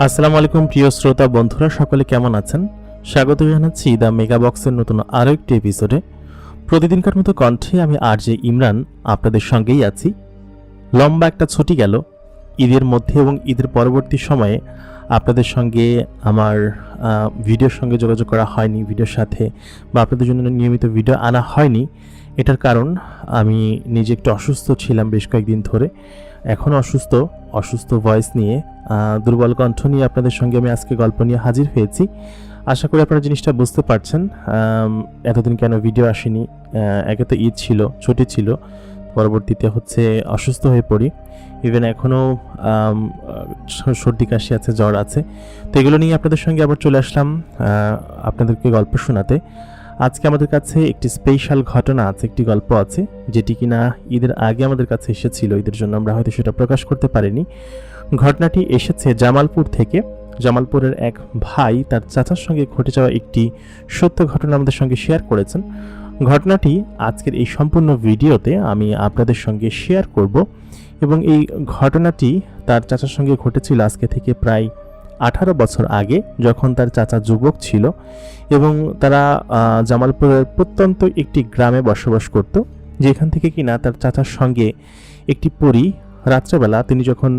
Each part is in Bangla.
আসসালামু আলাইকুম প্রিয় শ্রোতা বন্ধুরা, সকলে কেমন আছেন? স্বাগত জানাচ্ছি দ্য মেগা বক্সের নতুন আরও একটি এপিসোডে। প্রতিদিনকার মতো কণ্ঠে আমি আরজে ইমরান আপনাদের সঙ্গেই আছি। লম্বা একটা ছুটি গেল ঈদের মধ্যে এবং ঈদের পরবর্তী সময়ে আপনাদের সঙ্গে আমার ভিডিওর সঙ্গে যোগাযোগ করা হয়নি, ভিডিওর সাথে বা আপনাদের জন্য নিয়মিত ভিডিও আনা হয়নি। এটার কারণ আমি নিজে একটু অসুস্থ ছিলাম বেশ কয়েকদিন ধরে। এখনও অসুস্থ ভয়েস নিয়ে, দুর্বল কণ্ঠ নিয়ে আপনাদের সঙ্গে আমি আজকে গল্প নিয়ে হাজির হয়েছি। আশা করি আপনারা জিনিসটা বুঝতে পারছেন এতদিন কেন ভিডিও আসেনি। একে তো ঈদ ছিল, ছুটি ছিল, পরবর্তীতে হচ্ছে অসুস্থ হয়ে পড়ি। ইভেন এখনও সর্দি কাশি আছে, জ্বর আছে। তো এগুলো নিয়ে আপনাদের সঙ্গে আবার চলে আসলাম আপনাদেরকে গল্প শোনাতে। আজকে আমাদের কাছে একটি স্পেশাল ঘটনা আছে, একটি গল্প আছে যেটি কিনা ঈদের আগে আমাদের কাছে এসেছিল। ঈদের জন্য আমরা হয়তো সেটা প্রকাশ করতে পারিনি। ঘটনাটি এসেছে জামালপুর থেকে। জামালপুরের এক ভাই তার চাচার সঙ্গে ঘটে যাওয়া একটি সত্য ঘটনা আমাদের সঙ্গে শেয়ার করেছেন। ঘটনাটি আজকের এই সম্পূর্ণ ভিডিওতে আমি আপনাদের সঙ্গে শেয়ার করব এবং এই ঘটনাটি তার চাচার সঙ্গে ঘটেছিল আজকে থেকে প্রায় 18 বছর আগে, যখন তার চাচা যুবক ছিল এবং তারা জামালপুরের প্রত্যন্ত একটি গ্রামে বসবাস করত, যেখান থেকে কিনা তার চাচার সঙ্গে একটি পরী রাত্রেবেলা তিনি যখন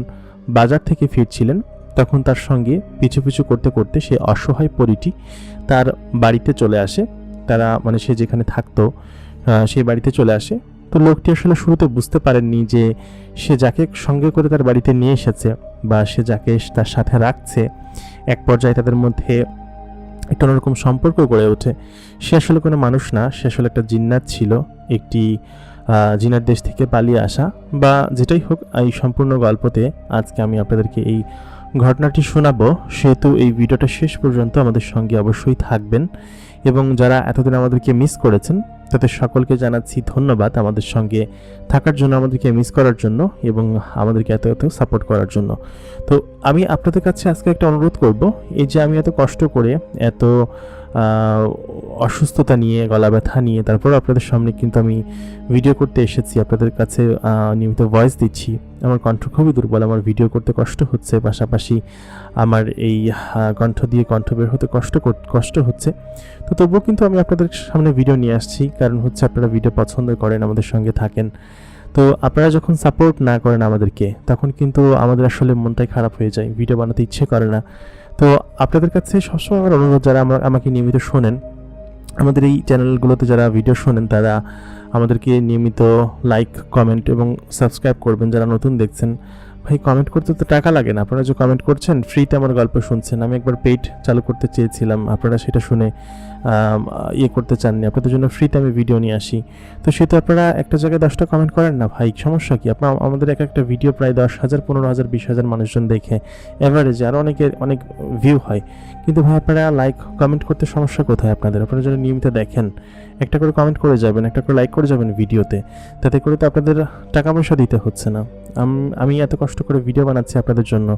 বাজার থেকে ফিরছিলেন তখন তার সঙ্গে পিছু পিছু করতে করতে সে অসহায় পরীটি তার বাড়িতে চলে আসে। তারা সে যেখানে থাকতো সেই বাড়িতে চলে আসে। তো লোকটি আসলে শুরুতে বুঝতে পারেননি যে সে যাকে সঙ্গে করে তার বাড়িতে নিয়ে এসেছে বা সে যাকে তার সাথে রাখছে, এক পর্যায়ে তাদের মধ্যে একটা অন্যরকম সম্পর্ক গড়ে ওঠে। সে আসলে কোনো মানুষ না, সে আসলে একটা জিন্নাত ছিল, একটি জিনার দেশ থেকে পালিয়ে আসা বা যেটাই হোক। এই সম্পূর্ণ গল্পতে আজকে আমি আপনাদেরকে এই ঘটনাটি শোনাবো, সেহেতু এই ভিডিওটা শেষ পর্যন্ত আমাদের সঙ্গে অবশ্যই থাকবেন। এবং যারা এতদিন আমাদেরকে মিস করেছেন তাদের সকলকে জানাচ্ছি ধন্যবাদ আমাদের সঙ্গে থাকার জন্য, আমাদেরকে মিস করার জন্য এবং আমাদেরকে এত সাপোর্ট করার জন্য। তো আমি আপনাদের কাছে আজকে একটা অনুরোধ করব, এই যে আমি এত কষ্ট করে এত অসুস্থতা নিয়ে, গলা ব্যথা নিয়ে তারপর আপনাদের সামনে কিন্তু আমি ভিডিও করতে এসেছি, আপনাদের কাছে নিয়মিত ভয়েস দিচ্ছি। আমার কণ্ঠ খুবই দুর্বল, আমার ভিডিও করতে কষ্ট হচ্ছে, পাশাপাশি আমার এই কণ্ঠ দিয়ে কণ্ঠ বের হতে কষ্ট হচ্ছে। তো তবুও কিন্তু আমি আপনাদের সামনে ভিডিও নিয়ে আসছি, কারণ হচ্ছে আপনারা ভিডিও পছন্দ করেন, আমাদের সঙ্গে থাকেন। তো আপনারা যখন সাপোর্ট না করেন আমাদেরকে, তখন কিন্তু আমাদের আসলে মনটাই খারাপ হয়ে যায়, ভিডিও বানাতে ইচ্ছে করে না। তো আপনাদের কাছে সবসময় আমার অনুরোধ, যারা আমাকে নিয়মিত শোনেন, আমাদের এই চ্যানেলগুলোতে যারা ভিডিও শোনেন, তারা আমাদেরকে নিয়মিত লাইক, কমেন্ট এবং সাবস্ক্রাইব করবেন। যারা নতুন দেখছেন, ভাই কমেন্ট করতে তো টাকা লাগে না, আপনারা যে কমেন্ট করছেন, ফ্রিতে আমার গল্প শুনছেন। আমি একবার পেইড চালু করতে চেয়েছিলাম, আপনারা সেটা শুনে করতে চাননি। আপনাদের জন্য ফ্রিতে আমি ভিডিও নিয়ে আসি। তো সেটা আপনারা একটা জায়গায় 10টা কমেন্ট করেন না, ভাই সমস্যা কি? আমাদের একটা ভিডিও প্রায় 10,000, 15,000, 20,000 মানুষজন দেখে অ্যাভারেজে, আরও অনেক ভিউ হয়। কিন্তু ভাই আপনারা লাইক কমেন্ট করতে সমস্যা কোথায় আপনাদের? আপনারা যদি নিয়মিত দেখেন, একটা করে কমেন্ট করে যাবেন, একটা করে লাইক করে যাবেন ভিডিওতে, তাতে করে তো আপনাদের টাকা পয়সা দিতে হচ্ছে না। আমি এত কষ্ট করে ভিডিও বানাচ্ছি আপনাদের জন্য,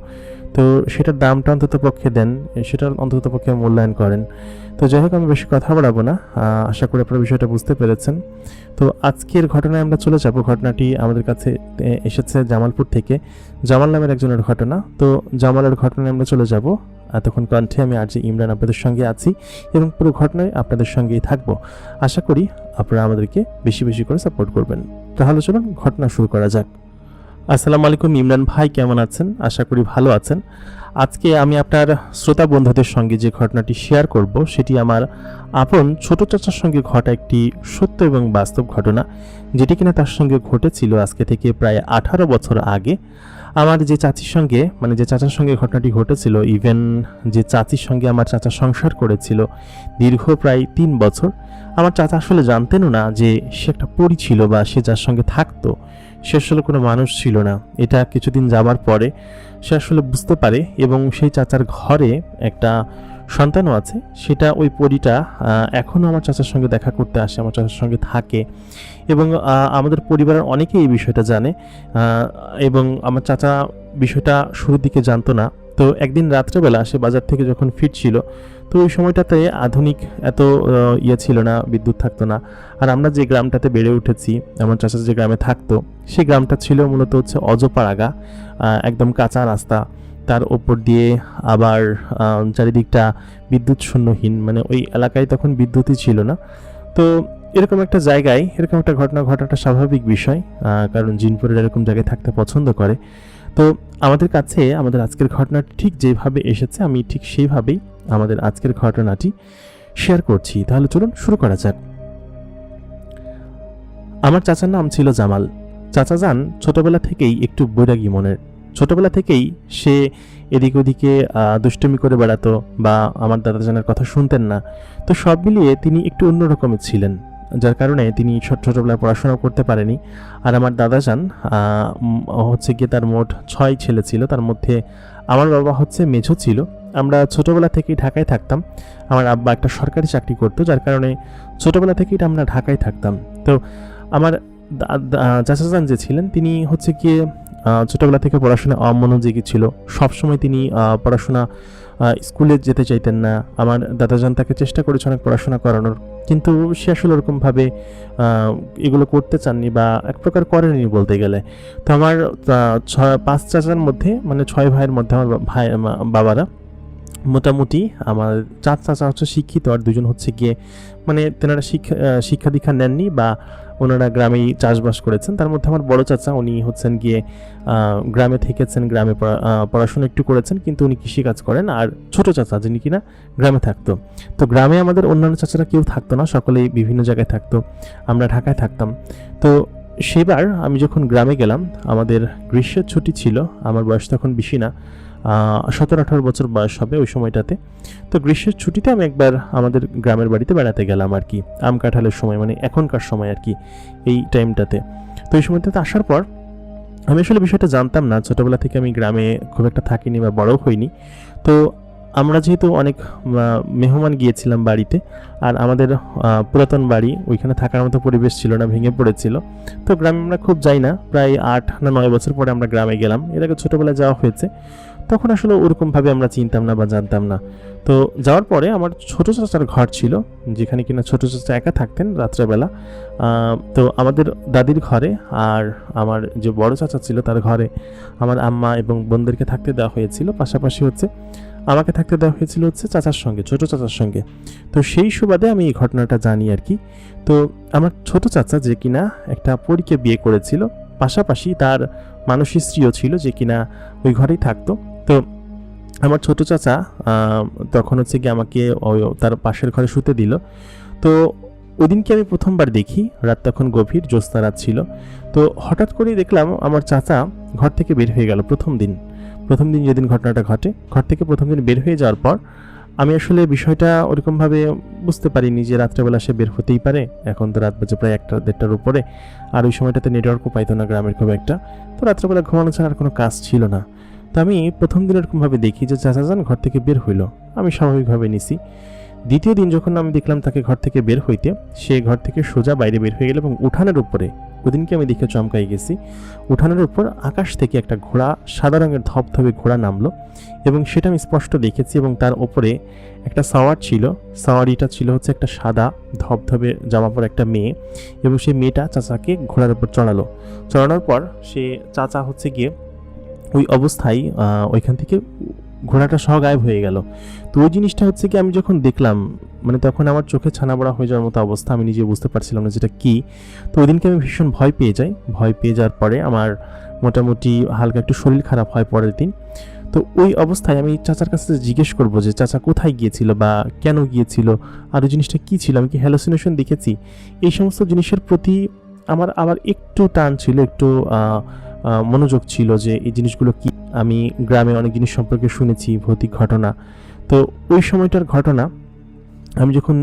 তো সেটার দামটা অন্তত পক্ষে দেন, সেটার অন্তত পক্ষে মূল্যায়ন করেন। তো যাই হোক, আমি বেশি কথা বাড়াবো না, আশা করি আপনারা বিষয়টা বুঝতে পেরেছেন। তো আজকের ঘটনায় আমরা চলে যাব। ঘটনাটি আমাদের কাছে এসেছে জামালপুর থেকে, জামাল নামের একজনের ঘটনা। তো জামালের ঘটনায় আমরা চলে যাব। এতক্ষণ কণ্ঠে আমি আরজে ইমরান আপনাদের সঙ্গে আছি এবং পুরো ঘটনায় আপনাদের সঙ্গেই থাকবো। আশা করি আপনারা আমাদেরকে বেশি বেশি করে সাপোর্ট করবেন। তাহলে চলুন ঘটনা শুরু করা যাক। আসসালামু আলাইকুম ইমরান ভাই, কেমন আছেন? আশা করি ভালো আছেন। আজকে আমি আপনার শ্রোতা বন্ধুদের সঙ্গে যে ঘটনাটি শেয়ার করব, সেটি আমার আপন ছোট চাচার সঙ্গে ঘটা একটি সত্য এবং বাস্তব ঘটনা, যেটি কিনা তার সঙ্গে ঘটেছিল আজকে থেকে প্রায় 18 বছর আগে। আমার যে চাচির সঙ্গে, যে চাচার সঙ্গে ঘটনাটি ঘটেছিল, ইভেন যে চাচির সঙ্গে আমার চাচা সংসার করেছিল দীর্ঘ প্রায় 3 বছর, আমার চাচা আসলে জানতেনও না যে সে একটা পরী ছিল বা সে যার সঙ্গে থাকতো সে আসলে কোনো মানুষ ছিল না। এটা কিছুদিন যাবার পরে সে আসলে বুঝতে পারে এবং সেই চাচার ঘরে একটা সন্তানও আছে। সেটা ওই পরীটা এখনও আমার চাচার সঙ্গে দেখা করতে আসে, আমার চাচার সঙ্গে থাকে এবং আমাদের পরিবারের অনেকেই এই বিষয়টা জানে এবং আমার চাচা বিষয়টা শুরুর দিকে জানতো না। তো একদিন রাত্রেবেলা সে বাজার থেকে যখন ফিরছিল, তো ওই সময়টাতে আধুনিক এত ছিল না, বিদ্যুৎ থাকতো না। আর আমরা যে গ্রামটাতে বেড়ে উঠেছি, আমার চাচা যে গ্রামে থাকতো, সেই গ্রামটা ছিল মূলত হচ্ছে অজপাড়াগা, একদম কাঁচা রাস্তা। তার ওপর দিয়ে আবার চারিদিকটা বিদ্যুৎ শূন্যহীন, মানে ওই এলাকায় তখন বিদ্যুৎই ছিল না। তো এরকম একটা জায়গায় এরকম একটা ঘটনা ঘটাটা স্বাভাবিক বিষয়, কারণ জিনপুরের এরকম জায়গায় থাকতে পছন্দ করে। তো আমাদের কাছে আমাদের আজকের ঘটনাটি ঠিক যেভাবে এসেছে আমি ঠিক সেইভাবেই আমাদের আজকের ঘটনাটি শেয়ার করছি। তাহলে চলুন শুরু করা যাক। আমার চাচার নাম ছিল জামাল। চাচা যান ছোটবেলা থেকেই একটু বৈরাগী মনের। ছোটবেলা থেকেই সে এদিক ওদিকে দুষ্টুমি করে বেড়াতো বা আমার দাদাজানের কথা শুনতেন না। তো সব মিলিয়ে তিনি একটু অন্যরকমের ছিলেন, যার কারণে তিনি ছোটবেলায় পড়াশোনা করতে পারেনি। আর আমার দাদাজান হচ্ছে গিয়ে তার মোট 6 ছেলে ছিল, তার মধ্যে আমার বাবা হচ্ছে মেঝো ছিল। আমরা ছোটবেলা থেকেই ঢাকায় থাকতাম। আমার আব্বা একটা সরকারি চাকরি করতো, যার কারণে ছোটবেলা থেকেই আমরা ঢাকায় থাকতাম। তো আমার চাচাজান যে ছিলেন তিনি হচ্ছে গিয়ে ছোটবেলা থেকে পড়াশোনায় অমনোযোগী ছিল। সবসময় তিনি পড়াশোনা স্কুলে যেতে চাইতেন না। আমার দাদাজান তাকে চেষ্টা করেছে অনেক পড়াশোনা করানোর, কিন্তু সে আসলে ওরকমভাবে এগুলো করতে চাননি বা এক প্রকার করেনি বলতে গেলে। তো আমার 5 চাচার মধ্যে, মানে 6 ভাইয়ের মধ্যে আমার বাবারা মোটামুটি, আমার 4 চাচা হচ্ছে শিক্ষিত আর 2জন হচ্ছে গিয়ে মানে তেনারা শিক্ষা দীক্ষা নেননি বা ওনারা গ্রামেই চাষবাস করেছেন। তার মধ্যে আমার বড় চাচা, উনি হচ্ছেন গিয়ে গ্রামে থেকেছেন, গ্রামে পড়াশোনা একটু করেছেন, কিন্তু উনি কৃষিকাজ করেন। আর ছোট চাচা যিনি কিনা গ্রামে থাকতো। তো গ্রামে আমাদের অন্যান্য চাচারা কেউ থাকতো না, সকলেই বিভিন্ন জায়গায় থাকতো, আমরা ঢাকায় থাকতাম। তো সেবার আমি যখন গ্রামে গেলাম, আমাদের গ্রীষ্মের ছুটি ছিল, আমার বয়স তখন বেশি না, 17-18 বছর বয়স হবে ওই সময়টাতে। তো গ্রীষ্মের ছুটিতে আমি একবার আমাদের গ্রামের বাড়িতে বেড়াতে গেলাম আর কি, আম কাঁঠালের সময়, মানে এখনকার সময় আর কি, এই টাইমটাতে। তো এই সময়টাতে আসার পর আমি আসলে বিষয়টা জানতাম না, ছোটোবেলা থেকে আমি গ্রামে খুব একটা থাকিনি বা বড়ও হইনি। তো আমরা যেহেতু অনেক মেহমান গিয়েছিলাম বাড়িতে, আর আমাদের পুরাতন বাড়ি, ওইখানে থাকার মতো পরিবেশ ছিল না, ভেঙে পড়েছিল। তো গ্রামে আমরা খুব যাই না, প্রায় 8 না 9 বছর পরে আমরা গ্রামে গেলাম। এর আগে ছোটোবেলায় যাওয়া হয়েছে, তখন আসলে ওরকমভাবে আমরা চিনতাম না বা জানতাম না। তো যাওয়ার পরে আমার ছোট চাচার ঘর ছিল, যেখানে কিনা ছোট চাচা একা থাকতেন রাত্রেবেলা। তো আমাদের দাদির ঘরে আর আমার যে বড় চাচা ছিল তার ঘরে আমার আম্মা এবং বোনদেরকে থাকতে দেওয়া হয়েছিল, পাশাপাশি হচ্ছে আমাকে থাকতে দেওয়া হয়েছিল হচ্ছে চাচার সঙ্গে, ছোট চাচার সঙ্গে। তো সেই সুবাদে আমি এই ঘটনাটা জানি আর কি। তো আমার ছোট চাচা যে কিনা একটা পরীকে বিয়ে করেছিল, পাশাপাশি তার মানসী স্ত্রীও ছিল যে কিনা ওই ঘরেই থাকতো। তো আমার ছোট চাচা তখন হচ্ছে কি আমাকে তার পাশের ঘরে শুতে দিল। তো ওদিনকে আমি প্রথমবার দেখি, রাত তখন গভীর, জ্যোৎস্না রাত ছিল। তো হঠাৎ করেই দেখলাম আমার চাচা ঘর থেকে বের হয়ে গেল। প্রথম দিন যেদিন ঘটনাটা ঘটে, ঘর থেকে প্রথম দিন বের হয়ে যাওয়ার পর আমি আসলে বিষয়টা ওরকমভাবে বুঝতে পারিনি যে রাত্রেবেলা সে বের হতেই পারে। এখন তো রাত বাজে প্রায় 1-1:30টার উপরে, আর ওই সময়টাতে নেটওয়ার্কও পাইতো না গ্রামের খুব একটা। তো রাত্রেবেলা ঘুমানো ছাড়া আর কোনো কাজ ছিল না। তো আমি প্রথম দিন এরকমভাবে দেখি যে চাচা যান ঘর থেকে বের হইলো, আমি স্বাভাবিকভাবে নিছি। দ্বিতীয় দিন যখন আমি দেখলাম তাকে ঘর থেকে বের হইতে, সে ঘর থেকে সোজা বাইরে বের হয়ে গেল এবং উঠানের উপরে, ওদিনকে আমি দেখে চমকাই গেছি, উঠানের উপর আকাশ থেকে একটা ঘোড়া, সাদা রঙের ধবধবে ঘোড়া নামলো এবং সেটা আমি স্পষ্ট দেখেছি। এবং তার ওপরে একটা সাওয়ার ছিল, সাওয়ারিটা ছিল হচ্ছে একটা সাদা ধবধবে জামা পরা একটা মেয়ে, এবং সেই মেয়েটা চাচাকে ঘোড়ার উপর চড়ানোর পর সে চাচা হচ্ছে গিয়ে ওই অবস্থায় ওইখান থেকে ঘোড়াটা সহ গায়েব হয়ে গেল। তো ওই জিনিসটা হচ্ছে কি আমি যখন দেখলাম, মানে তখন আমার চোখে ছানা বড়া হয়ে যাওয়ার মতো অবস্থা, আমি নিজে বুঝতে পারছিলাম না যেটা কি। তো ওই দিনকে আমি ভীষণ ভয় পেয়ে যাই। ভয় পেয়ে যাওয়ার পরে আমার মোটামুটি হালকা একটু শরীর খারাপ হয় পরের দিন। তো ওই অবস্থায় আমি চাচার কাছে জিজ্ঞেস করবো যে চাচা কোথায় গিয়েছিল বা কেন গিয়েছিল, আর ওই জিনিসটা কী ছিল, আমি কি হ্যালোসিনেশন দেখেছি, এই সমস্ত জিনিসের প্রতি আমার আবার একটু টান ছিল, একটু মনোযোগ ছিল যে এই জিনিসগুলো কি। আমি গ্রামে অনেক জিনিস সম্পর্কে শুনেছি, ভৌতিক ঘটনা। তো ওই সময়টার ঘটনা আমি যখন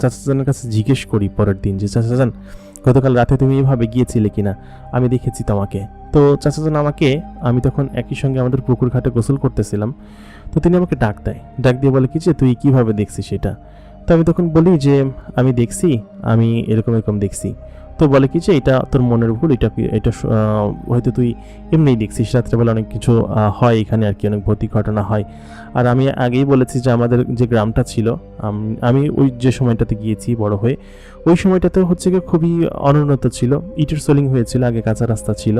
চাচাজানের কাছে জিজ্ঞেস করি পরের দিন যে চাচাজান গতকাল রাতে তুমি এভাবে গিয়েছিলে কিনা, আমি দেখেছি তোমাকে। তো চাচাজান আমাকে, আমি তখন একই সঙ্গে আমাদের পুকুর ঘাটে গোসল করতেছিলাম, তো তিনি আমাকে ডাক দিয়ে বলে কি যে তুই কিভাবে দেখছিস সেটা। তো আমি তখন বলি যে আমি দেখছি, আমি এরকম দেখছি। তো বলে কি যে এটা তোর মনের উপর, এটা হয়তো তুই এমনিই দেখছিস, রাত্রেবেলা অনেক কিছু হয় এখানে আর কি, অনেক ভৌতিক ঘটনা হয়। আর আমি আগেই বলেছি যে আমাদের যে গ্রামটা ছিল, আমি ওই যে সময়টাতে গিয়েছি বড় হয়ে, ওই সময়টাতে হচ্ছে কি খুবই অনুন্নত ছিল, ইটের সোলিং হয়েছিল, আগে কাঁচা রাস্তা ছিল।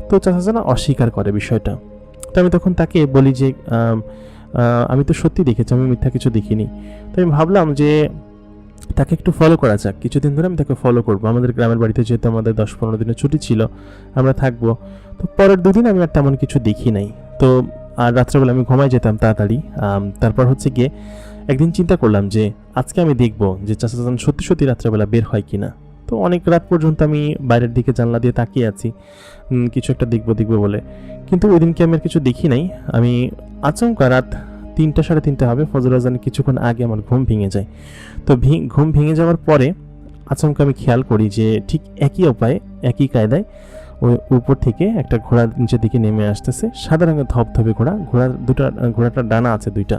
তো চাচা জানা অস্বীকার করে বিষয়টা। তো আমি তখন তাকে বলি যে আমি তো সত্যি দেখেছি, আমি মিথ্যা কিছু দেখিনি। তো আমি ভাবলাম যে তাকে একটু ফলো করা যাক, কিছুদিন ধরে আমি তাকে ফলো করবো। আমাদের গ্রামের বাড়িতে যেহেতু আমাদের 10-15 দিনের ছুটি ছিল, আমরা থাকবো। তো পরের দুদিন আমি আর তেমন কিছু দেখি নাই। তো আর রাত্রেবেলা আমি ঘুমাই যেতাম তাড়াতাড়ি। তারপর হচ্ছে গিয়ে একদিন চিন্তা করলাম যে আজকে আমি দেখবো যে চাচাজান সত্যি সত্যি রাত্রেবেলা বের হয় কিনা। তো অনেক রাত পর্যন্ত আমি বাইরের দিকে জানলা দিয়ে তাকিয়ে আছি, কিছু একটা দেখবো বলে। কিন্তু ওই দিনকে আমি আর কিছু দেখি নাই। আমি আচমকা রাত 3-3:30 হবে, ফজর আজানের কিছুক্ষণ আগে আমার ঘুম ভেঙে যায়। তো ঘুম ভেঙে যাওয়ার পরে আচমকা আমি খেয়াল করি যে ঠিক একই উপায়ে, একই কায়দায় ওই উপর থেকে একটা ঘোড়া নিচের দিকে নেমে আসতেছে। সাদা রঙের ধপধপে ঘোড়া, ঘোড়াটার ডানা আছে 2টা,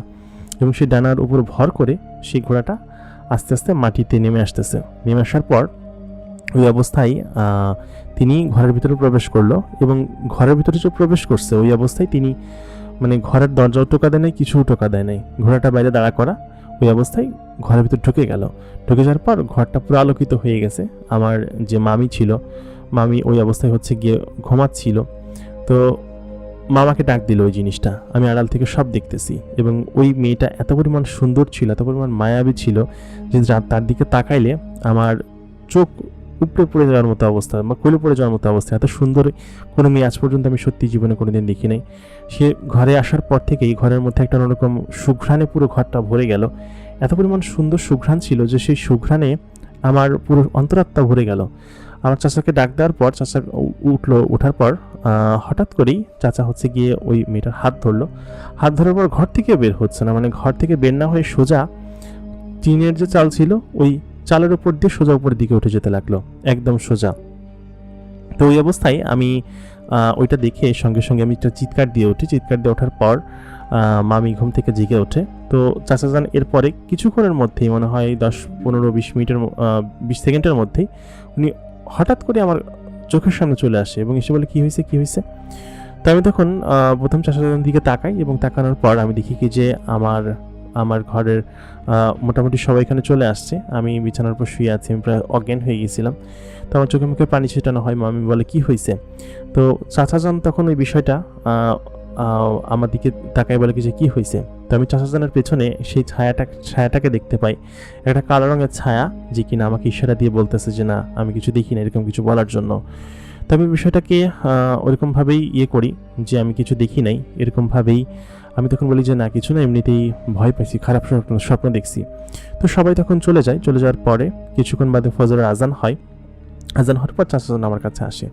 এবং সেই ডানার উপর ভর করে সেই ঘোড়াটা আস্তে আস্তে মাটিতে নেমে আসতেছে। নেমে আসার পর ওই অবস্থায় তিনি ঘরের ভিতরে প্রবেশ করলো, এবং ঘরের ভিতরে যে প্রবেশ করছে ওই অবস্থায় তিনি মানে ঘরের দরজাও টোকা দেয় নাই, কিছু টোকা দেয় নাই, ঘোড়াটা বাইরে দাঁড়া করা ওই অবস্থায় ঘরের ভিতর ঢুকে গেল। ঢুকে যাওয়ার পর ঘরটা পুরো আলোকিত হয়ে গেছে। আমার যে মামি ছিল, মামি ওই অবস্থায় হচ্ছে গিয়ে ঘুমাচ্ছিল। তো মামাকে ডাক দিল ওই জিনিসটা, আমি আড়াল থেকে সব দেখতেছি। এবং ওই মেয়েটা এত পরিমাণ সুন্দর ছিল, এত পরিমাণ মায়াবী ছিল যে তার দিকে তাকাইলে আমার চোখ উপরে পড়ে যাওয়ার মতো অবস্থা বা কোলে পড়ে যাওয়ার মতো অবস্থা। এত সুন্দর কোনো মেয়ে আজ পর্যন্ত আমি সত্যি জীবনে কোনোদিন দেখি নাই। সে ঘরে আসার পর থেকেই ঘরের মধ্যে একটা অন্যরকম সুঘ্রাণে পুরো ঘরটা ভরে গেল। এত পরিমাণ সুন্দর সুঘ্রাণ ছিল যে সেই সুঘ্রাণে আমার পুরো অন্তরাত্মা ভরে গেল। আমার চাচাকে ডাক দেওয়ার পর চাচা উঠলো। ওঠার পর হঠাৎ করেই চাচা হচ্ছে গিয়ে ওই মেয়েটার হাত ধরলো। হাত ধরার পর ঘর থেকে বের হচ্ছে না, মানে ঘর থেকে বের না হয়ে সোজা টিনের যে চাল ছিল ওই চালের উপর দিয়ে সোজা উপরের দিকে উঠে যেতে লাগলো, একদম সোজা। তো ওই অবস্থায় আমি ওইটা দেখে সঙ্গে সঙ্গে আমি একটা চিৎকার দিয়ে উঠি। চিৎকার দিয়ে ওঠার পর মামি ঘুম থেকে জেগে ওঠে। তো চাচাজান এরপরে কিছুক্ষণের মধ্যেই, মনে হয় 10-15-20 মিনিটের 20 সেকেন্ডের মধ্যেই উনি হঠাৎ করে আমার চোখের সামনে চলে আসে এবং এসে বলে, কী হয়েছে। তো আমি তখন প্রথম চাচাজানের দিকে তাকাই, এবং তাকানোর পর আমি দেখি কি যে আমার ঘরের মোটামুটি সবাই এখানে চলে আসছে। আমি বিছানার উপর শুয়ে আছি, আমি প্রায় অজ্ঞান হয়ে গেছিলাম। তো আমার চোখে মুখে পানি ছিটানো হয়। মামি বলে, কি হয়েছে? তো চাচাজান তখন ওই বিষয়টা আমার দিকে তাকাই, বলে কি যে কী হয়েছে। তো আমি চাচাজানের পেছনে সেই ছায়াটাকে দেখতে পাই, একটা কালো রঙের ছায়া, যে কিনা আমাকে ইশারা দিয়ে বলতেছে যে না, আমি কিছু দেখি না, এরকম কিছু বলার জন্য। তো আমি বিষয়টাকে ওরকমভাবেই করি যে আমি কিছু দেখি নাই, এরকমভাবেই আমি তখন বলি যে না, কিছু না, এমনিতেই ভয় পাইছি, খারাপ স্বপ্ন দেখছি। তো সবাই তখন চলে যাওয়ার পরে কিছুক্ষণ বাদে ফজরের আজান হয়। আজান হওয়ার পর চাচাজন আমার কাছে আসে,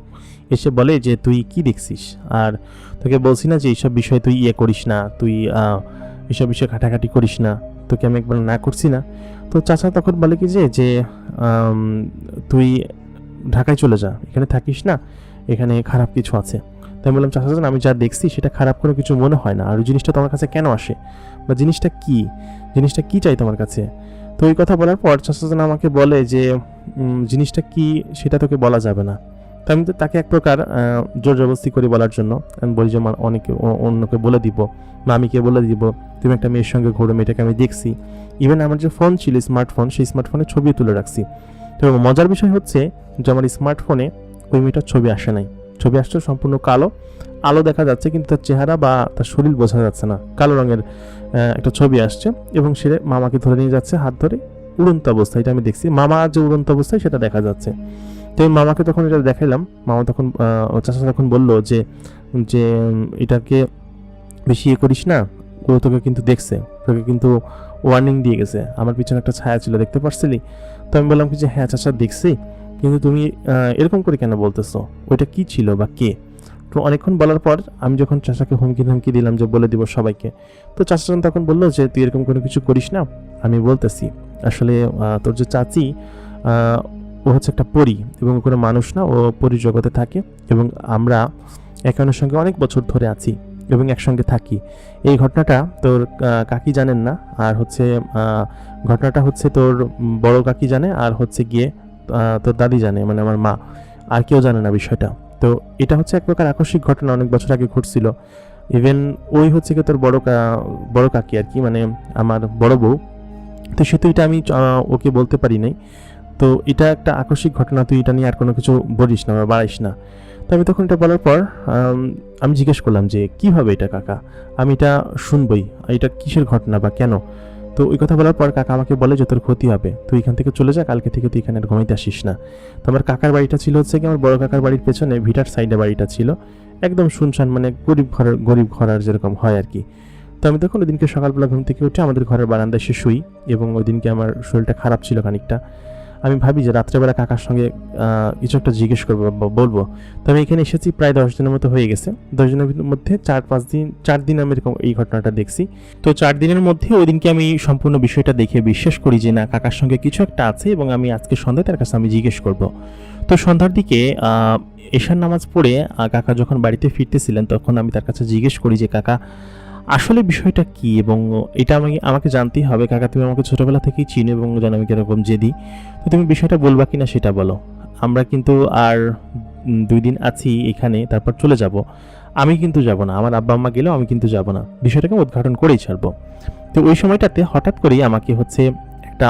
এসে বলে যে তুই কি দেখছিস, আর তোকে বলছি না যে এইসব বিষয়ে তুই করিস না, তুই এইসব বিষয়ে ঘাটাঘাটি করিস না, তোকে আমি একবার না করছি না। তো চাচা তখন বলে কি যে তুই ঢাকায় চলে যা, এখানে থাকিস না, এখানে খারাপ কিছু আছে। তাই বললাম, চাচাজান আমি যা দেখছি সেটা খারাপ কোনো কিছু মনে হয় না, আর ওই জিনিসটা তোমার কাছে কেন আসে, বা জিনিসটা কি চাই তোমার কাছে? তো ওই কথা বলার পর চাচাজান আমাকে বলে যে জিনিসটা কি সেটা তোকে বলা যাবে না। তো আমি তো তাকে এক প্রকার জোর জবরদস্তি করে বলার জন্য আমি বলি যে অন্যকে বলে দিব, মামিকে বলে দিব, তুমি একটা মেয়ের সঙ্গে ঘোরো, মেয়েটাকে আমি দেখছি। ইভেন আমার যে ফোন ছিল স্মার্টফোন, সেই স্মার্টফোনে ছবি তুলে রাখছি। তো মজার বিষয় হচ্ছে যে আমার স্মার্টফোনে ওই মেয়েটার ছবি আসে নাই, ছবি আসছে সম্পূর্ণ কালো, আলো দেখা যাচ্ছে কিন্তু তার চেহারা বা তার শরীর বোঝা যাচ্ছে না, কালো রঙের একটা ছবি আসছে, এবং সে মামাকে ধরে নিয়ে যাচ্ছে হাত ধরে উড়ন্ত অবস্থায়। এটা আমি দেখছি, মামা যে উড়ন্ত অবস্থায় সেটা দেখা যাচ্ছে। তো মামাকে তখন এটা দেখাইলাম। মামা তখন চাচা তখন বললো যে এটাকে বেশি করিস না, ও তোকে কিন্তু দেখছে, তোকে কিন্তু ওয়ার্নিং দিয়ে গেছে, আমার পিছনে একটা ছায়া ছিল, দেখতে পারছিলি? তো আমি বললাম কি যে হ্যাঁ চাচা দেখছি, কিন্তু তুমি এরকম করে কেন বলতেছো, ওইটা কি ছিল বা কে? তো অনেকক্ষণ বলার পর আমি যখন চাচাকে হুমকি দিলাম যে বলে দিব সবাইকে, তো চাচাজন তখন বললো যে তুই এরকম কোনো কিছু করিস না, আমি বলতেছি আসলে তোর যে চাচি ও হচ্ছে একটা পরী, এবং কোনো মানুষ না, ও পরী জগতে থাকে, এবং আমরা একে অন্যের সঙ্গে অনেক বছর ধরে আছি এবং একসঙ্গে থাকি। এই ঘটনাটা তোর কাকি জানেন না, আর হচ্ছে ঘটনাটা হচ্ছে তোর বড় কাকি জানে, আর হচ্ছে গিয়ে তোর দাদি জানে, মানে আমার মা, আর কেউ জানে না বিষয়টা। তো এটা হচ্ছে এক প্রকার আকস্মিক ঘটনা, অনেক বছর আগে ঘটছিল। ইভেন ওই হচ্ছে কি তোর বড় কাকি আর কি, মানে আমার বড় বউ। তো সে তো এটা আমি ওকে বলতে পারি নাই। তো এটা একটা আকস্মিক ঘটনা, তুই এটা নিয়ে আর কোনো কিছু বলিস না বা বাড়াইস না। তো আমি তখন এটা বলার পর আমি জিজ্ঞেস করলাম যে কীভাবে এটা কাকা, আমি এটা শুনবই, এটা কিসের ঘটনা বা কেন। তো ওই কথা বলার পর কাকা আমাকে বলে যে তোর ক্ষতি হবে, তুই এখান থেকে চলে যা, কালকে থেকে তুই এখানে আর ঘুমাইতে আসিস না। তো আমার কাকার বাড়িটা ছিল হচ্ছে কি আমার বড় কাকার বাড়ির পেছনে ভিটার সাইডে বাড়িটা ছিল, একদম শুনশান, মানে গরিব ঘর আর যেরকম হয় আর কি। তো আমি তখন ওই দিনকে সকালবেলা ঘুম থেকে উঠে আমাদের ঘরের বারান্দায় এসে শুই, এবং ওই দিনকে আমার শরীরটা খারাপ ছিল খানিকটা। আমি ভাবি যে রাত্রেবেলা কাকার সঙ্গে কিছু একটা জিজ্ঞেস করবো বা বলবো। তো আমি এখানে এসেছি প্রায় 10 দিনের মতো হয়ে গেছে। 10 দিনের মধ্যে 4 দিন আমি এরকম এই ঘটনাটা দেখছি। তো 4 দিনের মধ্যে ওই দিনকে আমি সম্পূর্ণ বিষয়টা দেখে বিশ্বাস করি যে না, কাকার সঙ্গে কিছু একটা আছে, এবং আমি আজকে সন্ধ্যায় তার কাছে আমি জিজ্ঞেস করব। তো সন্ধ্যার দিকে এশার নামাজ পড়ে কাকা যখন বাড়িতে ফিরতেছিলেন, তখন আমি তার কাছে জিজ্ঞেস করি যে কাকা আসলে বিষয়টা কি, এবং এটা আমাকে জানতেই হবে। কাকা তুমি আমাকে ছোটবেলা থেকেই চিনো এবং জানো আমি কিরকম জেদি, তো তুমি বিষয়টা বলবা কিনা সেটা বলো। আমরা কিন্তু আর 2 দিন আছি এখানে, তারপর চলে যাব। আমি কিন্তু যাব না, আমার আব্বা আম্মা গেলেও আমি কিন্তু যাব না, বিষয়টাকে উদ্ঘাটন করেই ছাড়বো। তো ওই সময়টাতে হঠাৎ করেই আমাকে হচ্ছে একটা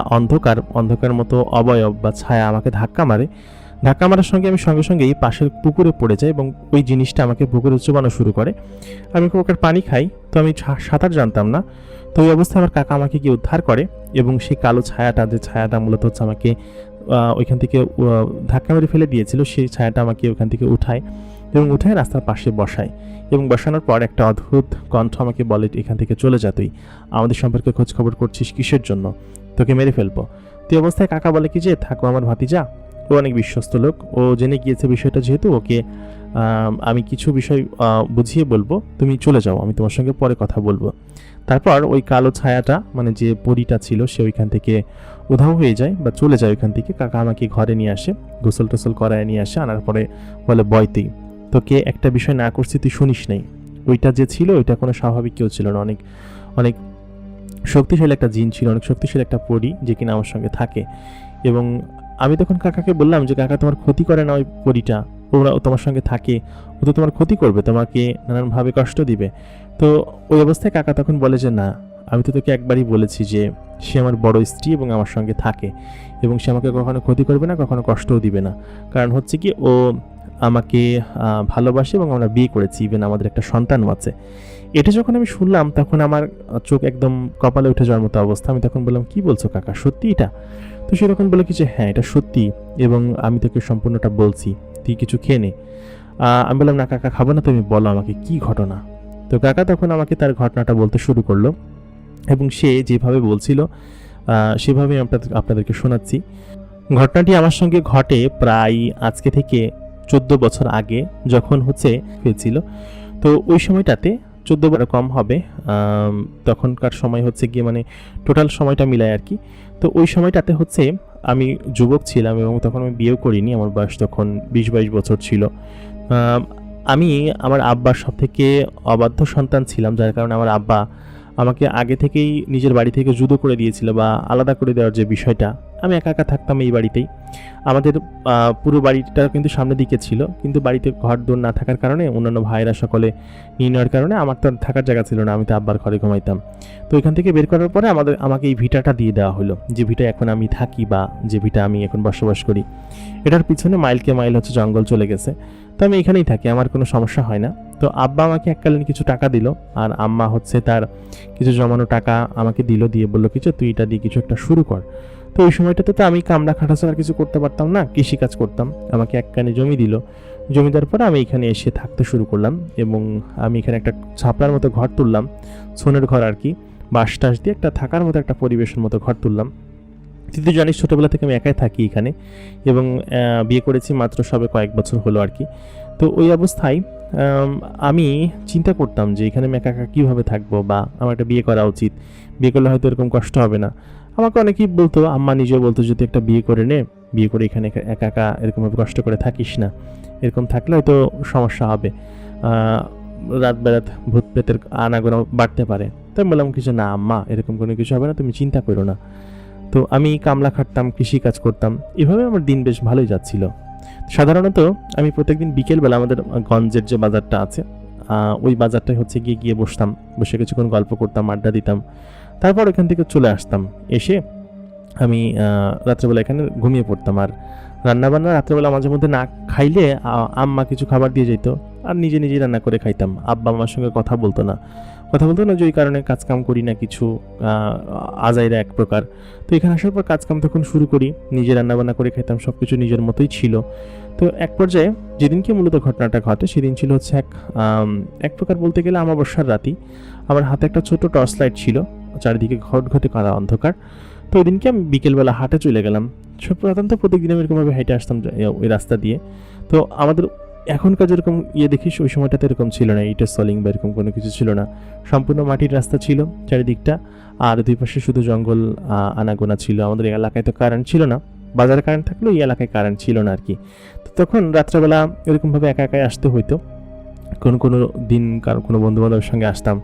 অন্ধকার মতো অবয়ব বা ছায়া আমাকে ধাক্কা মারার সঙ্গে আমি সঙ্গে সঙ্গেই পাশের পুকুরে পড়ে যাই, এবং ওই জিনিসটা আমাকে পুকুরে চুবানো শুরু করে। আমি খুব একটা পানি খাই, তো আমি সাঁতার জানতাম না। তো ওই অবস্থায় আমার কাকা আমাকে গিয়ে উদ্ধার করে, এবং সেই কালো ছায়াটা মূলত হচ্ছে আমাকে ওইখান থেকে ধাক্কা মেরে ফেলে দিয়েছিল, সেই ছায়াটা আমাকে ওইখান থেকে উঠায় এবং উঠায় রাস্তার পাশে বসায়, এবং বসানোর পর একটা অদ্ভুত কণ্ঠ আমাকে বলে এখান থেকে চলে যা, তুই আমাদের সম্পর্কে খোঁজ খবর করছিস কিসের জন্য, তোকে মেরে ফেলবো। তো এই অবস্থায় কাকা বলে কি যে থাকো আমার ভাতিজা, ও অনেক বিশ্বস্ত লোক, ও জেনে গিয়েছে বিষয়টা, যেহেতু ওকে আমি কিছু বিষয় বুঝিয়ে বলবো, তুমি চলে যাও, আমি তোমার সঙ্গে পরে কথা বলবো। তারপর ওই কালো ছায়াটা, মানে যে পরীটা ছিল, সে ওইখান থেকে উধাও হয়ে যায় বা চলে যায় ওইখান থেকে। কাকা আমাকে ঘরে নিয়ে আসে, গোসল টোসল করায় নিয়ে আসে, আনার পরে বলে বয়তেই তোকে একটা বিষয় না করছি তুই শুনিস নাই, ওইটা যে ছিল ওইটা কোনো স্বাভাবিক কেউ ছিল না, অনেক অনেক শক্তিশালী একটা জিন ছিল, অনেক শক্তিশালী একটা পরী যে কিনা আমার সঙ্গে থাকে। এবং আমি তখন কাকাকে বললাম যে কাকা তোমার ক্ষতি করে না ওই পরীটা, ওরা তোমার সঙ্গে থাকে, ও তো তোমার ক্ষতি করবে, তোমাকে নানানভাবে কষ্ট দিবে। তো ওই অবস্থায় কাকা তখন বলে যে না, আমি তো তোকে একবারই বলেছি যে সে আমার বড় স্ত্রী এবং আমার সঙ্গে থাকে, এবং সে আমাকে কখনো ক্ষতি করবে না, কখনো কষ্টও দিবে না। কারণ হচ্ছে কি ও আমাকে ভালোবাসে এবং আমরা বিয়ে করেছি, ইভেন আমাদের একটা সন্তানও আছে। এটা যখন আমি শুনলাম তখন আমার চোখ একদম কপালে উঠে যাওয়ার মতো অবস্থা। আমি তখন বললাম কি বলছো কাকা, সত্যি এটা? তো সে তখন বলে কি যে হ্যাঁ এটা সত্যি, এবং আমি তোকে সম্পূর্ণটা বলছি, তুই কিছু খেয়ে নে। আমি বললাম না কাকা খাবো না, তুমি বলো আমাকে কি ঘটনা। তো কাকা তখন আমাকে তার ঘটনাটা বলতে শুরু করলো, এবং সে যেভাবে বলছিল সেভাবে আপনাদেরকে শোনাচ্ছি। ঘটনাটি আমার সঙ্গে ঘটে প্রায় আজকে থেকে 14 বছর আগে, যখন হচ্ছে হয়েছিল। তো ওই সময়টাতে 14 কম হবে, তখনকার সময় হচ্ছে গিয়ে মানে টোটাল সময়টা মিলায় আর কি। তো ওই সময়টাতে হচ্ছে আমি যুবক ছিলাম, এবং তখন আমি বিয়েও করিনি, আমার বয়স তখন 20-22 বছর ছিল। আমি আমার আব্বার সব থেকে অবাধ্য সন্তান ছিলাম, যার কারণে আমার আব্বা আমাকে আগে থেকেই নিজের বাড়ি থেকে জুদো করে দিয়েছিল, বা আলাদা করে দেওয়ার যে বিষয়টা। আমি একা একা থাকতাম এই বাড়িতেই, আমাদের পুরো বাড়িটা কিন্তু সামনের দিকে ছিল, কিন্তু বাড়িতে ঘর দোর না থাকার কারণে অন্যান্য ভাইয়েরা সকলে নিয়ে নেওয়ার কারণে আমার তো থাকার জায়গা ছিল না, আমি তো আব্বার ঘরে ঘুমাইতাম। তো এখান থেকে বের করার পরে আমাকে এই ভিটাটা দিয়ে দেওয়া হলো, যে ভিটা এখন আমি থাকি বা যে ভিটা আমি এখন বসবাস করি। এটার পিছনে মাইলকে মাইল হচ্ছে জঙ্গল চলে গেছে, তো আমি এখানেই থাকি, আমার কোনো সমস্যা হয় না। তো আব্বা আমাকে এককালীন কিছু টাকা দিল, আর আম্মা হচ্ছে তার কিছু জমানো টাকা আমাকে দিয়ে বললো কিছু তুই এটা দিয়ে কিছু একটা শুরু কর। তো ওই সময়টাতে তো আমি কামড়া খাটা ছাড়া কিছু করতে পারতাম না, কৃষিকাজ করতাম। আমাকে একখানে জমি দিল, জমি দেওয়ার পরে আমি এখানে এসে থাকতে শুরু করলাম, এবং আমি এখানে একটা ছাপড়ার মতো ঘর তুললাম, সোনের ঘর আর কি, বাঁশ টাস দিয়ে একটা থাকার মতো একটা পরিবেশের মতো ঘর তুললাম। তুই তো জানিস ছোটোবেলা থেকে আমি একাই থাকি এখানে, এবং বিয়ে করেছি মাত্র সবে কয়েক বছর হলো আর কি। তো ওই অবস্থায় আমি চিন্তা করতাম যে এখানে আমি একা একা কীভাবে থাকবো, বা আমার একটা বিয়ে করা উচিত, বিয়ে করলে হয়তো এরকম কষ্ট হবে না। আমাকে অনেকেই বলতো, আম্মা নিজেও বলতো যদি একটা বিয়ে করে নে, বিয়ে করে এখানে একা একা এরকমভাবে কষ্ট করে থাকিস না, এরকম থাকলে হয়তো সমস্যা হবে, রাত বেরাত ভূত প্রেতের আনাগোনা বাড়তে পারে। তাই বললাম কিছু না আম্মা, এরকম কোনো কিছু হবে না, তুমি চিন্তা করো না। তো আমি কামলা খাটতাম, কৃষিকাজ করতাম, এভাবে আমার দিন বেশ ভালোই যাচ্ছিল। সাধারণত আমি প্রত্যেকদিন বিকেলবেলা আমাদের গঞ্জের যে বাজারটা আছে, ওই বাজারটায় হচ্ছে গিয়ে বসতাম, বসে কিছুক্ষণ গল্প করতাম, আড্ডা দিতাম, তারপর ওখান থেকে চলে আসতাম। এসে আমি রাত্রেবেলা এখানে ঘুমিয়ে পড়তাম। আর রান্নাবান্না রাত্রেবেলা মাঝে মধ্যে না খাইলে আম্মা কিছু খাবার দিয়ে যেত, আর নিজে নিজেই রান্না করে খাইতাম। আব্বা আমার সঙ্গে কথা বলতো না যে ওই কারণে কাজকাম করি না কিছু, আজাইরা এক প্রকার। তো এখানে আসার পর কাজকাম তখন শুরু করি, নিজে রান্নাবান্না করে খাইতাম, সব কিছু নিজের মতোই ছিল। তো এক পর্যায়ে যেদিনকে মূলত ঘটনাটা ঘটে সেদিন ছিল হচ্ছে এক প্রকার বলতে গেলে আমাবস্যার রাতি। আমার হাতে একটা ছোট টর্চ লাইট ছিল, চারিদিকে ঘটঘটে কারা অন্ধকার। তো ওই দিনকে আমি বিকেলবেলা হাটে চলে গেলাম। সাধারণত প্রত্যেকদিন আমি এরকমভাবে হেঁটে আসতাম ওই রাস্তা দিয়ে। তো আমাদের এখনকার যেরকম দেখিস ওই সময়টাতে এরকম ছিল না, ইটের সলিং বা এরকম কোনো কিছু ছিল না, সম্পূর্ণ মাটির রাস্তা ছিল চারিদিকটা। আর দুই পাশে শুধু জঙ্গল আনাগোনা ছিল। আমাদের এলাকায় তো কারেন্ট ছিল না, বাজারে কারেন্ট থাকলেও এই এলাকায় কারেন্ট ছিল না আর কি। তো তখন রাত্রেবেলা এরকমভাবে একা একাই আসতে হইতো। কোনো দিন কারণ কোনো বন্ধুবান্ধবের সঙ্গে আসতাম।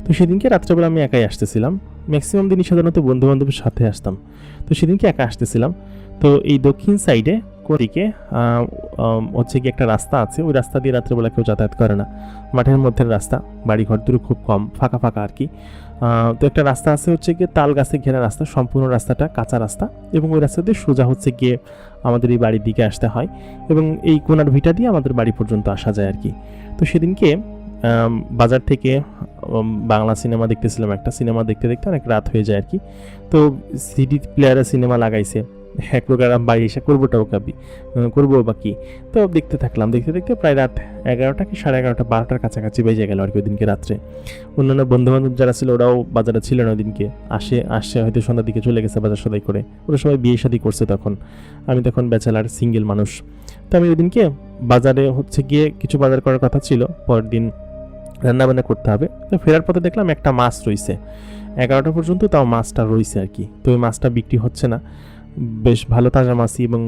তো সেদিনকে রাত্রেবেলা আমি একাই আসতেছিলাম। ম্যাক্সিমাম দিনই সাধারণত বন্ধুবান্ধবের সাথে আসতাম, তো সেদিনকে একা আসতেছিলাম। তো এই দক্ষিণ সাইডে দিকে হচ্ছে কি একটা রাস্তা আছে, ওই রাস্তা দিয়ে রাত্রেবেলা কেউ যাতায়াত করে না, মাঠের মধ্যে রাস্তা, বাড়ি ঘর দূরে খুব কম, ফাঁকা ফাঁকা আর কি। তো একটা রাস্তা আছে হচ্ছে গিয়ে তাল গাছে ঘেরা রাস্তা, সম্পূর্ণ রাস্তাটা কাঁচা রাস্তা, এবং ওই রাস্তা দিয়ে সোজা হচ্ছে গিয়ে আমাদের এই বাড়ির দিকে আসতে হয়, এবং এই কোনার ভিটা দিয়ে আমাদের বাড়ি পর্যন্ত আসা যায় আর কি। তো সেদিনকে বাজার থেকে বাংলা সিনেমা দেখতেছিলাম, একটা সিনেমা দেখতে দেখতে অনেক রাত হয়ে যায় আর কি। তো সিডি প্লেয়ারে সিনেমা লাগাইছে, এক প্রকার বাড়ি এসে করবো বা কি। তো দেখতে থাকলাম, দেখতে দেখতে প্রায় রাত 11টা কি 11:30 12টার কাছাকাছি বেজে গেল আর কি ওই দিনকে রাত্রে। অন্যান্য বন্ধুবান্ধব যারা ছিল ওরাও বাজারে ছিল না ওই দিনকে, আসছে হয়তো সন্ধ্যার দিকে চলে গেছে বাজার সদাই করে, ওরা সবাই বিয়ে শাদী করছে তখন। আমি তখন ব্যাচেলার সিঙ্গেল মানুষ। তো আমি ওই দিনকে বাজারে হচ্ছে গিয়ে কিছু বাজার করার কথা ছিল, পরের দিন রান্নাবান্না করতে হবে। তো ফেরার পথে দেখলাম একটা মাছ রইছে 11টা পর্যন্ত, তাও মাছটা রইছে আর কি। তো ওই মাছটা বিক্রি হচ্ছে না, বেশ ভালো তাজা মাছই এবং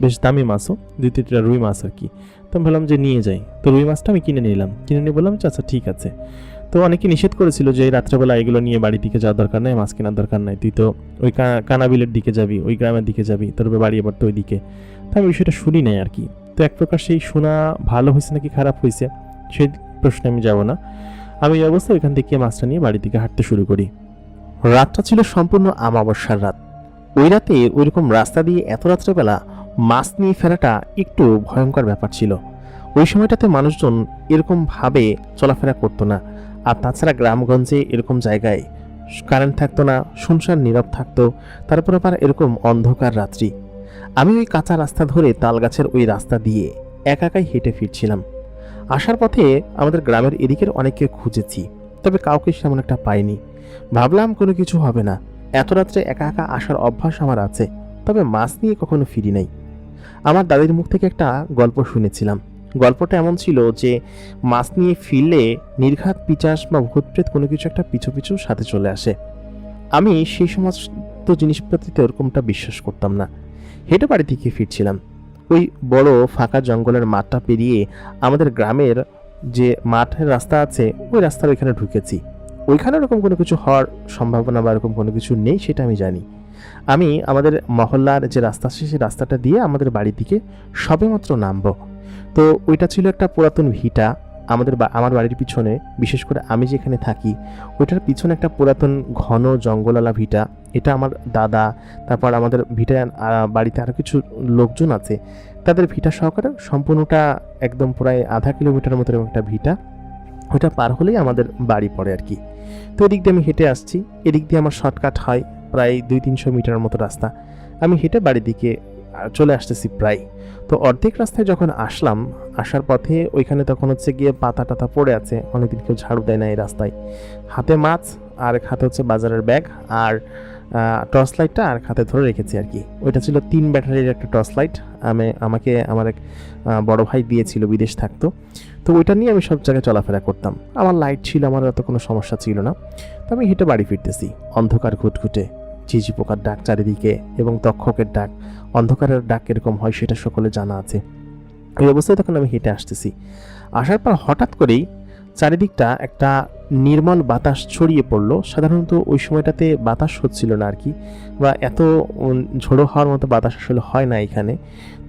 বেশ দামি মাছও, 2-3টা রুই মাছ আর কি। তো আমি ভাবলাম যে নিয়ে যাই, তো রুই মাছটা আমি কিনে নিলাম, কিনে নিয়ে বললাম আচ্ছা ঠিক আছে। তো অনেকে নিষেধ করেছিল যে রাত্রেবেলা এগুলো নিয়ে বাড়ির দিকে যাওয়ার দরকার নেই, মাছ কেনার দরকার নাই, তুই তো ওই কানাবিলের দিকে যাবি, ওই গ্রামের দিকে যাবি, তোর বাড়ি আবার তো ওই দিকে। তো আমি বিষয়টা শুনি নাই আর কি। তো এক প্রকার সেই শোনা ভালো হয়েছে নাকি খারাপ হয়েছে সেই প্রশ্নে আমি যাব না। আমি এই অবস্থায় ওইখান থেকে মাছটা নিয়ে বাড়ির দিকে হাঁটতে শুরু করি। রাতটা ছিল সম্পূর্ণ আমাবস্যার রাত। ওই রাতে ওইরকম রাস্তা দিয়ে এত রাত্রেবেলা মাছ নিয়ে ফেরাটা একটু ভয়ঙ্কর ব্যাপার ছিল। ওই সময়টাতে মানুষজন এরকমভাবে চলাফেরা করতো না। আর তাছাড়া গ্রামগঞ্জে এরকম জায়গায় কারেন্ট থাকতো না, শুনশান নীরব থাকতো, তারপর আবার এরকম অন্ধকার রাত্রি। আমি ওই কাঁচা রাস্তা ধরে তালগাছের ওই রাস্তা দিয়ে একাই হেঁটে ফিরছিলাম। আসার পথে আমাদের গ্রামের এদিকের অনেককে খুঁজেছি, তবে কাউকে সেমন একটা পাইনি। ভাবলাম কোনো কিছু হবে না, এত রাত্রে একা একা আসার অভ্যাস আমার আছে, তবে মাছ নিয়ে কখনো ফিরি নাই। আমার দাদির মুখ থেকে একটা গল্প শুনেছিলাম। গল্পটা এমন ছিল যে মাছ নিয়ে ফিরলে নির্ঘাত পিচাস বা ভূতপ্রেত কোনো কিছু একটা পিছু পিছু সাথে চলে আসে। আমি সেই সমস্ত জিনিসপাতিতে ওরকমটা বিশ্বাস করতাম না। হেঁটে বাড়ি থেকে ফিরছিলাম। ওই বড় ফাঁকা জঙ্গলের মাঠটা পেরিয়ে আমাদের গ্রামের যে মাঠের রাস্তা আছে ওই রাস্তার ওইখানে ঢুকেছি। ওইখানে ওরকম কোনো কিছু হওয়ার সম্ভাবনা বা এরকম কোনো কিছু নেই সেটা আমি জানি। আমি আমাদের মহল্লার যে রাস্তা আছে সেই রাস্তাটা দিয়ে আমাদের বাড়ির দিকে সবেমাত্র নামবো। তো ওইটা ছিল একটা পুরাতন ভিটা। আমার বাড়ির পিছনে, বিশেষ করে আমি যেখানে থাকি ওইটার পিছনে একটা পুরাতন ঘন জঙ্গলালা ভিটা। এটা আমার দাদা, তারপর আমাদের ভিটা বাড়িতে আরও কিছু লোকজন আছে, তাদের ভিটা সহকারে সম্পূর্ণটা একদম প্রায় আধা কিলোমিটার মতো একটা ভিটা। ওইটা পার হলেই আমাদের বাড়ি পড়ে আর কি। তো এদিক দিয়ে আমি হেঁটে আসছি, এদিক দিয়ে আমার শর্টকাট হয়, প্রায় 200-300 মিটার মতো রাস্তা। আমি হেঁটে বাড়ির দিকে চলে আসতেছি প্রায়। তো অর্ধেক রাস্তায় যখন আসলাম, আসার পথে ওইখানে তখন হচ্ছে গিয়ে পাতা টাতা পড়ে আছে, অনেকদিন কেউ ঝাড়ু দেয় না এই রাস্তায়। হাতে মাছ আর এক হাতে হচ্ছে বাজারের ব্যাগ আর টর্চ লাইটটা আর হাতে ধরে রেখেছি আর কি। ওইটা ছিল 3 ব্যাটারির একটা টর্চ লাইট, আমাকে আমার এক বড় ভাই দিয়েছিল, বিদেশ থাকতো। তো ওইটা নিয়ে আমি সব জায়গায় চলাফেরা করতাম। আমার লাইট ছিল, আমার অত কোনো সমস্যা ছিল না। তো আমি হেঁটে বাড়ি ফিরতেছি, অন্ধকার ঘুটঘুটে, ঝিঝি পোকার ডাক চারিদিকে এবং তক্ষকের ডাক। অন্ধকারের ডাক এরকম হয় সেটা সকলে জানা আছে। এই অবস্থায় তখন আমি হেঁটে আসতেছি। আসার পর হঠাৎ করেই চারিদিকটা একটা নির্মল বাতাস ছড়িয়ে পড়লো। সাধারণত ওই সময়টাতে বাতাস হচ্ছিল না আর কি, বা এত ঝোড়ো হওয়ার মতো বাতাস আসলে হয় না এখানে।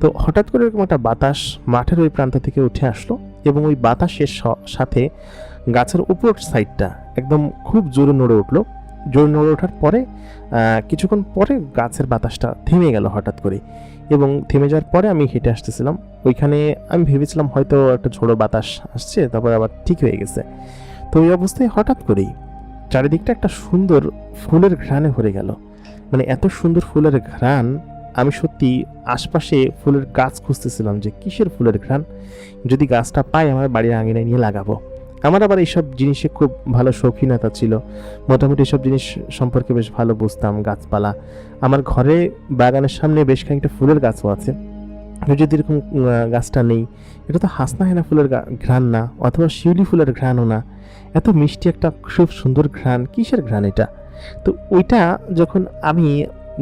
তো হঠাৎ করে এরকম একটা বাতাস মাঠের ওই প্রান্ত থেকে উঠে আসলো, এবং ওই বাতাসের সাথে গাছের উপর সাইডটা একদম খুব জোরে নড়ে উঠলো। জোর নড়ে ওঠার পরে কিছুক্ষণ পরে গাছের বাতাসটা থেমে গেল হঠাৎ করে, এবং থেমে যাওয়ার পরে আমি হেঁটে আসতেছিলাম। ওইখানে আমি ভেবেছিলাম হয়তো একটা ঝোড়ো বাতাস আসছে, তারপর আবার ঠিক হয়ে গেছে। তো ওই অবস্থায় হঠাৎ করেই চারিদিকটা একটা সুন্দর ফুলের ঘ্রাণে ভরে গেল। মানে এত সুন্দর ফুলের ঘ্রাণ, আমি সত্যি আশপাশে ফুলের গাছ খুঁজতেছিলাম যে কিসের ফুলের ঘ্রাণ, যদি গাছটা পাই আমার বাড়ির আঙিনায় নিয়ে লাগাবো। আমার আবার এইসব জিনিসে খুব ভালো শৌখিনতা ছিল, মোটামুটি এসব জিনিস সম্পর্কে বেশ ভালো বুঝতাম। গাছপালা আমার ঘরে বাগানের সামনে বেশ খানিকটা ফুলের গাছও আছে। যদি এরকম গাছটা নেই, এটা তো হাসনা হেনা ফুলের ঘ্রাণ না, অথবা শিউলি ফুলের ঘ্রাণও না, এত মিষ্টি একটা খুব সুন্দর ঘ্রাণ, কিসের ঘ্রাণ এটা? তো ওইটা যখন আমি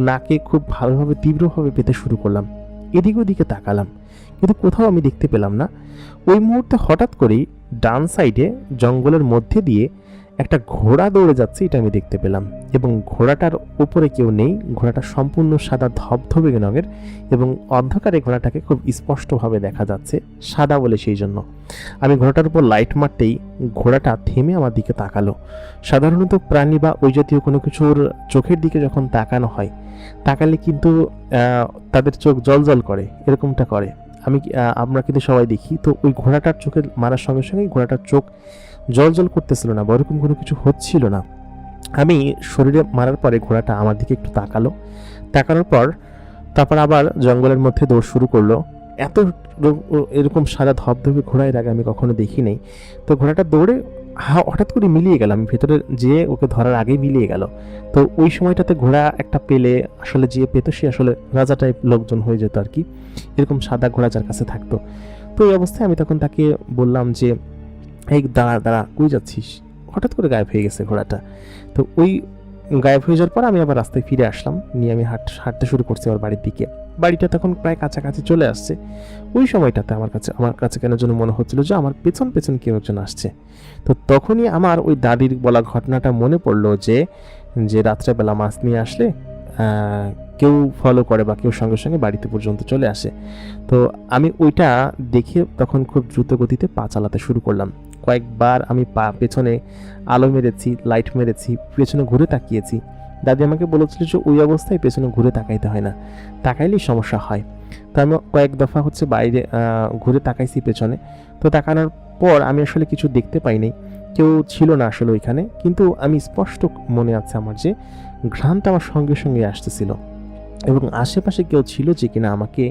নাকে খুব ভালোভাবে তীব্রভাবে পেতে শুরু করলাম, এদিকে ওদিকে তাকালাম, কিন্তু কোথাও আমি দেখতে পেলাম না। ওই মুহূর্তে হঠাৎ করেই ডান সাইডে জঙ্গলের মধ্যে দিয়ে একটা ঘোড়া দৌড়ে যাচ্ছে, এটা আমি দেখতে পেলাম। এবং ঘোড়াটার উপরে কেউ নেই, ঘোড়াটা সম্পূর্ণ সাদা ধবধবে রঙের, এবং অন্ধকারে ঘোড়াটাকে খুব স্পষ্টভাবে দেখা যাচ্ছে, সাদা বলে সেই জন্য। আমি ঘোড়াটার উপর লাইট মারতেই ঘোড়াটা থেমে আমার দিকে তাকালো। সাধারণত প্রাণী বা ওই জাতীয় কোনো কিছুর চোখের দিকে যখন তাকানো হয়, তাকালে কিন্তু তাদের চোখ জল করে, এরকমটা করে। আমরা কিন্তু সবাই দেখি। তো ওই ঘোড়াটার চোখে মারার সঙ্গে সঙ্গেই ঘোড়াটার চোখ জল করতেছিল না, বা ওরকম কোনো কিছু হচ্ছিল না। আমি শরীরে মারার পরে ঘোড়াটা আমার দিকে একটু তাকানোর পর তারপর আবার জঙ্গলের মধ্যে দৌড় শুরু করলো। এত এরকম সাদা ধবধবে ঘোড়া এর আগে আমি কখনো দেখি নাই। তো ঘোড়াটা দৌড়ে হঠাৎ করে মিলিয়ে গেলাম, ভেতরে যেয়ে ওকে ধরার আগেই মিলিয়ে গেল। তো ওই সময়টাতে ঘোড়া একটা পেলে আসলে যে পেতো সে আসলে রাজা টাইপ লোকজন হয়ে যেত আর কি, এরকম সাদা ঘোড়া যার কাছে থাকতো। তো এই অবস্থায় আমি তখন তাকে বললাম যে এই দাঁড়া, কই যাচ্ছিস? হঠাৎ করে গায়েব হয়ে গেছে ঘোড়াটা। তো ওই গায়েব হয়ে যাওয়ার পর আমি আবার রাস্তায় ফিরে আসলাম, নিয়ে আমি হাঁটতে শুরু করছি আমার বাড়ির দিকে। বাড়িটা তখন প্রায় কাছাকাছি চলে আসছে। ওই সময়টাতে আমার কাছে কেন যেন মনে হচ্ছিল যে আমার পেছন কেউ একজন আসছে। তো তখনই আমার ওই দাদির বলা ঘটনাটা মনে পড়লো যে রাত্রেবেলা মাছ নিয়ে আসলে কেউ ফলো করে বা কেউ সঙ্গে সঙ্গে বাড়িতে পর্যন্ত চলে আসে। তো আমি ওইটা দেখে তখন খুব দ্রুত গতিতে পা চালাতে শুরু করলাম। কয়েকবার আমি পেছনে আলো মেরেছি, লাইট মেরেছি, পেছনে ঘুরে তাকিয়েছি। দাদি আমাকে বলেছিল যে ওই অবস্থায় পেছনে ঘুরে তাকাইতে হয় না, তাকাইলেই সমস্যা হয়। তো আমি কয়েক দফা বাইরে ঘুরে তাকাইছি পেছনে। তো তাকানোর পর আমি আসলে কিছু দেখতে পাইনি, কেউ ছিল না আসলে ওইখানে। কিন্তু আমি স্পষ্ট মনে আছে আমার যে ঘ্রাণটা আমার সঙ্গে সঙ্গে আসতেছিল, এবং আশেপাশে কেউ ছিল যে কিনা আমাকে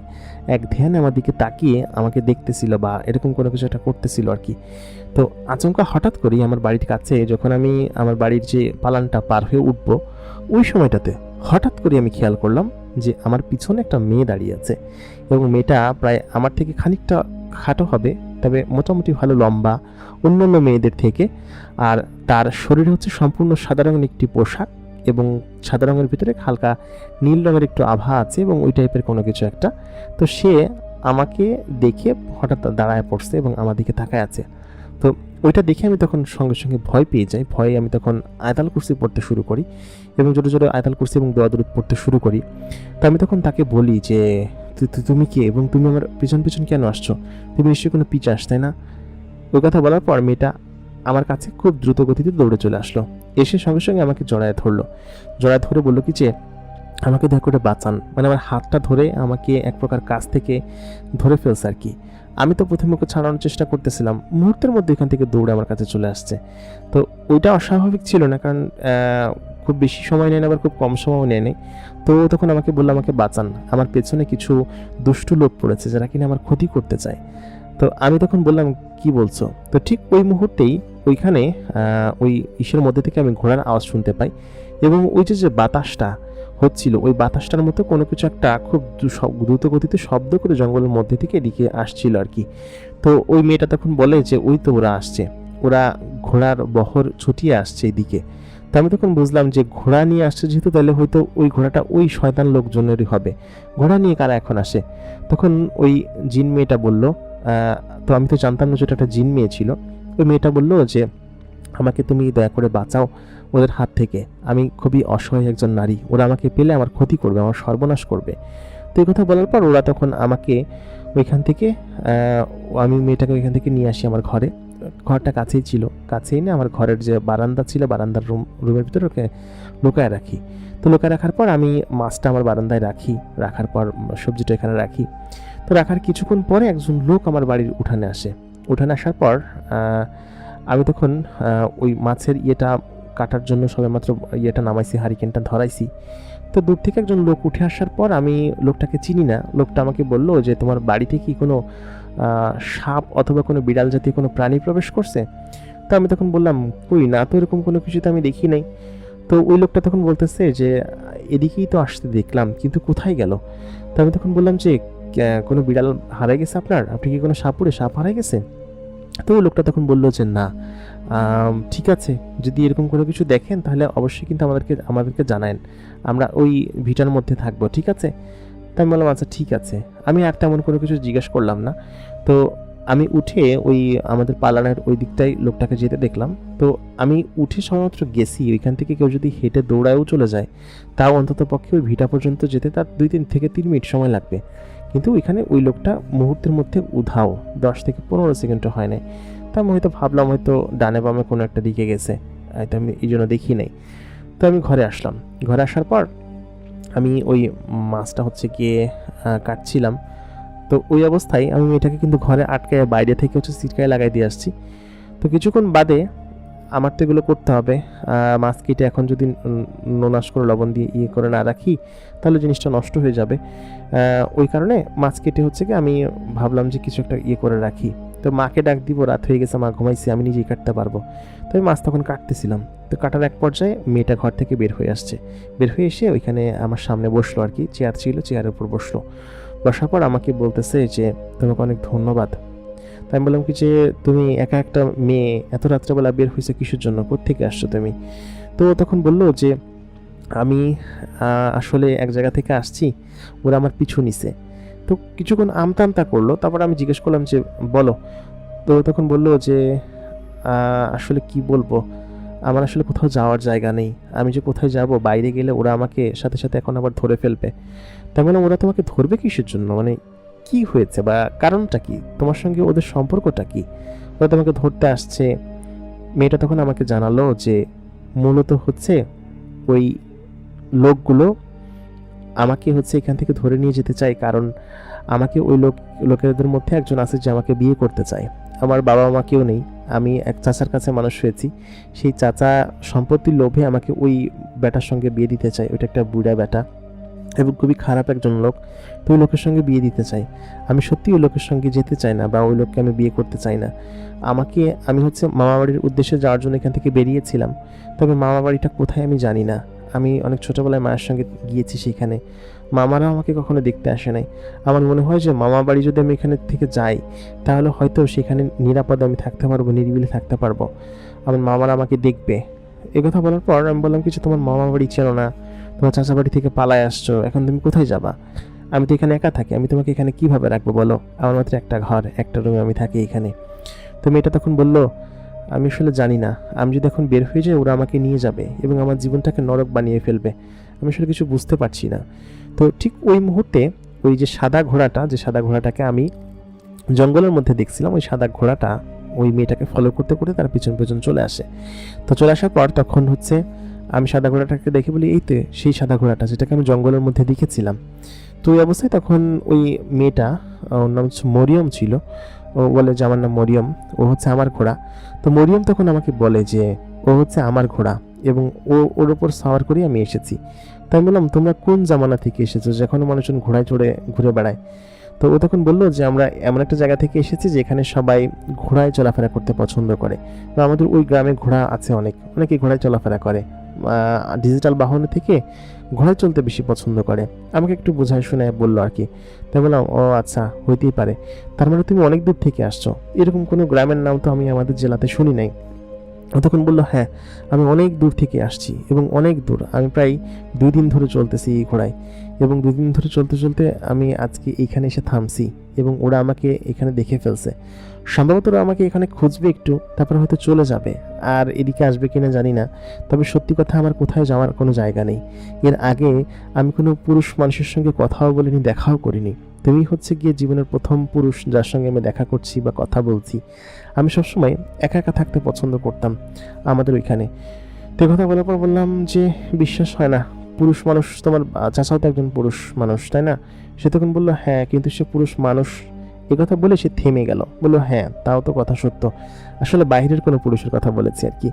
এক ধ্যানে আমার দিকে তাকিয়ে আমাকে দেখতেছিল বা এরকম কোনো কিছু একটা করতেছিল আর কি। তো আচমকা হঠাৎ করেই আমার বাড়ির কাছে যখন আমি আমার বাড়ির যে পালানটা পার হয়ে উঠবো, ওই সময়টাতে হঠাৎ করে আমি খেয়াল করলাম যে আমার পিছনে একটা মেয়ে দাঁড়িয়ে আছে, এবং মেয়েটা প্রায় আমার থেকে খানিকটা খাটো হবে, তবে মোটামুটি ভালো লম্বা অন্যান্য মেয়েদের থেকে। আর তার শরীরে হচ্ছে সম্পূর্ণ সাদা রঙের একটি পোশাক, এবং সাদা রঙের ভিতরে হালকা নীল রঙের একটু আভা আছে, এবং ওই টাইপের কোনো কিছু একটা। তো সে আমাকে দেখে হঠাৎ দাঁড়ায় পড়ছে এবং আমার দিকে তাকায় আছে। তো ওইটা দেখে আমি তখন সঙ্গে সঙ্গে ভয় পেয়ে যাই। ভয়ে আমি তখন আয়াতুল কুরসি পড়তে শুরু করি, এবং জোরে জোরে আয়াতুল কুরসি এবং দোয়া দরুদ পড়তে শুরু করি। তো আমি তখন তাকে বলি যে তুমি কে, এবং তুমি আমার পিছন কেন আসছো? তুমি নিশ্চয়ই কোনো পিচাস, তাই না? ওই কথা বলার পর মেয়েটা আমার কাছে খুব দ্রুত গতিতে দৌড়ে চলে আসলো, এসে সঙ্গে সঙ্গে আমাকে জড়ায় ধরে বললো কি যে আমাকে দয়া করে বাঁচান। মানে আমার হাতটা ধরে আমাকে এক প্রকার কাছ থেকে ধরে ফেলছে আর কি। আমি তো প্রথমে ওকে ছাড়ানোর চেষ্টা করতেছিলাম, মুহূর্তের মধ্যে এখান থেকে দৌড়ে আমার কাছে চলে আসছে। তো ওইটা অস্বাভাবিক ছিল না, কারণ খুব বেশি সময় নেয় না, আবার খুব কম সময়ও নেয় নেই। তো তখন আমাকে বললো আমাকে বাঁচান, আমার পেছনে কিছু দুষ্টু লোক পড়েছে যারা কিনা আমার ক্ষতি করতে চায়। তো আমি তখন বললাম কি বলছো? তো ঠিক ওই মুহূর্তেই ওইখানে ওই ইসের মধ্যে থেকে আমি ঘোড়ার আওয়াজ শুনতে পাই, এবং ওই যে বাতাসটা হচ্ছিল, ওই বাতাসটার মতো কোনো কিছু একটা খুব দ্রুত গতিতে শব্দ করে জঙ্গলের মধ্যে থেকে এদিকে আসছিল আর কি। তো ওই মেয়েটা তখন বলে যে ওই তো ওরা আসছে, ওরা ঘোড়ার বহর ছুটিয়ে আসছে এদিকে। তো আমি তখন বুঝলাম যে ঘোড়া নিয়ে আসছে যেহেতু, তাহলে হয়তো ওই ঘোড়াটা ওই শয়তান লোকজনেরই হবে। ঘোড়া নিয়ে কারা এখন আসে? তখন ওই জিন মেয়েটা বলল, তো আমি তো জানতাম না যে এটা একটা জিন মেয়ে ছিল। ওই মেয়েটা বললো যে আমাকে তুমি দয়া করে বাঁচাও ওদের হাত থেকে, আমি খুবই অসহায় একজন নারী, ওরা আমাকে পেলে আমার ক্ষতি করবে, আমার সর্বনাশ করবে। তো এই কথা বলার পর ওরা তখন আমাকে ওইখান থেকে আমি মেয়েটাকে ওইখান থেকে নিয়ে আসি আমার ঘরে। ঘরটা কাছেই ছিল, কাছেই না আমার ঘরের যে বারান্দা ছিল, বারান্দার রুমের ভিতরে ওকে লুকায় রাখি। তো লুকায় রাখার পর আমি মাছটা আমার বারান্দায় রাখি, রাখার পর সবজিটা এখানে রাখি। তো রাখার কিছুক্ষণ পরে একজন লোক আমার বাড়ির উঠানে আসে। উঠানে আসার পর আমি তখন ওই মাছের ইয়েটা কাটার জন্য সবেমাত্র ইয়েটা নামাইছি, হারিকেনটা ধরাইছি। তো দূর থেকে একজন লোক উঠে আসার পর আমি লোকটাকে চিনি না। লোকটা আমাকে বলল যে তোমার বাড়িতে কি কোনো সাপ অথবা কোনো বিড়াল জাতীয় কোনো প্রাণী প্রবেশ করছে? তো আমি তখন বললাম কই না তো, এরকম কোনো কিছু তো আমি দেখি নাই। তো ওই লোকটা তখন বলতেছে যে এদিকেই তো আসতে দেখলাম, কিন্তু কোথায় গেল? তো আমি তখন বললাম যে কোনো বিড়াল হারাই গেছে আপনার? আপনি কি কোনো সাপ হারাই গেছে? তো ওই লোকটা তখন বললো যে না, ঠিক আছে, যদি এরকম কোনো কিছু দেখেন তাহলে অবশ্যই কিন্তু আমাদেরকে জানায়েন, আমরা ওই ভিটার মধ্যে থাকবো, ঠিক আছে? তাই আমি বললাম আচ্ছা ঠিক আছে। আমি আর তেমন কোনো কিছু জিজ্ঞেস করলাম না। তো আমি উঠে ওই আমাদের পালানের ওই দিকটাই লোকটাকে যেতে দেখলাম। তো আমি উঠে সবেমাত্র গেছি, ওইখান থেকে কেউ যদি হেঁটে দৌড়ায়ও চলে যায়, তাও অন্তত পক্ষে ওই ভিটা পর্যন্ত যেতে তার 2 থেকে 3 মিনিট সময় লাগবে। কিন্তু ওইখানে ওই লোকটা মুহূর্তের মধ্যে উধাও, 10 থেকে 15 সেকেন্ডও হয় নাই। তা আমি হয়তো ভাবলাম হয়তো ডানে বামে কোনো একটা দিকে গেছে, হয়তো আমি এই জন্য দেখি নাই। তো আমি ঘরে আসলাম। ঘরে আসার পর আমি ওই মাছটা হচ্ছে গিয়ে কাটছিলাম। তো ওই অবস্থায় আমি মেয়েটাকে কিন্তু ঘরে আটকায় বাইরে থেকে হচ্ছে সিটকায় লাগাই দিয়ে আসছি। তো কিছুক্ষণ বাদে আমার তো এগুলো করতে হবে। মাছ কেটে এখন যদি নোনাস করে লবণ দিয়ে ইয়ে করে না রাখি তাহলে জিনিসটা নষ্ট হয়ে যাবে। ওই কারণে মাছ কেটে হচ্ছে কি আমি ভাবলাম যে কিছু একটা ইয়ে করে রাখি। তো মাকে ডাক দিব, রাত হয়ে গেছে, মা ঘুমাইছি, আমি নিজেই কাটতে পারবো। তো আমি মাছ তখন কাটতেছিলাম। তো কাটার এক পর্যায়ে মেয়েটা ঘর থেকে বের হয়ে আসছে। বের হয়ে এসে ওইখানে আমার সামনে বসলো আর কি, চেয়ার ছিল, চেয়ারের উপর বসলো। বসার পর আমাকে বলতেছে যে তোমাকে অনেক ধন্যবাদ। তাই আমি বললাম কি যে তুমি একা একটা মেয়ে এত রাত্রেবেলা বের হয়েছে কিসের জন্য, কোত্থেকে আসছো তুমি? তো তখন বললো যে আমি আসলে এক জায়গা থেকে আসছি, ওরা আমার পিছু নিছে। তো কিছুক্ষণ আমতা আমতা করলো, তারপর আমি জিজ্ঞেস করলাম যে বলো। তো তখন বললো যে আসলে কি বলবো, আমার আসলে কোথাও যাওয়ার জায়গা নেই, আমি যে কোথায় যাব, বাইরে গেলে ওরা আমাকে সাথে সাথে এখন আবার ধরে ফেলবে। তাই মানে ওরা তোমাকে ধরবে কিসের জন্য, মানে কি হয়েছে বা কারণটা কি, তোমার সঙ্গে ওদের সম্পর্কটা কি, ওরা তোমাকে ধরতে আসছে? মেয়েটা তখন আমাকে জানালো যে মূলত হচ্ছে ওই লোকগুলো আমাকে হচ্ছে এখান থেকে ধরে নিয়ে যেতে চায়, কারণ আমাকে ওই লোকেদের মধ্যে একজন আছে যে আমাকে বিয়ে করতে চায়। আমার বাবা মা কেউ নেই, আমি এক চাচার কাছে মানুষ হয়েছি। সেই চাচা সম্পত্তির লোভে আমাকে ওই বেটার সঙ্গে বিয়ে দিতে চায়। ওইটা একটা বুড়া বেটা এবং খুবই খারাপ একজন লোক। তো ওই লোকের সঙ্গে বিয়ে দিতে চাই। আমি সত্যি ওই লোকের সঙ্গে যেতে চাই না বা ওই লোককে আমি বিয়ে করতে চাই না। আমি হচ্ছে মামাবাড়ির উদ্দেশ্যে যাওয়ার জন্য এখান থেকে বেরিয়েছিলাম, তবে মামাবাড়িটা কোথায় আমি জানি না। আমি অনেক ছোটোবেলায় মায়ের সঙ্গে গিয়েছি সেখানে, মামারা আমাকে কখনো দেখতে আসে নাই। আমার মনে হয় যে মামা বাড়ি যদি আমি এখানে থেকে যাই তাহলে হয়তো সেখানে নিরাপদে আমি থাকতে পারবো, নিরিবিলি থাকতে পারবো, আমার মামারা আমাকে দেখবে। কথা বলার পর আমি বললাম কিছু, তোমার মামা বাড়ি চেনো না, তোমার চাচা বাড়ি থেকে পালায় আসছো, এখন তুমি কোথায় যাবা? আমি তো এখানে একা থাকি, আমি তোমাকে এখানে কিভাবে রাখবো বলো? আমার মাত্র একটা ঘর, একটা রুমে আমি থাকি এখানে। তো মেয়েটা তখন বললো আমি আসলে জানি না, আমি যদি এখন বের হয়ে যাই ওরা আমাকে নিয়ে যাবে এবং আমার জীবনটাকে নরক বানিয়ে ফেলবে, আমি আসলে কিছু বুঝতে পারছি না। তো ঠিক ওই মুহূর্তে ওই যে সাদা ঘোড়াটাকে আমি জঙ্গলের মধ্যে দেখছিলাম, ওই সাদা ঘোড়াটা ওই মেয়েটাকে ফলো করতে করতে তার পিছন পিছন চলে আসে। তো চলে আসার পর তখন হচ্ছে আমি সাদা ঘোড়াটাকে দেখে বলি এই তো সেই সাদা ঘোড়াটা যেটাকে আমি জঙ্গলের মধ্যে দেখেছিলাম। তো ওই অবস্থায় তখন ওই মেয়েটা, ওর নাম হচ্ছে মরিয়ম ছিল, ও বলে যে আমার নাম মরিয়ম, ও হচ্ছে আমার ঘোড়া। তো মরিয়ম তখন আমাকে বলে যে ও হচ্ছে আমার ঘোড়া এবং ওর ওপর সাওয়ার করে আমি এসেছি। তাই বললাম তোমরা কোন জামানা থেকে এসেছো যেখানে মানুষজন ঘোড়ায় চড়ে ঘুরে বেড়ায়? তো ও তখন বললো যে আমরা এমন একটা জায়গা থেকে এসেছি যেখানে সবাই ঘোড়ায় চলাফেরা করতে পছন্দ করে, বা আমাদের ওই গ্রামে ঘোড়া আছে, অনেকে ঘোড়ায় চলাফেরা করে, ডিজিটাল বাহনে থেকে ঘোড়ায় চলতে বেশি পছন্দ করে। আমাকে একটু বোঝায় শোনায় বললো আর কি। তাই বললাম ও আচ্ছা, হইতেই পারে, তার মানে তুমি অনেক দূর থেকে আসছো, এরকম কোনো গ্রামের নাম তো আমি আমাদের জেলাতে শুনি নাই। তখন বললো হ্যাঁ, আমি অনেক দূর থেকে আসছি এবং অনেক দূর, আমি প্রায় 2 দিন ধরে চলতেছি এই ঘোড়ায়, এবং 2 দিন ধরে চলতে চলতে আমি আজকে এইখানে এসে থামছি এবং ওরা আমাকে এখানে দেখে ফেলছে। সম্ভবত ওরা আমাকে এখানে খুঁজবে একটু, তারপর হয়তো চলে যাবে, আর এদিকে আসবে কিনা জানি না। তবে সত্যি কথা আমার কোথায় যাওয়ার কোনো জায়গা নেই। এর আগে আমি কোনো পুরুষ মানুষের সঙ্গে কথাও বলিনি, দেখাও করিনি। তুমি হচ্ছে গিয়ে জীবনের প্রথম পুরুষ যার সঙ্গে আমি দেখা করছি বা কথা বলছি। আমি সবসময় একা একা থাকতে পছন্দ করতাম আমাদের ওইখানে। তো কথা বলার পর বললাম যে বিশ্বাস হয় না, পুরুষ মানুষ, তোমার চাচাও তো একজন পুরুষ মানুষ তাই না? সে তখন বললো হ্যাঁ, কিন্তু সে পুরুষ মানুষ। এ কথা বলে সে থেমে গেল, বললো হ্যাঁ তাও তো কথা সত্য, আসলে বাইরের কোনো পুরুষের কথা বলেছে আর কি।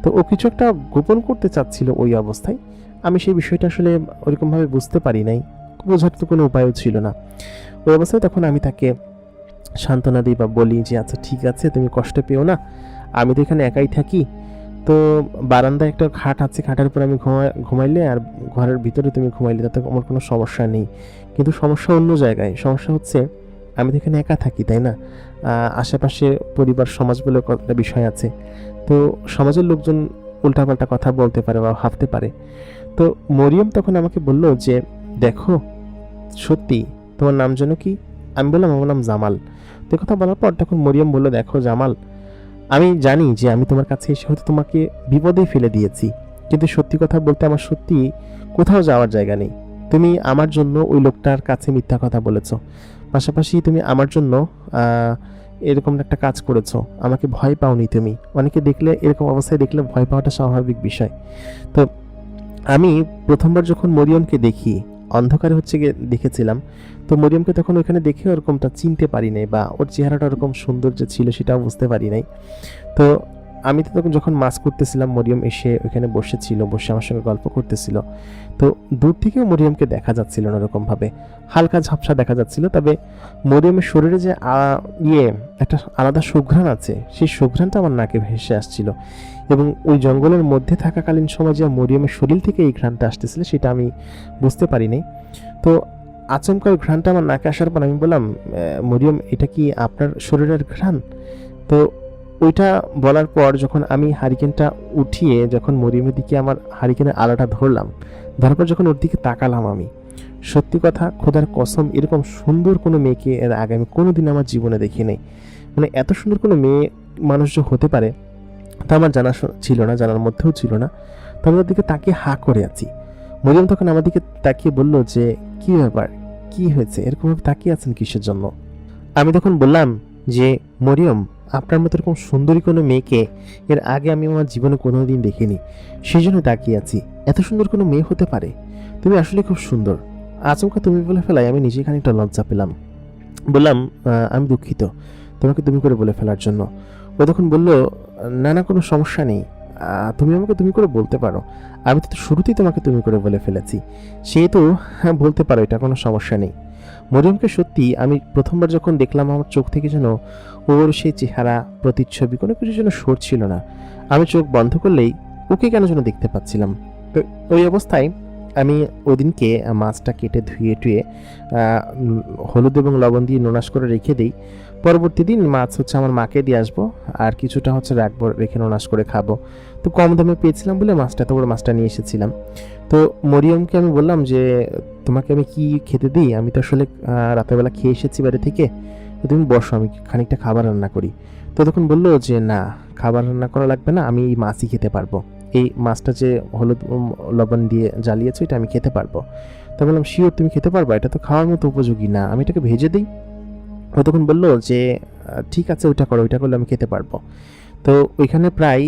তো ও কিছু একটা গোপন করতে চাচ্ছিল ওই অবস্থায়। আমি সেই বিষয়টা আসলে ওরকমভাবে বুঝতে পারি নাই, বোঝার তো কোনো উপায়ও ছিল না ওই অবস্থায়। তখন আমি তাকে সান্ত্বনা দিই বা বলি যে আচ্ছা ঠিক আছে, তুমি কষ্ট পেও না, আমি তো এখানে একাই থাকি, তো বারান্দায় একটা খাট আছে, খাটের উপর আমি ঘুমাইলে আর ঘরের ভিতরে তুমি ঘুমাইলে তাতে আমার কোনো সমস্যা নেই। কিন্তু সমস্যা অন্য জায়গায়, সমস্যা হচ্ছে আমি তো এখানে একা থাকি তাই না, আশেপাশে পরিবার সমাজ বলে একটা বিষয় আছে, তো সমাজের লোকজন উল্টাপাল্টা কথা বলতে পারে বা ভাবতে পারে। তো মরিয়ম তখন আমাকে বলল যে দেখো সত্যি তোমার নাম যেন কি? আমি বললাম আমার নাম জামাল। তো কথা বলার পর তখন মরিয়ম বলল দেখো জামাল, আমি জানি যে আমি তোমার কাছে এসে হয়তো তোমাকে বিপদে ফেলে দিয়েছি, কিন্তু সত্যি কথা বলতে আমার সত্যি কোথাও যাওয়ার জায়গা নেই। তুমি আমার জন্য ওই লোকটার কাছে মিথ্যা কথা বলেছ, পাশাপাশি তুমি আমার জন্য এরকম একটা কাজ করেছো, আমাকে ভয় পাওনি তুমি। অনেকে দেখলে এরকম অবস্থায় দেখলে ভয় পাওয়াটা স্বাভাবিক বিষয়। তো আমি প্রথমবার যখন মরিয়মকে দেখি, অন্ধকারে হচ্ছে গিয়ে দেখেছিলাম, তো মরিয়মকে তখন ওইখানে দেখে ওরকমটা চিনতে পারি নাই বা ওর চেহারাটা ওরকম সুন্দর যে ছিল সেটাও বুঝতে পারি নাই। তো আমি তো তখন যখন মাছ করতেছিলাম, মরিয়ম এসে ওইখানে বসেছিল, বসে আমার সঙ্গে গল্প করতেছিল। তো দূর থেকেও মরিয়মকে দেখা যাচ্ছিল না ওরকমভাবে, হালকা ঝাপসা দেখা যাচ্ছিল। তবে মরিয়মের শরীরে যে একটা আলাদা সুঘ্রাণ আছে, সেই সুঘ্রাণটা আমার নাকে ভেসে আসছিল। এবং ওই জঙ্গলের মধ্যে থাকাকালীন সময় যে মরিয়মের শরীর থেকে এই ঘ্রাণটা আসতেছিল সেটা আমি বুঝতে পারিনি। তো আচমকা ওই ঘ্রাণটা আমার নাকে আসার পর আমি বললাম মরিয়ম, এটা কি আপনার শরীরের ঘ্রাণ? তো ওইটা বলার পর যখন আমি হারিকেনটা উঠিয়ে যখন মরিয়মের দিকে আমার হারিকেনের আলাটা ধরলাম, ধরার পর যখন ওর দিকে তাকালাম, আমি সত্যি কথা খোদার কসম এরকম সুন্দর কোনো মেয়েকে এর আগে আমি কোনোদিন আমার জীবনে দেখি নাই। মানে এত সুন্দর কোনো মেয়ে মানুষ যে হতে পারে তা আমার জানা ছিল না, জানার মধ্যেও ছিল না। তো আমি ওর দিকে তাকিয়ে হা করে আছি। মরিয়ম তখন আমার দিকে তাকিয়ে বলল যে কি ব্যাপার, কি হয়েছে, এরকমভাবে তাকিয়ে আছেন কিসের জন্য? আমি তখন বললাম যে মরিয়ম, আপনার মতো এরকম সুন্দরী কোনো মেয়েকে এর আগে আমি আমার জীবনে কোনোদিন দেখিনি, সেই জন্য তাকিয়ে আছি। এত সুন্দর কোনো মেয়ে হতে পারে? তুমি আসলে খুব সুন্দর। আচমকা তুমি বলে ফেলাই আমি নিজে খানিকটা লজ্জা পেলাম। বললাম আমি দুঃখিত তোমাকে তুমি করে বলে ফেলার জন্য। ও তখন বলল না না, কোনো সমস্যা নেই, তুমি আমাকে তুমি করে বলতে পারো, আমি তো শুরুতেই তোমাকে তুমি করে বলে ফেলেছি, সেহেতু হ্যাঁ বলতে পারো, এটা কোনো সমস্যা নেই। মরিয়মকে সত্যি আমি প্রথমবার যখন দেখলাম আমার চোখ থেকে যেন ওর সেই চেহারা প্রতিচ্ছবি কোনো কিছু যেন সরছিল না। আমি চোখ বন্ধ করলেই ওকে কেন যেন দেখতে পাচ্ছিলাম। তো ওই অবস্থায় আমি ওদিনকে মাছটা কেটে ধুয়ে টুয়ে হলুদ এবং লবণ দিয়ে নোনাস করে রেখে দিই। পরবর্তী দিন মাছ হচ্ছে আমার মাকে দিয়ে আসবো, আর কিছুটা হচ্ছে রাখবো, রেখে নোনাস করে খাবো। তো কম দামে পেয়েছিলাম বলে মাছটা, তো বড় মাছটা নিয়ে এসেছিলাম। তো মরিয়মকে আমি বললাম যে তোমাকে আমি কি খেতে দিই, আমি তো আসলে রাতেরবেলা খেয়ে এসেছি বাড়ি থেকে, তো তুমি বসো আমি খানিকটা খাবার রান্না করি। তো তখন বললো যে না, খাবার রান্না করা লাগবে না, আমি এই মাছই খেতে পারবো, এই মাছটা যে হলুদ লবণ দিয়ে জ্বালিয়েছো এটা আমি খেতে পারবো। তো বললাম শিওর তুমি খেতে পারবা, এটা তো খাওয়ার মতো উপযোগী না, আমি এটাকে ভেজে দিই। ও তখন বললো যে ঠিক আছে ওইটা করো, ওইটা করলে আমি খেতে পারবো। তো ওইখানে প্রায়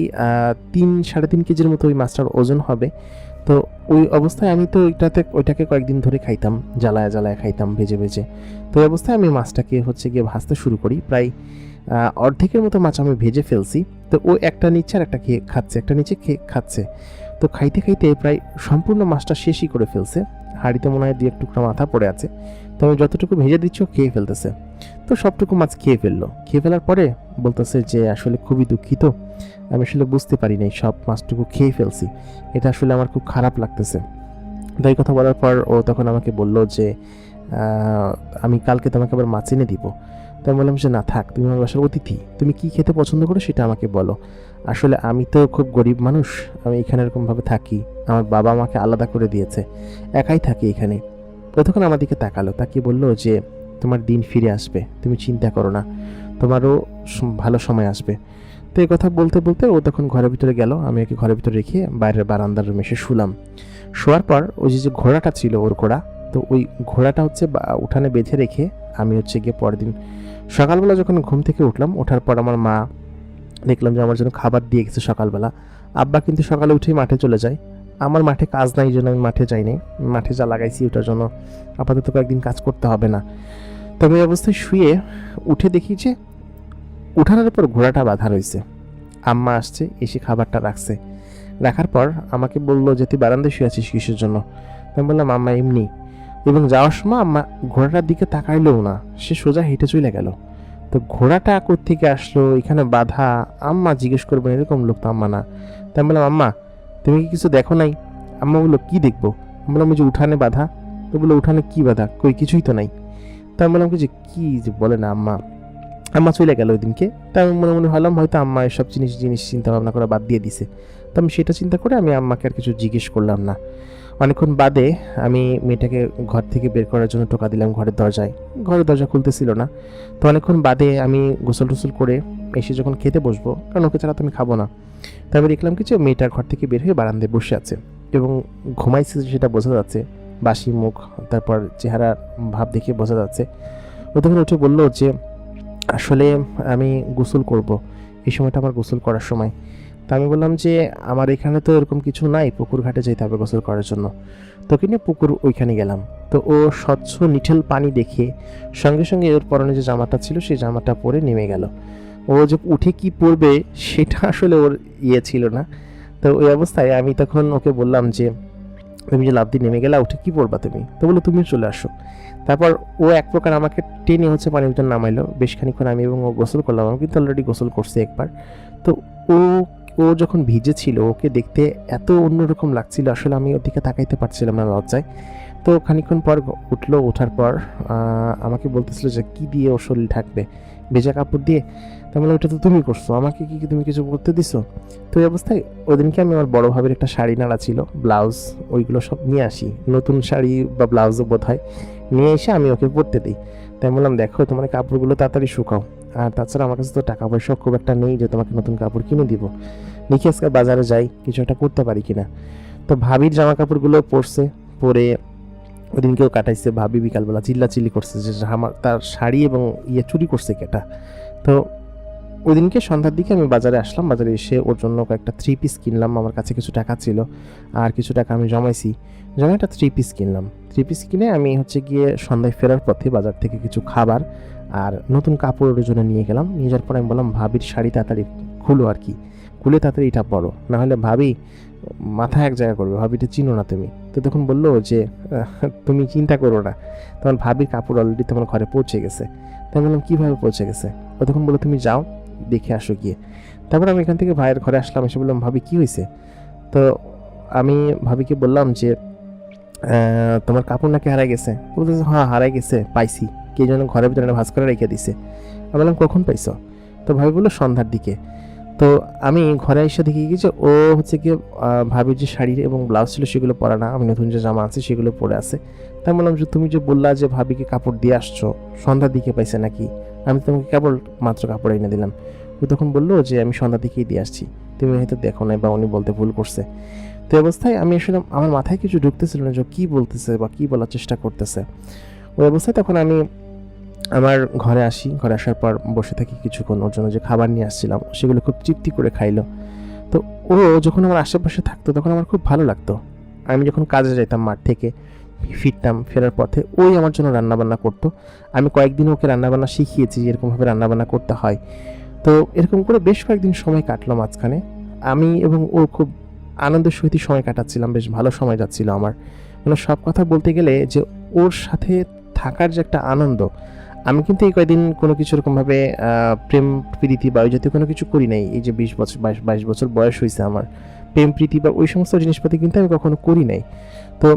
3-3.5 কেজির মতো ওই মাছটার ওজন হবে। তো ওই অবস্থায় আমি তো ওইটাকে কয়েকদিন ধরে খাইতাম, জ্বালায় জ্বালায় খাইতাম ভেজে ভেজে। তো ওই অবস্থায় আমি মাছটাকে হচ্ছে গিয়ে ভাজতে শুরু করি, প্রায় অর্ধেকের মতো মাছ আমি ভেজে ফেলছি। তো ও একটা নিচ্ছে আর একটা খেয়ে খাচ্ছে, একটা নিচে খেয়ে খাচ্ছে। তো খাইতে খাইতে প্রায় সম্পূর্ণ মাছটা শেষই করে ফেলছে। হাঁড়িতে মনে হয় 2-1 টুকরা মাথা পড়ে আছে। তো আমি যতটুকু ভেজে দিচ্ছ খেয়ে ফেলতেছে। তো সবটুকু মাছ খেয়ে ফেললো। খেয়ে ফেলার পরে বলতেছে যে আসলে খুবই দুঃখিত, আমি আসলে বুঝতে পারি নাই, সব মাছটুকু খেয়ে ফেলছি, এটা আসলে আমার খুব খারাপ লাগতেছে। তাই কথা বলার পর ও তখন আমাকে বলল যে আমি কালকে তোমাকে আবার মাছ এনে দিব। তো আমি বললাম যে না থাক, তুমি আমার বাসার অতিথি, তুমি কি খেতে পছন্দ করো সেটা আমাকে বলো। আসলে আমি তো খুব গরিব মানুষ, আমি এখানে এরকমভাবে থাকি, আমার বাবা আমাকে আলাদা করে দিয়েছে, একাই থাকি এখানে। ততক্ষণ আমার দিকে তাকালো, তাকিয়ে বললো যে তোমার দিন ফিরে আসবে, তুমি চিন্তা করো না, তোমারও ভালো সময় আসবে। তো এই কথা বলতে বলতে ও তখন ঘরের ভিতরে গেল, আমি ওকে ঘরের ভিতরে রেখে বাইরের বারান্দার রুমে এসে শুলাম। শোয়ার পর ওই যে ঘোড়াটা ছিল, ওর ঘোড়া, তো ওই ঘোড়াটা হচ্ছে উঠানে বেঁধে রেখে আমি হচ্ছে গিয়ে পরের দিন সকালবেলা যখন ঘুম থেকে উঠলাম, ওঠার পর আমার মা দেখলাম যে আমার জন্য খাবার দিয়ে গেছে সকালবেলা। আব্বা কিন্তু সকালে উঠেই মাঠে চলে যায়। আমার মাঠে কাজ নাই, এই জন্য আমি মাঠে যাইনি। মাঠে যা লাগাইছি ওটার জন্য আপাতত কয়েকদিন কাজ করতে হবে না। তো আমি অবস্থায় শুয়ে উঠে দেখি যে উঠানোর পর ঘোড়াটা বাঁধা রয়েছে। আম্মা আসছে, এসে খাবারটা রাখছে। রাখার পর আমাকে বললো যে তুই বারান্দায় শুয়ে আছিস কিসের জন্য? আমি বললাম আম্মা এমনি। এবং যাওয়ার সময় আম্মা ঘোড়াটার দিকে তাকাইলেও না, সে সোজা হেঁটে চলে গেল। তো ঘোড়াটা কোত্থেকে আসলো, এখানে বাধা, আম্মা জিজ্ঞেস করবেন এরকম লোক তো আম্মা না। তাই বললাম আম্মা তুমি কি কিছু দেখো নাই? আম্মা বললো কি দেখবো? আমি বললাম ওই যে উঠানে বাধা। তো বললো উঠানে কি বাধা? কই কিছুই তো নাই। তা আমি বললাম যে কি যে বলে না আম্মা। আম্মা চলে গেল ওই দিনকে। তা আমি মনে মনে ভাবলাম হয়তো আম্মা এসব জিনিস চিন্তা ভাবনা করে বাদ দিয়ে দিছে। তো আমি সেটা চিন্তা করে আমি আম্মাকে আর কিছু জিজ্ঞেস করলাম না। অনেকক্ষণ বাদে আমি মেয়েটাকে ঘর থেকে বের করার জন্য টোকা দিলাম ঘরের দরজায়। ঘরের দরজা খুলতেছিল না। তো অনেকক্ষণ বাদে আমি গোসল টোসল করে এসে যখন খেতে বসবো, কারণ ওকে ছাড়া তো আমি খাবো না, তো আমি দেখলাম কি যে মেয়েটা ঘর থেকে বের হয়ে বারান্দায় বসে আছে এবং ঘুমাইছে, সেটা বোঝা যাচ্ছে। বাসি মুখ, তারপর চেহারা ভাব দেখে বোঝা যাচ্ছে। ও তখন উঠে বললো যে আসলে আমি গোসল করব, এই সময়টা আমার গোসল করার সময়। তা আমি বললাম যে আমার এখানে তো এরকম কিছু নাই, পুকুর ঘাটে যেতে হবে গোসল করার জন্য। তোকে নিয়ে পুকুর ওইখানে গেলাম। তো ও স্বচ্ছ নিঠেল পানি দেখে সঙ্গে সঙ্গে ওর পরনে যে জামাটা ছিল সেই জামাটা পরে নেমে গেল। ও যে উঠে কি পরবে সেটা আসলে ওর ছিল না। তো ওই অবস্থায় আমি তখন ওকে বললাম যে তুমি যে লাফ দিয়ে নেমে গেলা, উঠে কি পরবা তুমি? তো বললো তুমিও চলে আসো। তারপর ও এক প্রকার আমাকে টেনে হচ্ছে পানির ভিতর নামাইলো। বেশ খানিক্ষণ আমি এবং ও গোসল করলাম। আমি কিন্তু অলরেডি গোসল করছি একবার। তো ও ও যখন ভিজে ছিল, ওকে দেখতে এত অন্যরকম লাগছিল, আসলে আমি ওর দিকে তাকাইতে পারছিলাম না লজ্জায়। তো খানিকক্ষণ পর উঠলো, ওঠার পর আমাকে বলতেছিল যে কি দিয়ে ওর শরীর ঢাকবে, ভেজা কাপড় দিয়ে। তো আমি বললাম ওটা তো তুমি করছো, আমাকে কি তুমি কিছু করতে দিছো? তো এই অবস্থায় ওদিনকে আমি আমার বড় ভাবের একটা শাড়ি নাড়া ছিল, ব্লাউজ, ওইগুলো সব নিয়ে আসি, নতুন শাড়ি বা ব্লাউজও বোধ হয়, নিয়ে এসে আমি ওকে পরতে দিই। তাই বললাম দেখো তোমার কাপড়গুলো তাড়াতাড়ি শুকাও, আর তাছাড়া আমার কাছে তো টাকা পয়সা খুব একটা নেই যে তোমাকে নতুন কাপড় কিনে দিব, দেখি আজকে বাজারে যাই কিছু একটা করতে পারি কিনা। তো ভাবির জামা কাপড়গুলো পরছে, পরে ওদিনকেও কাটাইছে। ভাবি বিকালবেলা চিল্লাচিল্লি করছে যে আমার তার শাড়ি এবং চুরি করছে কেটা। তো ওইদিনকে সন্ধ্যার দিকে আমি বাজারে আসলাম। বাজারে এসে ওর জন্য একটা 3 পিস কিনলাম। আমার কাছে কিছু টাকা ছিল, আর কিছু টাকা আমি জমাইছি, জমা একটা 3 পিস কিনলাম। 3 পিস কিনে আমি হচ্ছে গিয়ে সন্ধ্যায় ফেরার পথে বাজার থেকে কিছু খাবার আর নতুন কাপড় ওর জন্য নিয়ে গেলাম। নিয়ে যাওয়ার পর আমি বললাম ভাবির শাড়ি তাড়াতাড়ি খুলো, আর কি খুলে তাড়াতাড়ি এটা পরো, নাহলে ভাবি মাথা এক জায়গা করবে, ভাবিটা চিনো না তুমি। তো তখন বললো যে তুমি চিন্তা করো না, তখন ভাবির কাপড় অলরেডি তোমার ঘরে পৌঁছে গেছে। তাই বললাম কীভাবে পৌঁছে গেছে? ও তখন বললো তুমি যাও দেখে আসো গিয়ে। তারপর আমি এখান থেকে ভাইয়ের ঘরে আসলাম, এসে বললাম ভাবি কী হয়েছে? তো আমি ভাবিকে বললাম যে তোমার কাপড় নাকি হারাই গেছে। বলতেছে হ্যাঁ হারাই গেছে, পাইছি, কে যেন ঘরের ভিতরে ভাঁজ করে রেখে দিছে। আমি বললাম কখন পাইছো? তো ভাবি বললো সন্ধ্যার দিকে। তো আমি ঘরে এসে দেখি কি যে ও হচ্ছে কি ভাবির যে শাড়ি এবং ব্লাউজ ছিল সেগুলো পরা না, আমি নতুন যে জামা আছে সেগুলো পরে আছে। তাই বললাম যে তুমি যে বললা যে ভাবিকে কাপড় দিয়ে আসছো, সন্ধ্যার দিকে পাইছে নাকি? আমি তোমাকে কেবল মাত্র কাপড় এনে দিলাম। ও তখন বললো যে আমি সন্ধ্যার দিকেই দিয়ে আসছি, তুমি হয়তো দেখো নাই বা উনি বলতে ভুল করছে। তো অবস্থায় আমি আসলে আমার মাথায় কিছু ঢুকতেছিল না যে কী বলতেছে বা কী বলার চেষ্টা করতেছে। ওই অবস্থায় তখন আমি আমার ঘরে আসি। ঘরে আসার পর বসে থাকি কিছুক্ষণ, ওর জন্য যে খাবার নিয়ে আসছিলাম সেগুলো খুব তৃপ্তি করে খাইলো। তো ও যখন আমার আশেপাশে থাকতো তখন আমার খুব ভালো লাগতো। আমি যখন কাজে যাইতাম মাঠ থেকে ফিরতাম, ফেরার পথে ওই আমার জন্য রান্নাবান্না করতো। আমি কয়েকদিন ওকে রান্নাবান্না শিখিয়েছি যে এরকমভাবে রান্নাবান্না করতে হয়। তো এরকম করে বেশ কয়েকদিন সময় কাটলো মাঝখানে। আমি এবং ও খুব আনন্দের সহিত সময় কাটাচ্ছিলাম, বেশ ভালো সময় যাচ্ছিল আমার। মানে সব কথা বলতে গেলে যে ওর সাথে থাকার যে একটা আনন্দ, আমি কিন্তু এই কয়েকদিন কোনো কিছু এরকমভাবে প্রেম প্রীতি বা ওই জাতীয় কোনো কিছু করি নাই। এই যে 20 বছর 22 বছর বয়স হয়েছে আমার, প্রেম প্রীতি বা ওই সমস্ত জিনিসপাতি কিন্তু আমি কখনো করি নাই। তো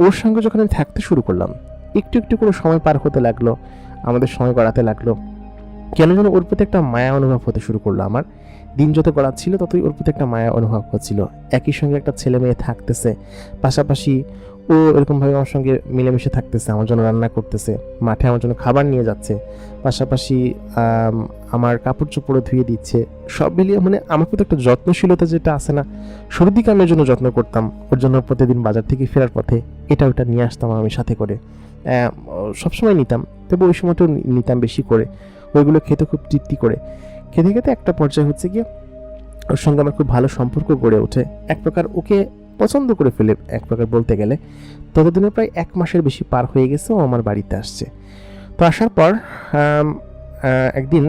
ওর সঙ্গে যখন আমি থাকতে শুরু করলাম, একটু একটু করে সময় পার হতে লাগলো, আমাদের সময় গড়াতে লাগলো। কেন যেন ওর প্রতি একটা মায়া অনুভব হতে শুরু করলো আমার। দিন যত গড়াচ্ছিল ততই ওর প্রতি একটা মায়া অনুভব হচ্ছিল। একই সঙ্গে একটা ছেলে মেয়ে থাকতেছে, পাশাপাশি ও ও এরকমভাবে আমার সঙ্গে মিলেমিশে থাকতেছে, আমার জন্য রান্না করতেছে, মাঠে আমার জন্য খাবার নিয়ে যাচ্ছে, পাশাপাশি আমার কাপড় চোপড়ও ধুয়ে দিচ্ছে। সব মিলিয়ে মানে আমার প্রতি একটা যত্নশীলতা যেটা আছে না, শুরুর দিকে আমি ওর জন্য যত্ন করতাম, ওর জন্য প্রতিদিন বাজার থেকে ফেরার পথে এটা ওটা নিয়ে আসতাম আমি সাথে করে, সবসময় নিতাম, তবে ওই সময়টাও নিতাম বেশি করে, ওইগুলো খেতে খুব তৃপ্তি করে। খেতে খেতে একটা পর্যায়ে হচ্ছে গিয়ে ওর সঙ্গে আমার খুব ভালো সম্পর্ক গড়ে ওঠে, এক প্রকার ওকে পছন্দ করে ফেলে এক প্রকার বলতে গেলে। ততদিনে প্রায় 1 মাসের বেশি পার হয়ে গেছে, ও আমার বাড়িতে আসছে। তো আসার পর একদিন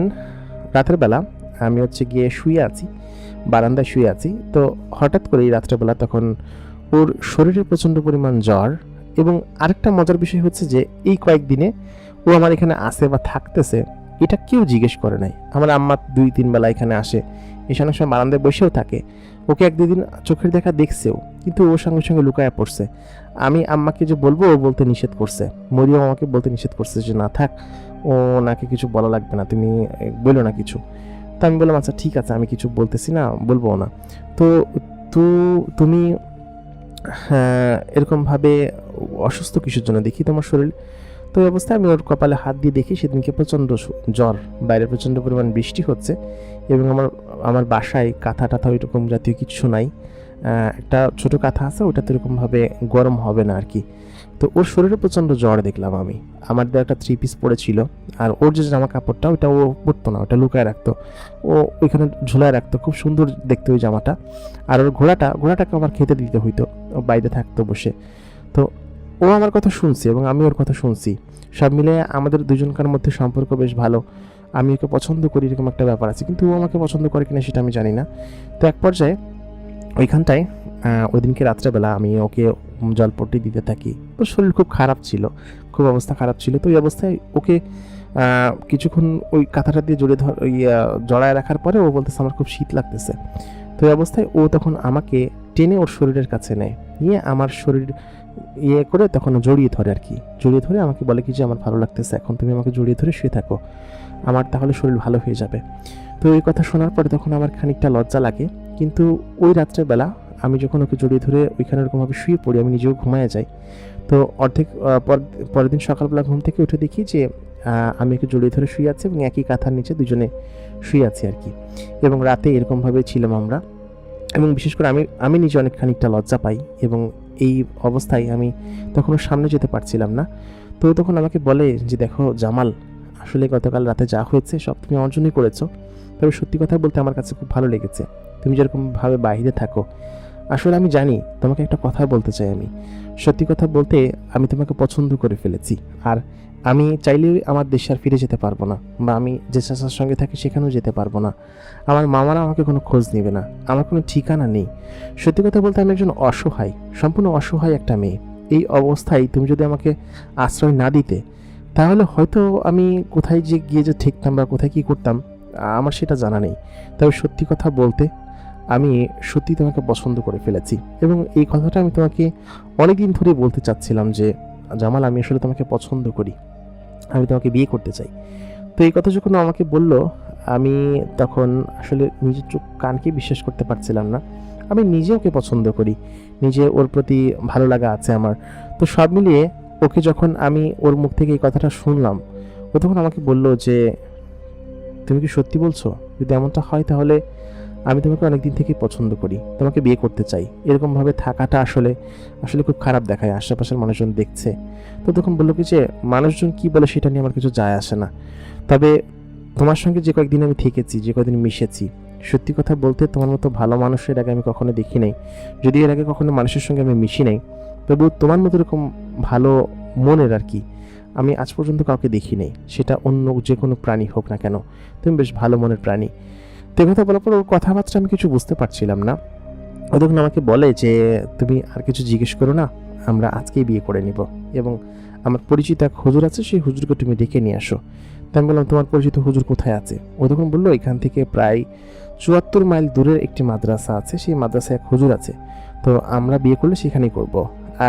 রাতের বেলা আমি হচ্ছে গিয়ে শুয়ে আছি, বারান্দায় শুয়ে আছি, তো হঠাৎ করে এই রাত্রেবেলা তখন ওর শরীরে প্রচণ্ড পরিমাণ জ্বর। এবং আরেকটা মজার বিষয় হচ্ছে যে এই কয়েকদিনে ও আমার এখানে আসে বা থাকতেছে এটা কেউ জিজ্ঞেস করে নাই। আমার আম্মা 2-3 বেলা এখানে আসে, এসে অনেক সময় বারান্দায় বসেও থাকে। ওকে 1-2 দিন চোখের দেখা দেখছেও, কিন্তু ওর সঙ্গে সঙ্গে লুকায়া পড়ছে। আমি আম্মাকে যে বলবো ও বলতে নিষেধ করছে, মরিয়ম আমাকে বলতে নিষেধ করছে যে না থাক, ও নাকি কিছু বলা লাগবে না, তুমি বলো না কিছু। তো আমি বললাম আচ্ছা ঠিক আছে, আমি কিছু বলতেছি না, বলবো না। তো তো তুমি এরকমভাবে অসুস্থ কিসের জন্য, দেখি তোমার শরীর। তো এই অবস্থায় আমি ওর কপালে হাত দিয়ে দেখি সেদিনকে প্রচণ্ড জ্বর, বাইরে প্রচণ্ড পরিমাণ বৃষ্টি হচ্ছে, এবং আমার বাসায় কাঁথা টাথা ওইরকম জাতীয় কিছু নাই, একটা ছোটো কাঁথা আছে, ওটা তো এরকমভাবে গরম হবে না আর কি। তো ওর শরীরে প্রচণ্ড জ্বর দেখলাম আমি। আমার দিয়ে একটা 3 পিস পরেছিল, আর ওর যে জামা কাপড়টা ওটা ও পরতো না, ওটা লুকায় রাখতো, ও ওইখানে ঝুলায় রাখতো, খুব সুন্দর দেখতে ওই জামাটা। আর ওর ঘোড়াটাকে আমার খেতে দিতে হইতো, ও বাইরে থাকতো বসে। তো ও আমার কথা শুনছে এবং আমি ওর কথা শুনছি, সব মিলে আমাদের দুজনকার মধ্যে সম্পর্ক বেশ ভালো। আমি ওকে পছন্দ করি এরকম একটা ব্যাপার আছে, কিন্তু ও আমাকে পছন্দ করে কিনা সেটা আমি জানি না। তো এক পর্যায়ে ওইখানটায় ওই দিনকে রাত্রেবেলা আমি ওকে জলপট্টি দিতে থাকি। ওর শরীর খুব খারাপ ছিল, খুব অবস্থা খারাপ ছিল। তো ওই অবস্থায় ওকে কিছুক্ষণ ওই কাঁথাটা দিয়ে জড়ায় রাখার পরে ও বলতেছে আমার খুব শীত লাগতেছে। তো ওই অবস্থায় ও তখন আমাকে টেনে ওর শরীরের কাছে নেয়, নিয়ে আমার শরীর করে তখন জড়িয়ে ধরে আর কি, জড়িয়ে ধরে আমাকে বলে কি যে আমার ভালো লাগতেছে, এখন তুমি আমাকে জড়িয়ে ধরে শুয়ে থাকো, আমার তাহলে শরীর ভালো হয়ে যাবে। তো এই কথা শোনার পরে তখন আমার খানিকটা লজ্জা লাগে, কিন্তু ওই রাত্রেবেলা আমি যখন ওকে জড়িয়ে ধরে ওইখানে এরকমভাবে শুয়ে পড়ি, আমি নিজেও ঘুমায় যাই। তো অর্ধেক পরের দিন সকালবেলা ঘুম থেকে উঠে দেখি যে আমি ওকে জড়িয়ে ধরে শুয়ে আছি এবং একই কাঁথার নিচে দুজনে শুয়ে আছি আর কি। এবং রাতে এরকমভাবে ছিলাম আমরা, এবং বিশেষ করে আমি নিজে অনেক খানিকটা লজ্জা পাই, এবং এই অবস্থায় আমি তখন ওর সামনে যেতে পারছিলাম না। তো তখন আমাকে বলে যে দেখো জামাল, আসলে গতকাল রাতে যা হয়েছে সব তুমি আমার জন্যই করেছো, তবে সত্যি কথা বলতে আমার কাছে খুব ভালো লেগেছে তুমি যেরকমভাবে বাইরে থাকো। আসলে আমি জানি তোমাকে একটা কথা বলতে চাই, আমি সত্যি কথা বলতে আমি তোমাকে পছন্দ করে ফেলেছি, আর আমি চাইলেও আমার দেশে আর ফিরে যেতে পারবো না, বা আমি যে চাচার সঙ্গে থাকি সেখানেও যেতে পারবো না, আমার মামারা আমাকে কোনো খোঁজ নেবে না, আমার কোনো ঠিকানা নেই। সত্যি কথা বলতে আমি একজন অসহায়, সম্পূর্ণ অসহায় একটা মেয়ে। এই অবস্থায় তুমি যদি আমাকে আশ্রয় না দিতে, তাহলে হয়তো আমি কোথায় যে গিয়ে যে ঠেকতাম বা কোথায় কী করতাম আমার সেটা জানা নেই। তবে সত্যি কথা বলতে আমি সত্যি তোমাকে পছন্দ করে ফেলেছি, এবং এই কথাটা আমি তোমাকে অনেক দিন ধরে বলতে চাচ্ছিলাম যে জামাল, আমি আসলে তোমাকে পছন্দ করি, আমি তোমাকে বিয়ে করতে চাই। তো এই কথা যখন আমাকে বলল, আমি তখন আসলে নিজের চোখ কানকে বিশ্বাস করতে পারছিলাম না। আমি নিজে ওকে পছন্দ করি, নিজে ওর প্রতি ভালো লাগা আছে আমার। তো সব মিলিয়ে ওকে যখন আমি ওর মুখ থেকে এই কথাটা শুনলাম, ও তখন আমাকে বলল যে তুমি কি সত্যি বলছো? যদি এমনটা হয় তাহলে আমি তোমাকে অনেক দিন থেকেই পছন্দ করি, তোমাকে বিয়ে করতে চাই। এরকমভাবে থাকাটা আসলে খুব খারাপ দেখায়, আশেপাশের মানুষজন দেখছে। তো তখন বললো কি যে মানুষজন কি বলে সেটা নিয়ে আমার কিছু যায় আসে না, তবে তোমার সঙ্গে যে কয়েকদিন আমি থেকেছি, যে কয়েকদিন মিশেছি, সত্যি কথা বলতে তোমার মতো ভালো মানুষের আগে আমি কখনো দেখি নাই। যদি এর আগে কখনো মানুষের সঙ্গে আমি মিশি নাই, তবু তোমার মতো এরকম ভালো মনের আর কি আমি আজ পর্যন্ত কাউকে দেখি নাই, সেটা অন্য যে কোনো প্রাণী হোক না কেন। তুমি বেশ ভালো মনের প্রাণী। তো কথা বলার পর ওর কথাবার্তা আমি কিছু বুঝতে পারছিলাম না। ও তখন আমাকে বলে যে তুমি আর কিছু জিজ্ঞেস করো না, আমরা আজকেই বিয়ে করে নিব, এবং আমার পরিচিত এক হুজুর আছে, সেই হুজুরকে তুমি ডেকে নিয়ে আসো। তাই আমি বললাম তোমার পরিচিত হুজুর কোথায় আছে? ও তখন বললো এখান থেকে প্রায় 74 মাইল দূরের একটি মাদ্রাসা আছে, সেই মাদ্রাসায় এক হুজুর আছে, তো আমরা বিয়ে করলে সেখানেই করব,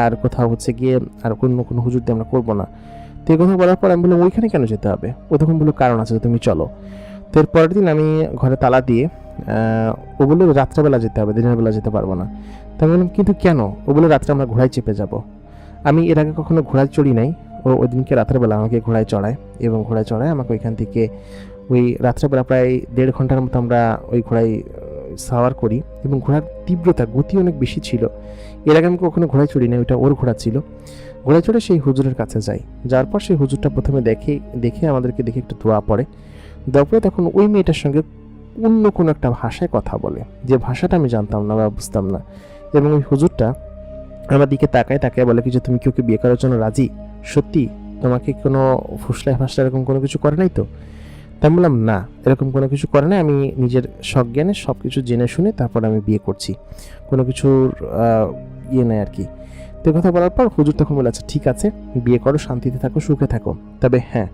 আর কোথাও হচ্ছে গিয়ে আর কোনো হুজুর দিয়ে আমরা করবো না। তো এই কথা বলার পর আমি বললাম ওইখানে কেন যেতে হবে? ও তখন বললো কারণ আছে, তুমি চলো। তো এর পরের দিন আমি ঘরে তালা দিয়ে, ও বললো রাত্রেবেলা যেতে হবে, দিনের বেলা যেতে পারবো না। তো আমি বললাম কিন্তু কেন? ও বললো রাত্রে আমরা ঘোড়ায় চেপে যাব। আমি এর আগে কখনো ঘোড়ায় চড়ি নাই। ওই দিনকে রাতের বেলা আমাকে ঘোড়ায় চড়ায় এবং ঘোড়ায় চড়ায় আমাকে ওইখান থেকে ওই রাত্রেবেলা প্রায় 1.5 ঘন্টার মতো আমরা ওই ঘোড়ায় সাওয়ার করি এবং ঘোড়ার তীব্রতা গতি অনেক বেশি ছিল। এর আগে আমি কখনো ঘোড়ায় চড়ি নাই, ওইটা ওর ঘোড়া ছিল। ঘোড়ায় চড়ে সেই হুজুরের কাছে যাই, যার পর সেই হুজুরটা প্রথমে দেখে আমাদেরকে দেখে একটু দোয়া পড়ে। দোয়া পড়ে তখন ওই মেয়েটার সঙ্গে অন্য কোনো একটা ভাষায় কথা বলে, যে ভাষাটা আমি জানতাম না বা বুঝতাম না। এবং ওই হুজুরটা আমার দিকে তাকায় বলে কি যে তুমি কি ওকে বিয়ে করার জন্য রাজি? সত্যি তোমাকে কোনো ফুসলায় ফাসলা এরকম কোনো কিছু করে নাই তো? তাই আমি বললাম না, এরকম কোনো কিছু করে নাই, আমি নিজের সজ্ঞানে সব কিছু জেনে শুনে তারপর আমি বিয়ে করছি, কোনো কিছুর ইয়ে নেই আর কি। তো কথা বলার পর হুজুর তখন বলে আচ্ছা ঠিক আছে, বিয়ে করো, শান্তিতে থাকো, সুখে থাকো। তবে হ্যাঁ,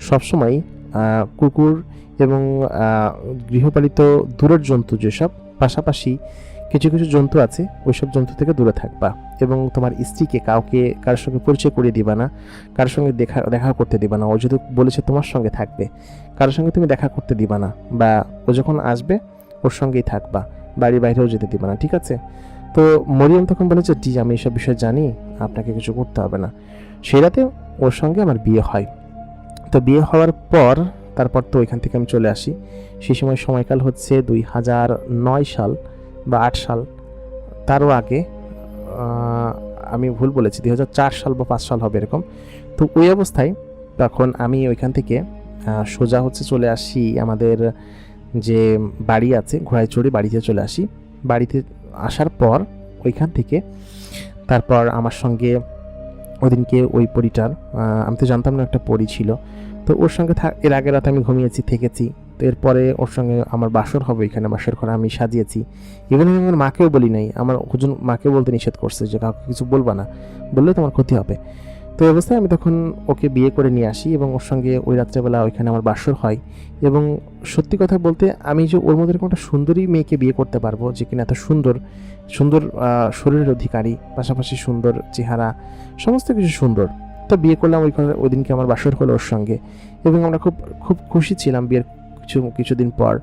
সবসময় কুকুর এবং গৃহপালিত দূরের জন্তু যেসব, পাশাপাশি কিছু কিছু জন্তু আছে, ওইসব জন্তু থেকে দূরে থাকবা এবং তোমার স্ত্রীকে কারোর সঙ্গে পরিচয় করিয়ে দিবা না, কারোর সঙ্গে দেখা করতে দিবা না। ও যদি বলেছে তোমার সঙ্গে থাকবে, কারোর সঙ্গে তুমি দেখা করতে দিবা না, বা ও যখন আসবে ওর সঙ্গেই থাকবা, বাড়ির বাইরেও যেতে দিবা না, ঠিক আছে? তো মরিয়ম তখন বলেছে জি আমি এসব বিষয় জানি, আপনাকে কিছু করতে হবে না। সেই রাতে ওর সঙ্গে আমার বিয়ে হয়। তো বিয়ে হওয়ার পর তারপর তো ওইখান থেকে আমি চলে আসি। সেই সময়কাল হচ্ছে 2009 সাল বা 8 সাল, তারও আগে, আমি ভুল বলেছি, 2004 সাল বা 5 সাল হবে এরকম। তো ওই অবস্থায় তখন আমি ওইখান থেকে সোজা হচ্ছে চলে আসি আমাদের যে বাড়ি আছে, ঘোড়ায় চড়ে বাড়িতে চলে আসি। বাড়িতে আসার পর ওইখান থেকে তারপর আমার সঙ্গে ওদিনকে ওই পরিটার, আমি তো জানতাম না একটা পরি ছিল, তো ওর সঙ্গে এর আগের রাতে আমি ঘুমিয়েছি, থেকেছি। তো এরপরে ওর সঙ্গে আমার বাসর হবে, এখানে বাসর ঘর আমি সাজিয়েছি। ইভেন আমি আমার মাকেও বলি নাই, আমার হুজুর মাকে বলতে নিষেধ করছে যে কাউকে কিছু বলবা না, বললে তোমার ক্ষতি হবে। তো এই অবস্থায় আমি তখন ওকে বিয়ে করে নিয়ে আসি এবং ওর সঙ্গে ওই রাত্রেবেলা ওইখানে আমার বাসর হয়। এবং সত্যি কথা বলতে আমি যে ওর মধ্যে এরকম একটা সুন্দরী মেয়েকে বিয়ে করতে পারবো, যে কিনা এত সুন্দর সুন্দর শরীরের অধিকারী, পাশাপাশি সুন্দর চেহারা, সমস্ত কিছু সুন্দর। তো বিয়ে করলাম ওই দিনকে আমার বাসর হলো ওর সঙ্গে এবং আমরা খুব খুব খুশি ছিলাম। বিয়ের কিছুদিন পর,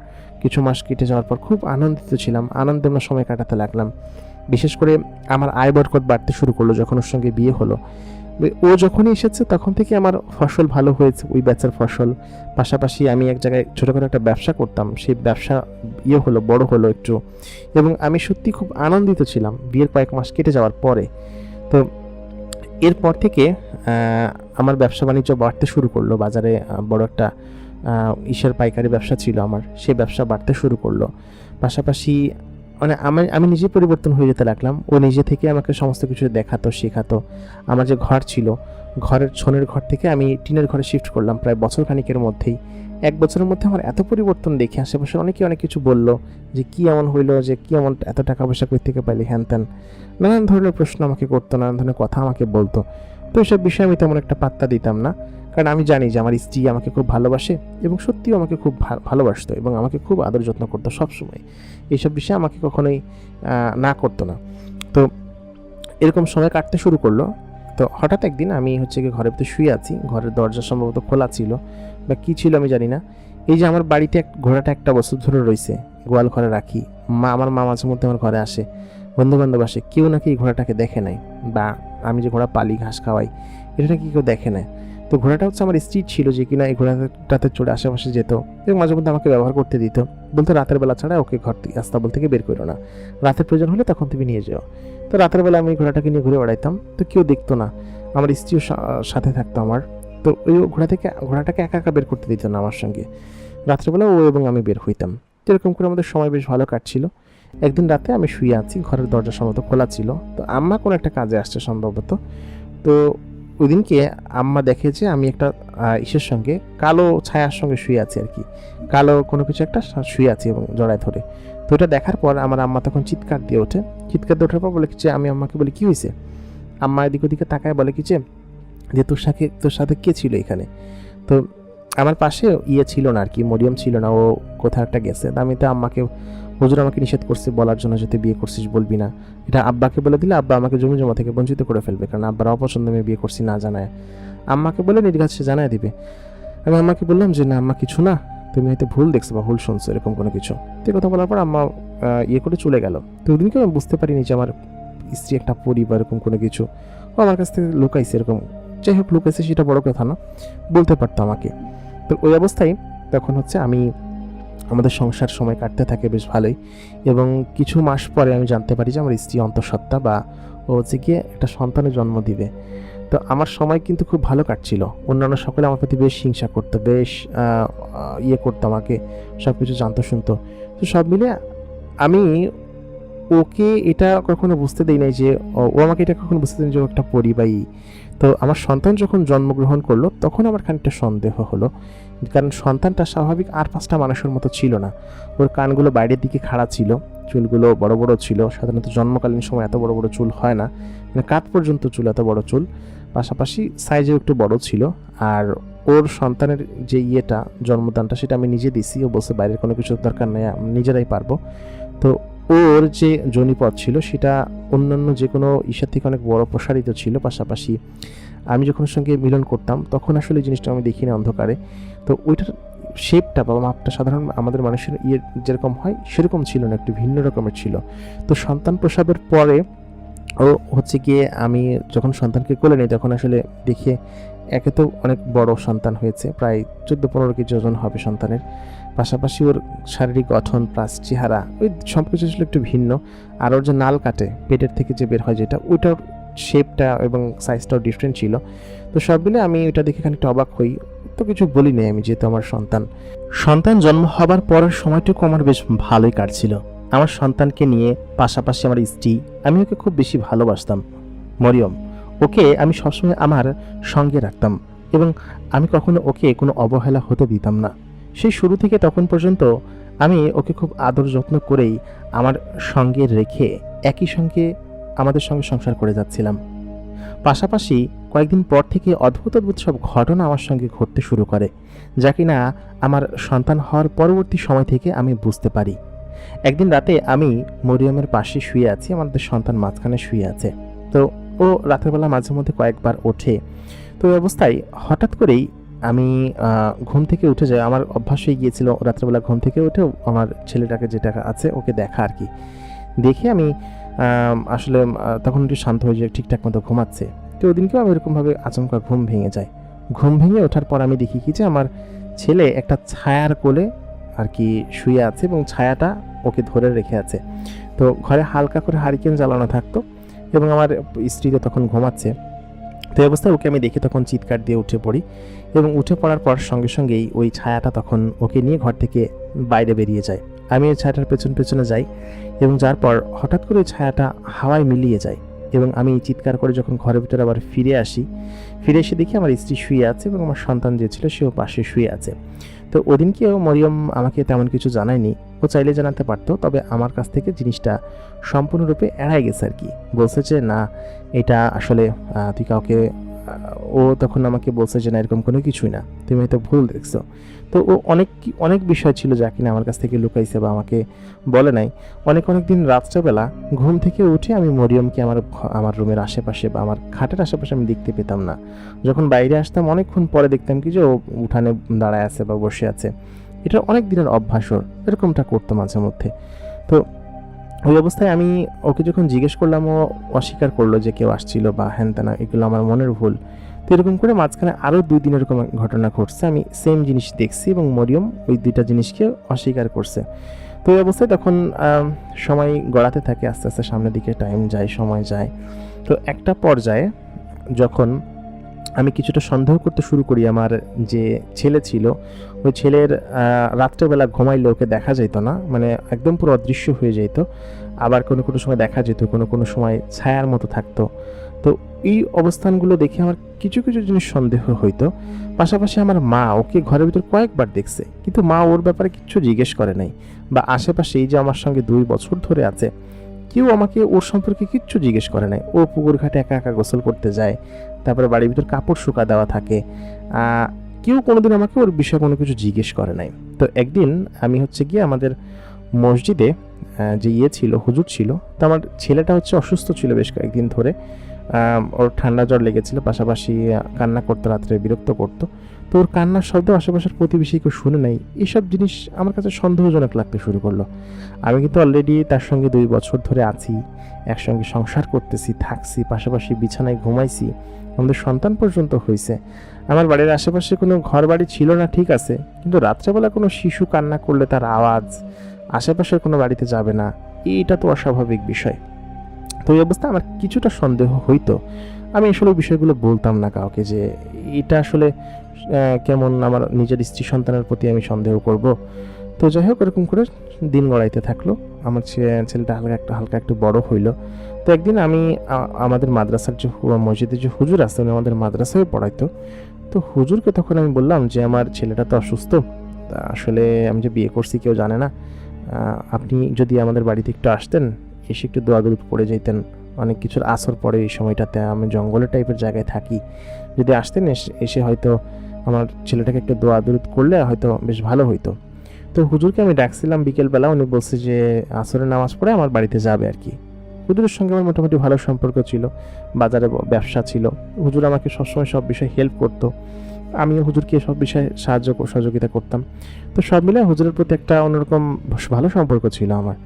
কিছু মাস কেটে যাওয়ার পর খুব আনন্দিত ছিলাম, আনন্দে আমরা সময় কাটাতে লাগলাম। বিশেষ করে আমার আয় বরকত বাড়তে শুরু করলো যখন ওর সঙ্গে বিয়ে হলো। ও যখনই এসেছে তখন থেকে আমার ফসল ভালো হয়েছে, ওই ব্যাচের ফসল। পাশাপাশি আমি এক জায়গায় ছোটো করে একটা ব্যবসা করতাম, সেই ব্যবসা হলো, বড় হলো একটু, এবং আমি সত্যি খুব আনন্দিত ছিলাম বিয়ের কয়েক মাস কেটে যাওয়ার পরে। তো এরপর থেকে আমার ব্যবসা বাণিজ্য বাড়তে শুরু করলো। বাজারে বড় একটা ইসের পাইকারি ব্যবসা ছিল আমার, সেই ব্যবসা বাড়তে শুরু করলো। পাশাপাশি মানে আমি নিজে পরিবর্তন হয়ে যেতে লাগলাম। ও নিজে থেকে আমাকে সমস্ত কিছু দেখাতো, শেখাতো। আমার যে ঘর ছিল, ছনের ঘর থেকে আমি টিনের ঘরে শিফট করলাম প্রায় বছর খানিকের মধ্যেই। 1 বছরের মধ্যে আমার এত পরিবর্তন দেখে আশেপাশে অনেকে অনেক কিছু বললো, যে কি এমন হইলো, যে কি এমন এত টাকা পয়সা কই থেকে পাইলি, হ্যান ত্যান, নানান ধরনের প্রশ্ন আমাকে করতো, নানান ধরনের কথা আমাকে বলতো। তো এইসব বিষয়ে আমি তেমন একটা পাত্তা দিতাম না, কারণ আমি জানি যে আমার স্ত্রী আমাকে খুব ভালোবাসে এবং সত্যিও আমাকে খুব ভালোবাসতো এবং আমাকে খুব আদর যত্ন করতো সবসময়। এইসব বিষয়ে আমাকে কখনোই না করতো না। তো এরকম সময় কাটতে শুরু করলো। তো হঠাৎ একদিন আমি হচ্ছে কি ঘরের ভিতরে শুয়ে আছি, ঘরের দরজা সম্ভবত খোলা ছিল বা কী ছিল আমি জানি না। এই যে আমার বাড়িতে ঘোড়াটা 1 বছর ধরে রয়েছে, গোয়াল ঘরে রাখি, আমার মা মাঝে মধ্যে আমার ঘরে আসে, বন্ধুবান্ধব আসে, কেউ নাকি এই ঘোড়াটাকে দেখে নাই, বা আমি যে ঘোড়া পালি, ঘাস খাওয়াই, এটা নাকি কেউ দেখে নেয়। তো ঘোড়াটা হচ্ছে আমার স্ত্রীর ছিল, যে কিনা এই ঘোড়াটাতে চড়ে আশেপাশে যেত এবং মাঝে মধ্যে আমাকে ব্যবহার করতে দিত। বলতো রাতের বেলা ছাড়া ওকে ঘর থেকে আস্তাবল থেকে বের করো না, রাতের প্রয়োজন হলে তখন তুমি নিয়ে যাও। তো রাতের বেলা আমি ঘোড়াটাকে নিয়ে ঘুরে বেড়াইতাম, তো কেউ দেখতো না, আমার স্ত্রীও সাথে থাকতো আমার। তো ওই ঘোড়াটাকে একা একা বের করতে দিত না আমার সঙ্গে। রাত্রেবেলা ও এবং আমি বের হইতাম। এরকম করে আমাদের সময় বেশ ভালো কাটছিল। একদিন রাতে আমি শুয়ে আছি, ঘরের দরজা সম্ভবত খোলা ছিল, তো আম্মা কোনো একটা কাজে আসছে সম্ভবত। তো ওই দিনকে আম্মা দেখে যে আমি একটা ইসের সঙ্গে, কালো ছায়ার সঙ্গে শুয়ে আছি আর কি, কালো কোনো কিছু একটা শুয়ে আছি এবং জড়ায় ধরে। তো এটা দেখার পর আমার আম্মা তখন চিৎকার দিয়ে ওঠার পর বলে কি যে, আমি আম্মাকে বলি কী হয়েছে? আম্মা এদিক ওদিকে তাকায় বলে কি যে তোর সাথে কে ছিল এখানে? তো আমার পাশে ছিল না আর কি, মরিয়ম ছিল না, ও কোথাও একটা গেছে। আমি তো আম্মাকে, হুজুর আমাকে নিষেধ করছে বলার জন্য, যদি বিয়ে করছিস বলবি না, এটা আব্বাকে বলে দিলে আব্বা আমাকে জমি জমা থেকে বঞ্চিত করে ফেলবে, কারণ আব্বার অপছন্দ আমি বিয়ে করছি না জানায়। আম্মাকে বলে নির্ঘাত সে জানায় দিবে। আমি আম্মাকে বললাম যে না আম্মা, কিছু না, তুমি হয়তো ভুল দেখছো বা ভুল শুনছো, এরকম কোনো কিছু। তো কথা বলার পর আম্মা করে চলে গেল। তো ওদিনকে আমি বুঝতে পারিনি যে আমার স্ত্রী একটা পরিবার এরকম কোনো কিছু ও আমার কাছ থেকে লুকাইছে, এরকম যাই হোক লুকাইছে সেটা বড় কথা না, বলতে পারতো আমাকে। তো ওই অবস্থায় তখন হচ্ছে আমাদের সংসার সময় কাটতে থাকে বেশ ভালোই, এবং কিছু মাস পরে আমি জানতে পারি যে আমার স্ত্রী অন্তঃসত্ত্বা বা ও হচ্ছে গিয়ে একটা সন্তানের জন্ম দিবে। তো আমার সময় কিন্তু খুব ভালো কাটছিল, অন্যান্য সকলে আমার প্রতি বেশ হিংসা করতো, বেশ ইয়ে করতো, আমাকে সব কিছু জানতো শুনতো। তো সব মিলে আমি ওকে এটা কখনো বুঝতে দেই নাই যে ও আমাকে এটা কখনো বুঝতে দেয়নি যে ও একটা পরিবাহী। তো আমার সন্তান যখন জন্মগ্রহণ করলো তখন আমার খানিকটা সন্দেহ হলো, কারণ সন্তানটা স্বাভাবিক আর 5টা মানুষের মতো ছিল না। ওর কানগুলো বাইরের দিকে খাড়া ছিল, চুলগুলো বড় বড় ছিল, সাধারণত জন্মকালীন সময় এত বড় বড় চুল হয় না, মানে কাঁধ পর্যন্ত চুল, এত বড় চুল, পাশাপাশি সাইজেও একটু বড় ছিল। আর ওর সন্তানের যে ইয়েটা জন্মদানটা সেটা আমি নিজে দিছি, ও বলছে বাইরের কোনো কিছুর দরকার নেই, আমি নিজেরাই পারবো। তো ওর যে জনিপথ ছিল সেটা অন্যান্য যে কোনো ঈশার থেকে অনেক বড় প্রসারিত ছিল, পাশাপাশি আমি যখন ওর সঙ্গে মিলন করতাম তখন আসলে জিনিসটা আমি দেখি না অন্ধকারে। তো ওইটার শেপটা বা মাপটা সাধারণ আমাদের মানুষের ইয়ে যেরকম হয় সেরকম ছিল না, একটু ভিন্ন রকমের ছিল। তো সন্তান প্রসবের পরে ও হচ্ছে গিয়ে আমি যখন সন্তানকে কোলে নিই তখন আসলে দেখে একে তো অনেক বড় সন্তান হয়েছে, প্রায় 14-15 কেজি ওজন হবে সন্তানের, পাশাপাশি ওর শারীরিক গঠন প্লাস চেহারা ওই সব কিছু আসলে একটু ভিন্ন। আর ওর যে নাল কাটে পেটের থেকে যে বের হয় যেটা, ওইটার শেপটা এবং সাইজটাও ডিফারেন্ট ছিল। তো সব মিলে আমি ওইটা দেখে খানিকটা অবাক হই, তো কিছু বলি নাই আমি, যেহেতু আমার সন্তান জন্ম হবার পরের সময়টুকু আমার বেশ ভালোই কাটছিল। আমার সন্তানকে নিয়ে পাশাপাশি আমার স্ত্রী, আমি ওকে খুব বেশি ভালোবাসতাম। মরিয়ম, ওকে আমি সবসময় আমার সঙ্গে রাখতাম এবং আমি কখনো ওকে কোনো অবহেলা হতে দিতাম না। সেই শুরু থেকে তখন পর্যন্ত আমি ওকে খুব আদর যত্ন করেই আমার সঙ্গে রেখে একই সঙ্গে আমাদের সঙ্গে সংসার করে যাচ্ছিলাম। পাশাপাশি কয়েকদিন পর থেকে অদ্ভুত অদ্ভুত সব ঘটনা আমার সঙ্গে ঘটতে শুরু করে, যা কিনা আমার সন্তান হওয়ার পরবর্তী সময় থেকে আমি বুঝতে পারি। একদিন রাতে আমি মরিয়মের পাশে শুয়ে আছি, আমাদের সন্তান মাঝখানে শুয়ে আছে। তো ও রাতের বেলা মাঝে মধ্যে কয়েকবার ওঠে। তো ওই অবস্থায় হঠাৎ করেই আমি ঘুম থেকে উঠে যাই। আমার অভ্যাস হয়ে গিয়েছিল রাত্রেবেলা ঘুম থেকে উঠেও আমার ছেলেটাকে যেটা আছে ওকে দেখা আর কি। দেখে আমি আসলে তখন একটু শান্ত হয়ে যায়, ঠিকঠাক মতো ঘুমাচ্ছে। তো ওদিনকেও আমি এরকমভাবে আচমকা ঘুম ভেঙে যায়। ঘুম ভেঙে ওঠার পর আমি দেখি কি যে আমার ছেলে একটা ছায়ার কোলে আর কি শুয়ে আছে এবং ছায়াটা ওকে ধরে রেখে আছে। তো ঘরে হালকা করে হারিকেন জ্বালানো থাকতো এবং আমার স্ত্রীও তখন ঘুমাচ্ছে। তো এই অবস্থায় ওকে আমি দেখে তখন চিৎকার দিয়ে উঠে পড়ি এবং উঠে পড়ার পর সঙ্গে সঙ্গেই ওই ছায়াটা তখন ওকে নিয়ে ঘর থেকে বাইরে বেরিয়ে যায়। আমি ওই ছায়াটার পেছনে যাই এবং যার পর হঠাৎ করে ওই ছায়াটা হাওয়ায় মিলিয়ে যায় এবং আমি চিৎকার করে যখন ঘরের ভিতরে আবার ফিরে এসে দেখি আমার স্ত্রী শুয়ে আছে এবং আমার সন্তান যে ছিল সেও পাশে শুয়ে আছে। তো ওদিনকেও মরিয়ম আমাকে তেমন কিছু জানায়নি, ও চাইলে জানাতে পারতো, তবে আমার কাছ থেকে জিনিসটা সম্পূর্ণরূপে এড়ায় গেছে আর কি। বলছে যে না, এটা আসলে তুই কাউকে, ও তখন আমাকে বলছে যে না এরকম কোনো কিছুই না, তুমি হয়তো ভুল দেখছো। তো ও অনেক বিষয় ছিল যা কিনা আমার কাছ থেকে লুকাইছে বা আমাকে বলে নাই। অনেক দিন রাত্রেবেলা ঘুম থেকে উঠে আমি মরিয়মকে আমার রুমের আশেপাশে বা আমার খাটের আশেপাশে আমি দেখতে পেতাম না। যখন বাইরে আসতাম অনেকক্ষণ পরে দেখতাম কি যে ও উঠানে দাঁড়ায় আছে বা বসে আছে। এটা অনেক দিনের অভ্যাস, ওর এরকমটা করতো মাঝে মধ্যে। তো ওই অবস্থায় আমি ওকে যখন জিজ্ঞেস করলাম ও অস্বীকার করলো যে কেউ আসছিল বা হ্যান তেনা, এগুলো আমার মনের ভুল। তো এরকম করে মাঝখানে আরও 2 দিন এরকম ঘটনা ঘটছে, আমি সেম জিনিস দেখছি এবং মরিয়ম ওই 2টা জিনিসকে অস্বীকার করছে। তো এই অবস্থায় তখন সময় গড়াতে থাকে, আস্তে আস্তে সামনের দিকে টাইম যায়, সময় যায়। তো একটা পর্যায়ে যখন আমি কিছুটা সন্দেহ করতে শুরু করি, আমার যে ছেলে ছিল ওই ছেলের রাত্রেবেলা ঘুমাইলে ওকে দেখা যেত না, মানে একদম পুরো অদৃশ্য হয়ে যেত। আবার কোনো সময় দেখা যেত, কোনো সময় ছায়ার মতো থাকতো। তো এই অবস্থানগুলো দেখে আমার কিছু জিনিস সন্দেহ হইতো। পাশাপাশি আমার মা ওকে ঘরের ভিতর কয়েকবার দেখছে, কিন্তু মা ওর ব্যাপারে কিচ্ছু জিজ্ঞেস করে নাই, বা আশেপাশে এই যে আমার সঙ্গে 2 বছর ধরে আছে কেউ আমাকে ওর সম্পর্কে কিচ্ছু জিজ্ঞেস করে নাই। ও পুকুর ঘাটে একা গোসল করতে যায়, তারপরে বাড়ির ভিতর কাপড় শুকা দেওয়া থাকে, কেউ কোনোদিন আমাকে ওর বিষয়ে কোনো কিছু জিজ্ঞেস করে নাই। তো একদিন আমি হচ্ছে গিয়ে আমাদের মসজিদে যে ছিল হুজুর ছিল, তো আমার ছেলেটা হচ্ছে অসুস্থ ছিল বেশ কয়েকদিন ধরে, ওর ঠান্ডা জ্বর লেগেছিল, পাশাপাশি কান্না করতো, রাত্রে বিরক্ত করতো। তো ওর কান্নার শব্দ আশেপাশের প্রতিবেশী কেউ শুনে নাই। এইসব জিনিস আমার কাছে সন্দেহজনক লাগতে শুরু করলো। আমি কিন্তু অলরেডি তার সঙ্গে 2 বছর ধরে আছি, একসঙ্গে সংসার করতেছি, থাকছি, পাশাপাশি বিছানায় ঘুমাইছি, আমাদের সন্তান পর্যন্ত হয়েছে। আমার বাড়ির আশেপাশে কোনো ঘর বাড়ি ছিল না, ঠিক আছে, কিন্তু রাত্রেবেলা কোনো শিশু কান্না করলে তার আওয়াজ আশেপাশের কোনো বাড়িতে যাবে না, এটা তো অস্বাভাবিক বিষয়। তো এই অবস্থায় আমার কিছুটা সন্দেহ হইতো। আমি আসলে বিষয়গুলো বলতাম না কাউকে যে এটা আসলে কেমন আমার নিজের স্ত্রী সন্তানের প্রতি আমি সন্দেহ করব। তো যাই হোক, এরকম করে দিন গড়াইতে থাকলো। আমার ছেলেটা হালকা একটু বড় হইলো। তো একদিন আমি আমাদের মাদ্রাসার যে মসজিদের যে হুজুর আছে, উনি আমাদের মাদ্রাসায় পড়াইতো। তো হুজুরকে তখন আমি বললাম যে আমার ছেলেটা তো অসুস্থ, তা আসলে আমি যে বিয়ে করছি কেউ জানে না, আপনি যদি আমাদের বাড়িতে একটু আসতেন, এসে একটু দোয়া দরুদ পড়ে যেতেন, অনেক কিছুর আসর পড়ে এই সময়টাতে, আমি জঙ্গলের টাইপের জায়গায় থাকি, যদি আসতেন এসে হয়তো আমার ছেলেটাকে একটু দোয়া দরুদ করলে হয়তো বেশ ভালো হইতো। তো হুজুরকে আমি ডাকছিলাম বিকেলবেলা, উনি বলছে যে আসরের নামাজ পড়ে আমার বাড়িতে যাবে আর কি। হুজুরের সঙ্গে আমার মোটামুটি ভালো সম্পর্ক ছিল, বাজারে ব্যবসা ছিল, হুজুর আমাকে সবসময় সব বিষয়ে হেল্প করতো, আমিও হুজুরকে সব বিষয়ে সহযোগিতা করতাম। তো সব মিলে হুজুরের প্রতি একটা অন্যরকম ভালো সম্পর্ক ছিল আমার।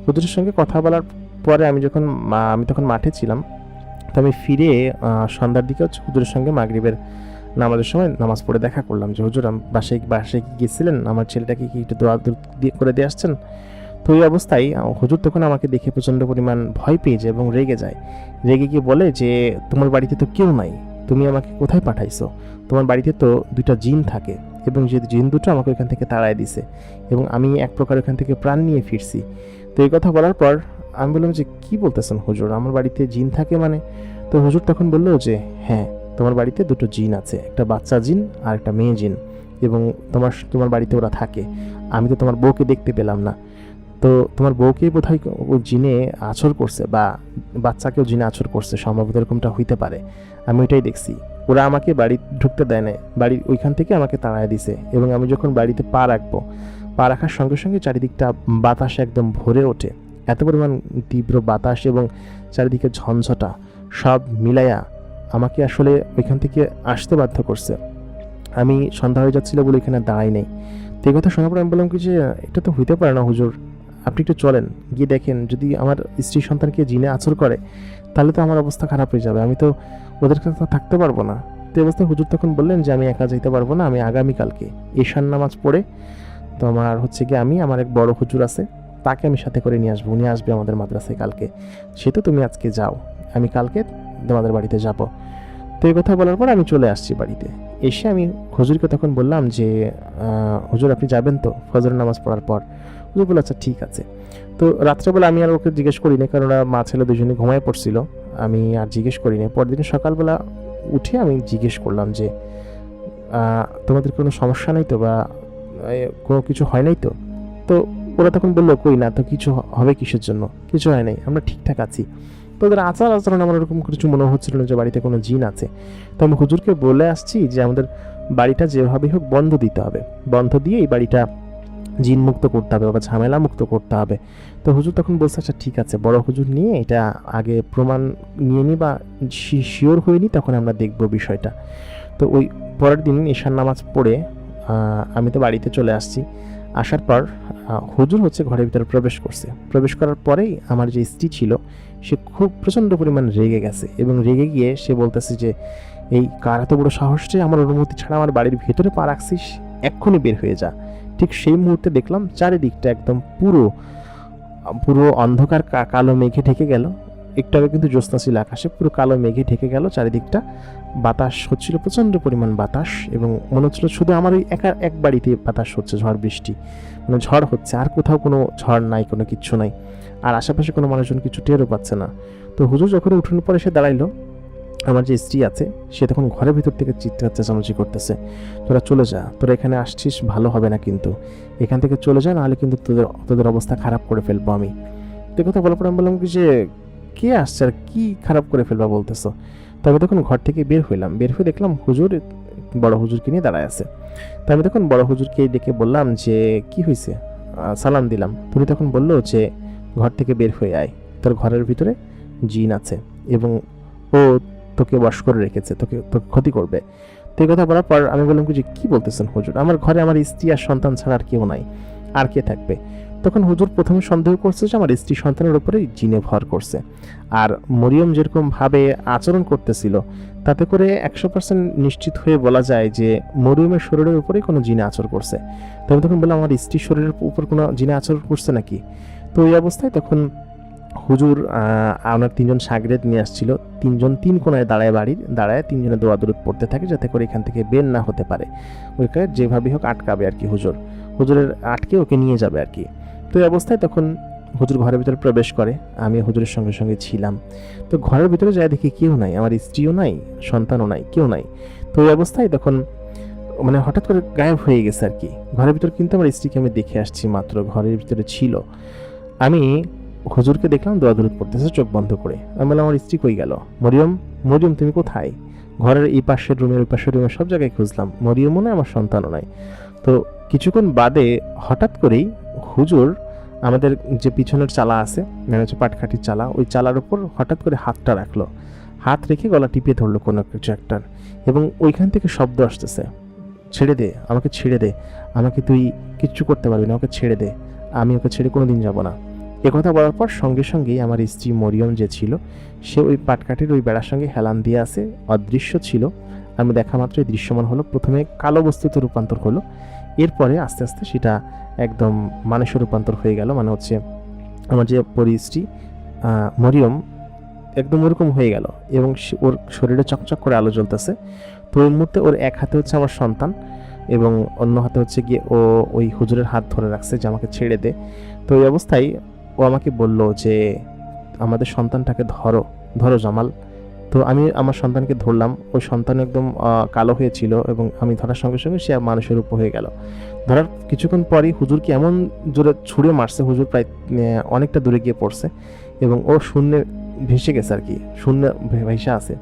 হুজুরের সঙ্গে কথা বলার পরে আমি তখন মাঠে ছিলাম। তো আমি ফিরে সন্ধ্যার দিকে হচ্ছে হুজুরের সঙ্গে মাগরিবের নামাজের সময় নামাজ পড়ে দেখা করলাম যে হুজুর বাসায় গিয়েছিলেন, আমার ছেলেটাকে কি একটু দোয়া দিয়ে করে দিয়ে আসছেন। তো এই অবস্থায় হুজুর তখন আমাকে দেখে প্রচণ্ড পরিমাণ ভয় পেয়ে যায় এবং রেগে যায়। রেগে গিয়ে বলে যে তোমার বাড়িতে তো কেউ নাই, তুমি আমাকে কোথায় পাঠাইছো? তোমার বাড়িতে তো 2টা জিন থাকে এবং যে জিন দুটো আমাকে ওইখান থেকে তাড়ায় দিছে এবং আমি এক প্রকার ওইখান থেকে প্রাণ নিয়ে ফিরছি। তো এই কথা বলার পর আমি বললাম যে কি বলতেছেন হুজুর, আমার বাড়িতে জিন থাকে মানে? তো হুজুর তখন বললো যে হ্যাঁ, তোমার বাড়িতে 2টো জিন আছে, একটা বাচ্চা জিন আর একটা মেয়ে জিন, এবং তোমার বাড়িতে ওরা থাকে। আমি তো তোমার বউকে দেখতে পেলাম না, তো তোমার বউকে বোধহয় ও জিনে আছর করছে বা বাচ্চাকেও জিনে আছর করছে, সম্ভবত এরকমটা হইতে পারে। আমি ওইটাই দেখছি। ওরা আমাকে বাড়ি ঢুকতে দেয় না, বাড়ির ওইখান থেকে আমাকে তাড়ায় দিছে, এবং আমি যখন বাড়িতে পা রাখার সঙ্গে সঙ্গে চারিদিকটা বাতাসে একদম ভরে ওঠে। এত পরিমাণ তীব্র বাতাস এবং চারিদিকে ঝঞ্ঝটা সব মিলাইয়া আমাকে আসলে ওইখান থেকে আসতে বাধ্য করছে। আমি সন্ধ্যা হয়ে যাচ্ছিল বলে এখানে দাঁড়াই নাই। তো এই কথা শোনার পর আমি বললাম কি যে এটা তো হইতে পারে না হুজুর, আপনি একটু চলেন, গিয়ে দেখেন, যদি আমার স্ত্রী সন্তানকে জিনে আছর করে তাহলে তো আমার অবস্থা খারাপ হয়ে যাবে, আমি তো ওদের কাছে থাকতে পারবো না। তো এই অবস্থায় হুজুর তখন বললেন যে আমি একা যেতে পারবো না, আমি আগামীকালকে ঈশান নামাজ পড়ে তোমার হচ্ছে কি আমি আমার এক বড় হুজুর আছে, তাকে আমি সাথে করে নিয়ে আসবো, উনি আসবে আমাদের মাদ্রাসায় কালকে, সে তো তুমি আজকে যাও, আমি কালকে তোমাদের বাড়িতে যাব। তো এই কথা বলার পর আমি চলে আসছি বাড়িতে। এসে আমি হুজুরকে তখন বললাম যে হুজুর আপনি যাবেন তো ফজরের নামাজ পড়ার পর? হুজুর বলে আচ্ছা ঠিক আছে। তো রাত্রেবেলা আমি আর ওকে জিজ্ঞেস করিনি, কারণ ওরা মা ছেলে দুজনে ঘুমায় পড়ছিল, আমি আর জিজ্ঞেস করিনি। পরদিন সকালবেলা উঠে আমি জিজ্ঞেস করলাম যে তোমাদের কোনো সমস্যা নাই তো, বা কোনো কিছু হয় নাই তো? তো ওরা তখন বললো কই না তো, কিছু হবে কিসের জন্য, কিছু হয় নাই, আমরা ঠিকঠাক আছি। তো ওদের আচরণ আমার ওরকম কিছু মনে হচ্ছিল না যে বাড়িতে কোনো জিন আছে। তো আমি হুজুরকে বলে আসছি যে আমাদের বাড়িটা যেভাবেই হোক বন্ধ দিতে হবে, বন্ধ দিয়ে এই বাড়িটা জিন মুক্ত করতে হবে বা ঝামেলা মুক্ত করতে হবে। তো হুজুর তখন বলছে আচ্ছা ঠিক আছে, বড় হুজুর নিয়ে এটা আগে প্রমাণ নিয়ে নিই বা শিওর হয়ে নিই, তখন আমরা দেখব বিষয়টা। তো ওই পরের দিন ঈশান নামাজ পড়ে আমি তো বাড়িতে চলে আসছি। আসার পর হুজুর হচ্ছে ঘরের ভিতরে প্রবেশ করার পরেই আমার যে স্ত্রী ছিল সে খুব প্রচণ্ড পরিমাণ রেগে গেছে, এবং রেগে গিয়ে সে বলতেছে যে এই কার এত বড় সাহস রে, আমার অনুমতি ছাড়া আমার বাড়ির ভেতরে পা রাখছিস, এক্ষুনি বের হয়ে যা। ঠিক সেই মুহূর্তে দেখলাম চারিদিকটা একদম পুরো অন্ধকার কালো মেঘে ঢেকে গেল। একটু আগে কিন্তু জ্যোৎস্না ছিল আকাশে, পুরো কালো মেঘে ঢেকে গেল চারিদিকটা। বাতাস হচ্ছিল প্রচণ্ড পরিমাণ বাতাস, এবং মনে হচ্ছিল শুধু আমার ওই এক বাড়িতে বাতাস হচ্ছে, ঝড় বৃষ্টি, মানে ঝড় হচ্ছে, আর কোথাও কোনো ঝড় নাই, কোনো কিচ্ছু নাই, আর আশেপাশে কোনো মানুষজন কিছু টেরও পাচ্ছে না। তো হুজুর যখন উঠোনের পরে এসে দাঁড়াইলো, আমার যে স্ত্রী আছে সে তখন ঘরের ভিতর থেকে চিৎকার চেঁচামেচি করতেছে, তোরা চলে যা, তোরা এখানে আসছিস ভালো হবে না, কিন্তু এখান থেকে চলে যা, নাহলে কিন্তু তোদের অবস্থা খারাপ করে ফেলবো আমি। তো কথা বলার পর আমি বললাম কি যে কে আসছে আর কি খারাপ করে ফেলবা বলতেছো? তো আমি তখন ঘর থেকে বের হয়ে দেখলাম হুজুর বড় হুজুরকে নিয়ে দাঁড়ায় আছে। তো আমি তখন বড় হুজুরকে ডেকে বললাম যে কি হয়েছে, সালাম দিলাম। তুমি তখন বললো যে ঘর থেকে বের হয়ে আয়, তোর ঘরের ভিতরে জিন আছে এবং ও তোকে বশ করে রেখেছে, তোকে ক্ষতি করবে। তো এই কথা বলার পর আমি বললাম যে কি বলতেছেন হুজুর, আমার ঘরে আমার স্ত্রী আর সন্তান ছাড়া আর কেউ নাই, আর কে থাকবে? তখন হুজুর প্রথমে সন্দেহ করছে যে আমার স্ত্রী সন্তানের উপরে জিনে ভর করছে। আর মরিয়ম যেরকম ভাবে আচরণ করতেছিল তাতে করে 100% নিশ্চিত হয়ে বলা যায় যে মরিয়মের শরীরের উপরে কোনো জিনে আচর করছে। তো আমি তখন বললাম আমার স্ত্রীর শরীরের উপর কোনো জিনে আচর করছে নাকি? তো এই অবস্থায় তখন হুজুর আপনার 3জন শাগরেদ নিয়ে আসছিল, 3জন 3 কোণায় দাঁড়ায় 3জনে দোয়া দরুদ পড়তে থাকে যাতে করে এখান থেকে বের না হতে পারে। ওইকে যেভাবে হোক আটকাবে আর কি, হুজুরের আটকে ওকে নিয়ে যাবে আর কি। তো এই অবস্থায় তখন হুজুর ঘরের ভিতরে প্রবেশ করে, আমি হুজুরের সঙ্গে সঙ্গে ছিলাম। তো ঘরের ভিতরে যাই দেখি কেউ নাই, আমার স্ত্রীও নাই, সন্তানও নাই, কেউ নাই। তো এই অবস্থায় তখন মানে হঠাৎ করে গায়েব হয়ে গেছে আর কি ঘরের ভিতর। কিন্তু আমার স্ত্রীকে আমি দেখে আসছি মাত্র, ঘরের ভিতরে ছিল। আমি হুজুরকে দেখলাম দোয়া দরুদ পড়তেছে চোখ বন্ধ করে। আমি বললাম আমার স্ত্রী কই গেল? মরিয়ম, মরিয়ম তুমি কোথায়? ঘরের এই পাশের রুমের ওই পাশের রুমের সব জায়গায় খুঁজলাম, মরিয়মও নাই, আমার সন্তানও নাই। তো কিছুক্ষণ বাদে হঠাৎ করেই হুজুর আমাদের যে পিছনের চালা আছে, মানে হচ্ছে পাটকাঠির চালা, ওই চালার উপর হঠাৎ করে হাতটা রাখলো, হাত রেখে গলা টিপে ধরলো কোনো কিছু একটার, এবং ওইখান থেকে শব্দ আসতেছে, ছেড়ে দে আমাকে, ছেড়ে দে আমাকে, তুই কিচ্ছু করতে পারবি না, ওকে ছেড়ে দে, আমি ওকে ছেড়ে কোনোদিন যাব না। একথা বলার পর সঙ্গে সঙ্গেই আমার স্ত্রী মরিয়ম যে ছিল সে ওই পাটকাঠির ওই বেড়ার সঙ্গে হেলান দিয়ে আছে, অদৃশ্য ছিল। আমি দেখা মাত্রই দৃশ্যমান হলো, প্রথমে কালো বস্তুতে রূপান্তর হলো, এরপরে আস্তে আস্তে সেটা একদম মানুষের রূপান্তর হয়ে গেল। মানে হচ্ছে আমার যে পরিস্ত্রী মরিয়ম একদম ওরকম হয়ে গেল, এবং ওর শরীরে চকচক করে আলো জ্বলতেছে। তো ওই মুহূর্তে ওর এক হাতে হচ্ছে আমার সন্তান এবং অন্য হাতে হচ্ছে গিয়ে ও ওই হুজুরের হাত ধরে রাখছে যে আমাকে ছেড়ে দে। তো এই অবস্থায় ও আমাকে বলল যে আমাদের সন্তানটাকে ধরো, ধরো জামাল। তো আমি আমার সন্তানকে ধরলাম, ওই সন্তান একদম কালো হয়েছিল এবং আমি ধরার সঙ্গে সঙ্গে সে মানুষের রূপ হয়ে গেল। ধরার কিছুক্ষণ পরই হুজুরকে এমন জোরে ছুঁড়ে মারছে, হুজুর প্রায় অনেকটা দূরে গিয়ে পড়ছে এবং ও শূন্যে ভেসে গেছে আর কি, শূন্য ভেসে আছে।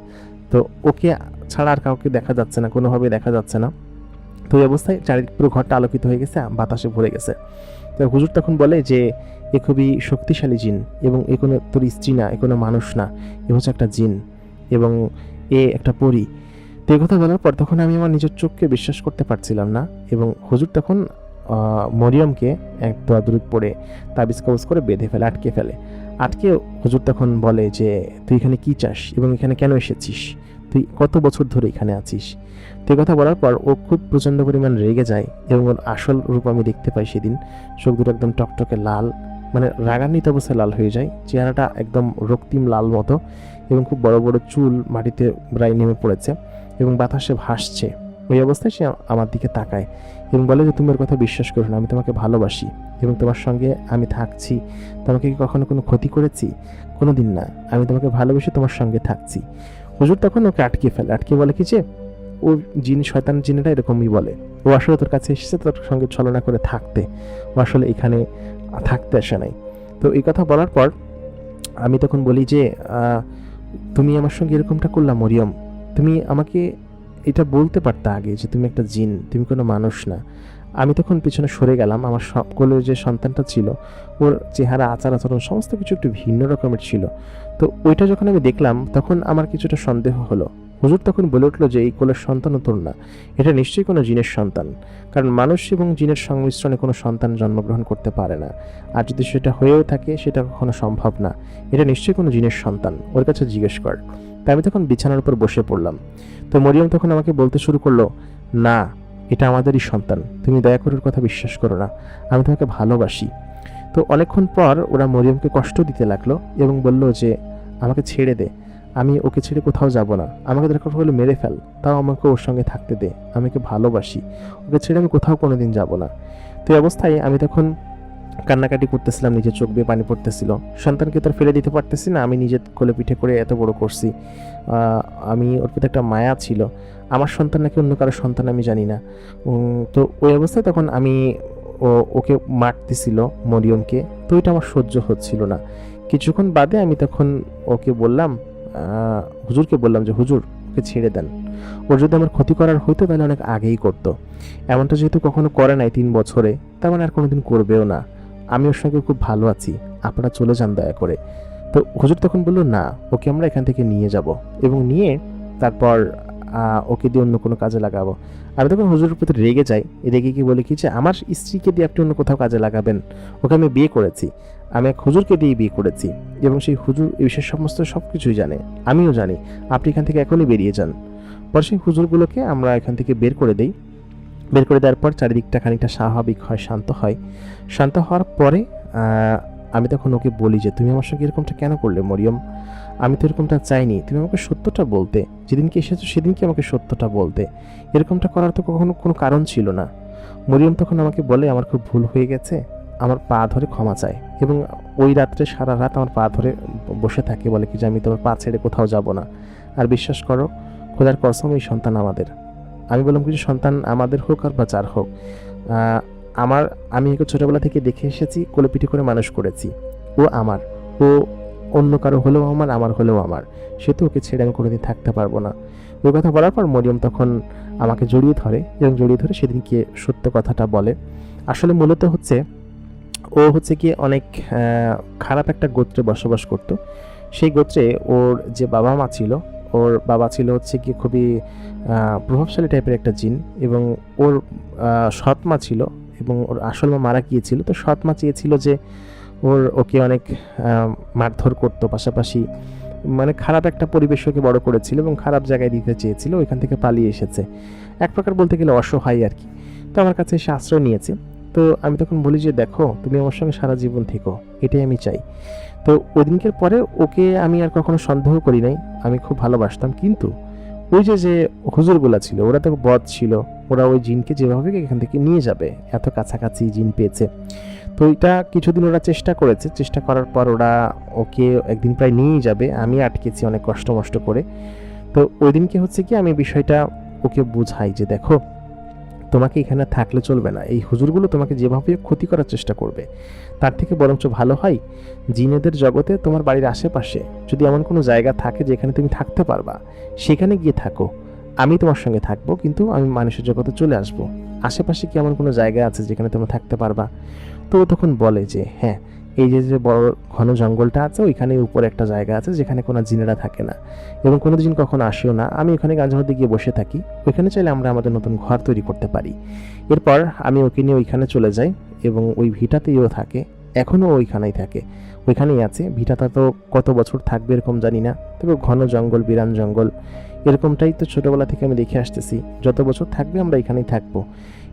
তো ওকে ছাড়া আর কাউকে দেখা যাচ্ছে না, কোনোভাবে দেখা যাচ্ছে না। তো এই অবস্থায় চারিদিক পুরো ঘরটা আলোকিত হয়ে গেছে, বাতাসে ভরে গেছে। তো হুজুর তখন বলে যে এ খুবই শক্তিশালী জিন এবং এ কোনো তোর স্ত্রী না, এ কোনো মানুষ না, এ হচ্ছে একটা জিন এবং এ একটা পরী। তো এই কথা বলার পর তখন আমি আমার নিজের চোখকে বিশ্বাস করতে পারছিলাম না, এবং হুজুর তখন মরিয়মকে এক দোয়া দরুদ পড়ে তাবিজ কবজ করে বেঁধে ফেলে, আটকে হুজুর তখন বলে যে তুই এখানে কি চাস এবং এখানে কেন এসেছিস, তুই কত বছর ধরে এখানে আছিস? তো এই কথা বলার পর ও খুব প্রচণ্ড পরিমাণ রেগে যায় এবং ওর আসল রূপ আমি দেখতে পাই সেদিন। চোখ দুটো একদম টকটকে লাল, মানে রাগান্বিত অবস্থায় লাল হয়ে যায়, চেহারাটা একদম রক্তিম লাল মতো, এবং খুব বড় বড় চুল মাটিতে প্রায় নেমে পড়েছে এবং বাতাসে ভাসছে। ওই অবস্থায় সে আমার দিকে তাকায় এবং বলে যে তুমি ওর কথা বিশ্বাস করো না, আমি তোমাকে ভালোবাসি এবং তোমার সঙ্গে আমি থাকছি। তোমাকে কি কখনো কোনো ক্ষতি করেছি? কোনো দিন না, আমি তোমাকে ভালোবেসে তোমার সঙ্গে থাকছি। হুজুর তখন ওকে আটকে ফেলে, আটকে বলে কি যে ও জিন, শয়তান জিনেরা এরকমই বলে, ও আসলে তোর কাছে এসেছে তোর সঙ্গে ছলনা করে থাকতে, ও আসলে এখানে থাকতে আসে নাই। তো এই কথা বলার পর আমি তখন বলি যে তুমি আমার সঙ্গে এরকমটা করলাম মরিয়ম, তুমি আমাকে এটা বলতে পারতে আগে যে তুমি একটা জিন, তুমি কোনো মানুষ না। আমি তখন পিছনে সরে গেলাম, আমার সকলের যে সন্তানটা ছিল ওর চেহারা, আচার আচরণ সমস্ত কিছু একটু ভিন্ন রকমের ছিল। তো ওইটা যখন আমি দেখলাম তখন আমার কিছুটা সন্দেহ হলো। হুজুর তখন বলে উঠলো যে এই কোলের সন্তানও তোর না, এটা নিশ্চয়ই কোনো জিনের সন্তান, কারণ মানুষ এবং জিনের সংমিশ্রণে কোনো সন্তান জন্মগ্রহণ করতে পারে না, আর যদি সেটা হয়েও থাকে সেটা কখনো সম্ভব না, এটা নিশ্চয়ই কোনো জিনের সন্তান, ওর কাছে জিজ্ঞেস কর। তাই আমি তখন বিছানার উপর বসে পড়লাম। তো মরিয়ম তখন আমাকে বলতে শুরু করলো, না এটা আমাদেরই সন্তান, তুমি দয়া করে ওর কথা বিশ্বাস করো না, আমি তোমাকে ভালোবাসি। তো অনেকক্ষণ পর ওরা মরিয়মকে কষ্ট দিতে লাগলো এবং বলল যে আমাকে ছেড়ে দে, আমি ওকে ছেড়ে কোথাও যাব না, আমাকে দরকার হলে মেরে ফেল, তাও আমাকে ওর সঙ্গে থাকতে দে, আমি ওকে ভালোবাসি, ওকে ছেড়ে আমি কোথাও কোনোদিন যাব না। তো এই অবস্থায় আমি তখন কান্নাকাটি করতেছিলাম, নিজের চোখ দিয়ে পানি পড়তেছিল, সন্তানকে তো ফেলে দিতে পারতেছি না, আমি নিজের কোলে পিঠে করে এত বড় করছি, আমি ওর প্রতি একটা মায়া ছিল, আমার সন্তান নাকি অন্য কারো সন্তান আমি জানি না। তো ওই অবস্থায় তখন আমি ওকে মারতেছিল মরিয়মকে, তো ওইটা আমার সহ্য হচ্ছিল না। কিছুক্ষণ বাদে আমি তখন ওকে বললাম, হুজুরকে বললাম যে হুজুর ওকে ছেড়ে দেন, ওর যদি আমার ক্ষতি করার হইতো তাহলে অনেক আগেই করতো, এমনটা যেহেতু কখনো করে নাই 3 বছরে, তার মানে আর কোনোদিন করবেও না, আমি ওর সঙ্গে খুব ভালো আছি, আপনারা চলে যান দয়া করে। তো হুজুর তখন বললো না, ওকে আমরা এখান থেকে নিয়ে যাব এবং নিয়ে তারপর ওকে দিয়ে অন্য কোনো কাজে লাগাবো। আমি তখন হুজুরের প্রতি রেগে যাই, রেগে গিয়ে বলি কি যে আমার স্ত্রীকে দিয়ে আপনি অন্য কোথাও কাজে লাগাবেন, ওকে আমি বিয়ে করেছি, আমি এক হুজুরকে দিয়ে বিয়ে করেছি এবং সেই হুজুর এই বিষয়ে সমস্ত সব কিছুই জানে, আমিও জানি, আপনি এখান থেকে এখনই বেরিয়ে যান। পরে সেই হুজুরগুলোকে আমরা এখান থেকে বের করে দিই। বের করে দেওয়ার পর চারিদিকটা খানিকটা স্বাভাবিক হয়, শান্ত হয়। শান্ত হওয়ার পরে আমি তখন ওকে বলি যে তুমি আমার সঙ্গে এরকমটা কেন করলে মরিয়ম, আমি তো এরকমটা চাইনি, তুমি আমাকে সত্যটা বলতে, যেদিনকে এসেছো সেদিনকে আমাকে সত্যটা বলতে, এরকমটা করার তো কখনো কোনো কারণ ছিল না। মরিয়ম তখন আমাকে বলে আমার খুব ভুল হয়ে গেছে, আমার পা ধরে ক্ষমা চায় এবং ওই রাত্রে সারা রাত আমার পা ধরে বসে থাকে, বলে কি যে আমি তোমার পা ছেড়ে কোথাও যাব না। আর বিশ্বাস করো, খোদার কসম এই সন্তান আমাদের। আমি বললাম কিছু সন্তান আমাদের হোক আর বা যার হোক, আমি একে ছোটোবেলা থেকে দেখে এসেছি, কোলেপিঠে করে মানুষ করেছি, ও আমার, ও অন্য কারো হলেও আমার হলেও আমার, সে তো ওকে ছেড়ে আমি কোনোদিন থাকতে পারবো না। ওই কথা বলার পর মরিয়ম তখন আমাকে জড়িয়ে ধরে এবং জড়িয়ে ধরে সেদিনকে সত্য কথাটা বলে। আসলে মূলত হচ্ছে ও হচ্ছে কি অনেক খারাপ একটা গোত্রে বসবাস করত। সেই গোত্রে ওর যে বাবা মা ছিল, ওর বাবা ছিল হচ্ছে কি খুবই প্রভাবশালী টাইপের একটা জিন এবং ওর সৎ মা ছিল এবং ওর আসল মা মারা গিয়েছিল। তো সৎ মা চেয়েছিল যে ওকে অনেক মারধর করতো, পাশাপাশি মানে খারাপ একটা পরিবেশ ওকে বড় করেছিল এবং খারাপ জায়গায় দিতে চেয়েছিল। ওইখান থেকে পালিয়ে এসেছে, এক প্রকার বলতে গেলে অসহায় আর কি। তো আমার কাছে এসে আশ্রয় নিয়েছে। তো আমি তখন বলি যে দেখো, তুমি আমার সঙ্গে সারা জীবন থেকো, এটাই আমি চাই। তো ওই দিনকের পরে ওকে আমি আর কখনো সন্দেহ করি নাই, আমি খুব ভালোবাসতাম। কিন্তু ওই যে হুজুরগুলা ছিল, ওরা তো বদ ছিল, ওরা ওই জিনকে যেভাবে এখান থেকে নিয়ে যাবে, এত কাছাকাছি জিন পেয়েছে। তো এটা কিছুদিন ওরা চেষ্টা করেছে, চেষ্টা করার পর ওরা ওকে একদিন প্রায় নিয়েই যাবে, আমি আটকেছি অনেক কষ্ট মষ্ট করে। তো ওই দিনকে হচ্ছে কি আমি বিষয়টা ওকে বোঝাই যে দেখো, তোমাকে এখানে থাকলে চলবে না, এই হুজুরগুলো তোমাকে যেভাবে ক্ষতি করার চেষ্টা করবে, তার থেকে বরঞ্চ ভালো হয় জিনেদের জগতে তোমার বাড়ির আশেপাশে যদি এমন কোনো জায়গা থাকে যেখানে তুমি থাকতে পারবা, সেখানে গিয়ে থাকো, আমি তোমার সঙ্গে থাকবো, কিন্তু আমি মানুষের জগতে চলে আসব। আশেপাশে কি এমন কোনো জায়গা আছে যেখানে তোমরা থাকতে পারবা? তো ও তখন বলে যে হ্যাঁ, এই যে বড় ঘন জঙ্গলটা আছে, ওইখানে উপরে একটা জায়গা আছে যেখানে কোনো জিনেরা থাকে না এবং কোনো দিন কখনো আসেও না, আমি ওখানে গাঁজা মধ্যে গিয়ে বসে থাকি, ওইখানে চাইলে আমরা আমাদের নতুন ঘর তৈরি করতে পারি। এরপর আমি ওকে নিয়ে ওইখানে চলে যাই এবং ওই ভিটাতেই ও থাকে, এখনও ওইখানেই থাকে, ওইখানেই আছে। ভিটাটা তো কত বছর থাকবে এরকম জানি না, তবে ঘন জঙ্গল, বিরান জঙ্গল, এরকমটাই তো ছোটোবেলা থেকে আমি দেখে আসতেছি, যত বছর থাকবে আমরা এখানেই থাকবো,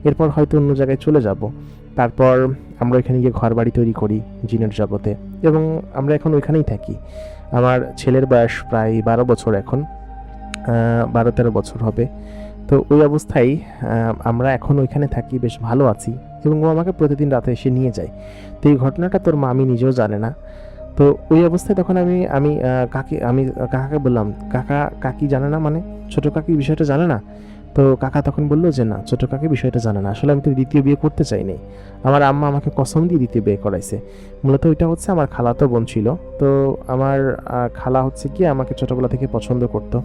এরপর হয়তো অন্য জায়গায় চলে যাব। তারপর আমরা এখানে গিয়ে ঘর বাড়ি তৈরি করি জিনের জগতে এবং আমরা এখন ওইখানেই থাকি। আমার ছেলের বয়স প্রায় 12 বছর, এখন 12-13 বছর হবে। তো ওই অবস্থায় আমরা এখন ওইখানে থাকি, বেশ ভালো আছি এবং ও আমাকে প্রতিদিন রাতে এসে নিয়ে যায়। তো এই ঘটনাটা তোর মামি নিজেও জানে না। তো ওই অবস্থায় তখন আমি কাকাকে বললাম, কাকি জানে না মানে, ছোটো কাকি বিষয়টা জানে না? তো কাকা তখন বললো যে না, ছোটো কাকি বিষয়টা জানে না, আসলে আমি তো দ্বিতীয় বিয়ে করতে চাইনি, আমার আম্মা আমাকে কসম দিয়ে দ্বিতীয় বিয়ে করাইছে। মূলত ওইটা হচ্ছে আমার খালাতো বোন ছিল। তো আমার খালা হচ্ছে কি আমাকে ছোটোবেলা থেকে পছন্দ করতো,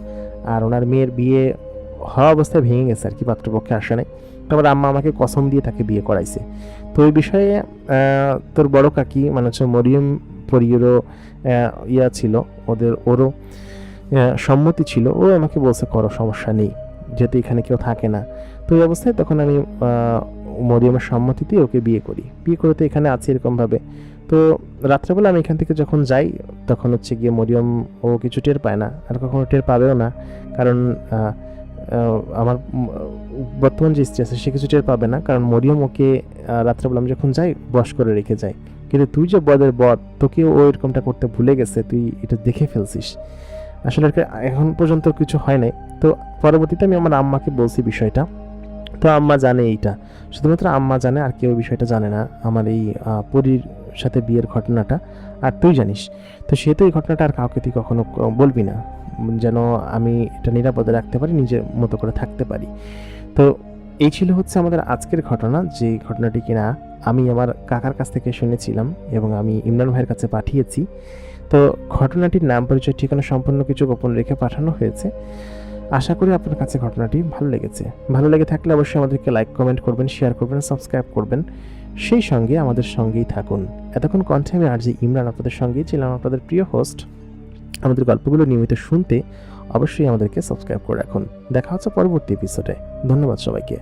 আর ওনার মেয়ের বিয়ে হওয়া অবস্থায় ভেঙে গেছে আর কি, পাত্রপক্ষে আসে নাই। তারপর আম্মা আমাকে কসম দিয়ে তাকে বিয়ে করাইছে। তো ওই বিষয়ে তোর বড় কাকি মানে হচ্ছে মরিয়ম পরিয়েরও ইয়া ছিল, ওরও সম্মতি ছিল, ও আমাকে বলছে করো, সমস্যা নেই, যেহেতু এখানে কেউ থাকে না। তো এই অবস্থায় তখন আমি মরিয়মের সম্মতিতে ওকে বিয়ে করি। বিয়ে করে তো এখানে আছি এরকমভাবে। তো রাত্রেবেলা আমি এখান থেকে যখন যাই তখন হচ্ছে গিয়ে মরিয়ম ও কিছু টের পায় না, আর কখনো টের পাবেও না, কারণ আমার বর্তমান যে স্ত্রী আছে সে কিছু টের পাবে না, কারণ মরিয়ম ওকে রাত্রেবেলা আমি যখন যাই বশ করে রেখে যায়। কিন্তু তুই যে বদের বদ, তোকে ও এরকমটা করতে ভুলে গেছে, তুই এটা দেখে ফেলছিস। আসলে এখন পর্যন্ত কিছু হয় নাই। তো পরবর্তীতে আমি আমার আম্মাকে বলছি বিষয়টা, তো আম্মা জানে এইটা, শুধুমাত্র আম্মা জানে, আর কেউ বিষয়টা জানে না, আমার এই পরীর সাথে বিয়ের ঘটনাটা, আর তুই জানিস। তো সেহেতু এই ঘটনাটা আর কাউকে তুই কখনো বলবি না, যেন আমি এটা নিরাপদে রাখতে পারি, নিজের মতো করে থাকতে পারি। তো এই ছিল হচ্ছে আমাদের আজকের ঘটনা, যে ঘটনাটি কিনা আমি আমার কাকার কাছ থেকে শুনেছিলাম এবং আমি ইমরান ভাইয়ের কাছে পাঠিয়েছি। তো ঘটনাটির নাম, পরিচয়, ঠিকানা সম্পূর্ণ কিছু গোপন রেখে পাঠানো হয়েছে। আশা করি আপনার কাছে ঘটনাটি ভালো লেগেছে। ভালো লেগে থাকলে অবশ্যই আমাদেরকে লাইক, কমেন্ট করবেন, শেয়ার করবেন, সাবস্ক্রাইব করবেন, সেই সঙ্গে আমাদের সঙ্গেই থাকুন। এতক্ষণ কণ্ঠে আমি আরজে ইমরান আপনাদের সঙ্গেই ছিলাম, আপনাদের প্রিয় হোস্ট। আমাদের গল্পগুলো নিয়মিত শুনতে অবশ্যই আমাদেরকে সাবস্ক্রাইব করে রাখুন। দেখা হচ্ছে পরবর্তী এপিসোডে। ধন্যবাদ সবাইকে।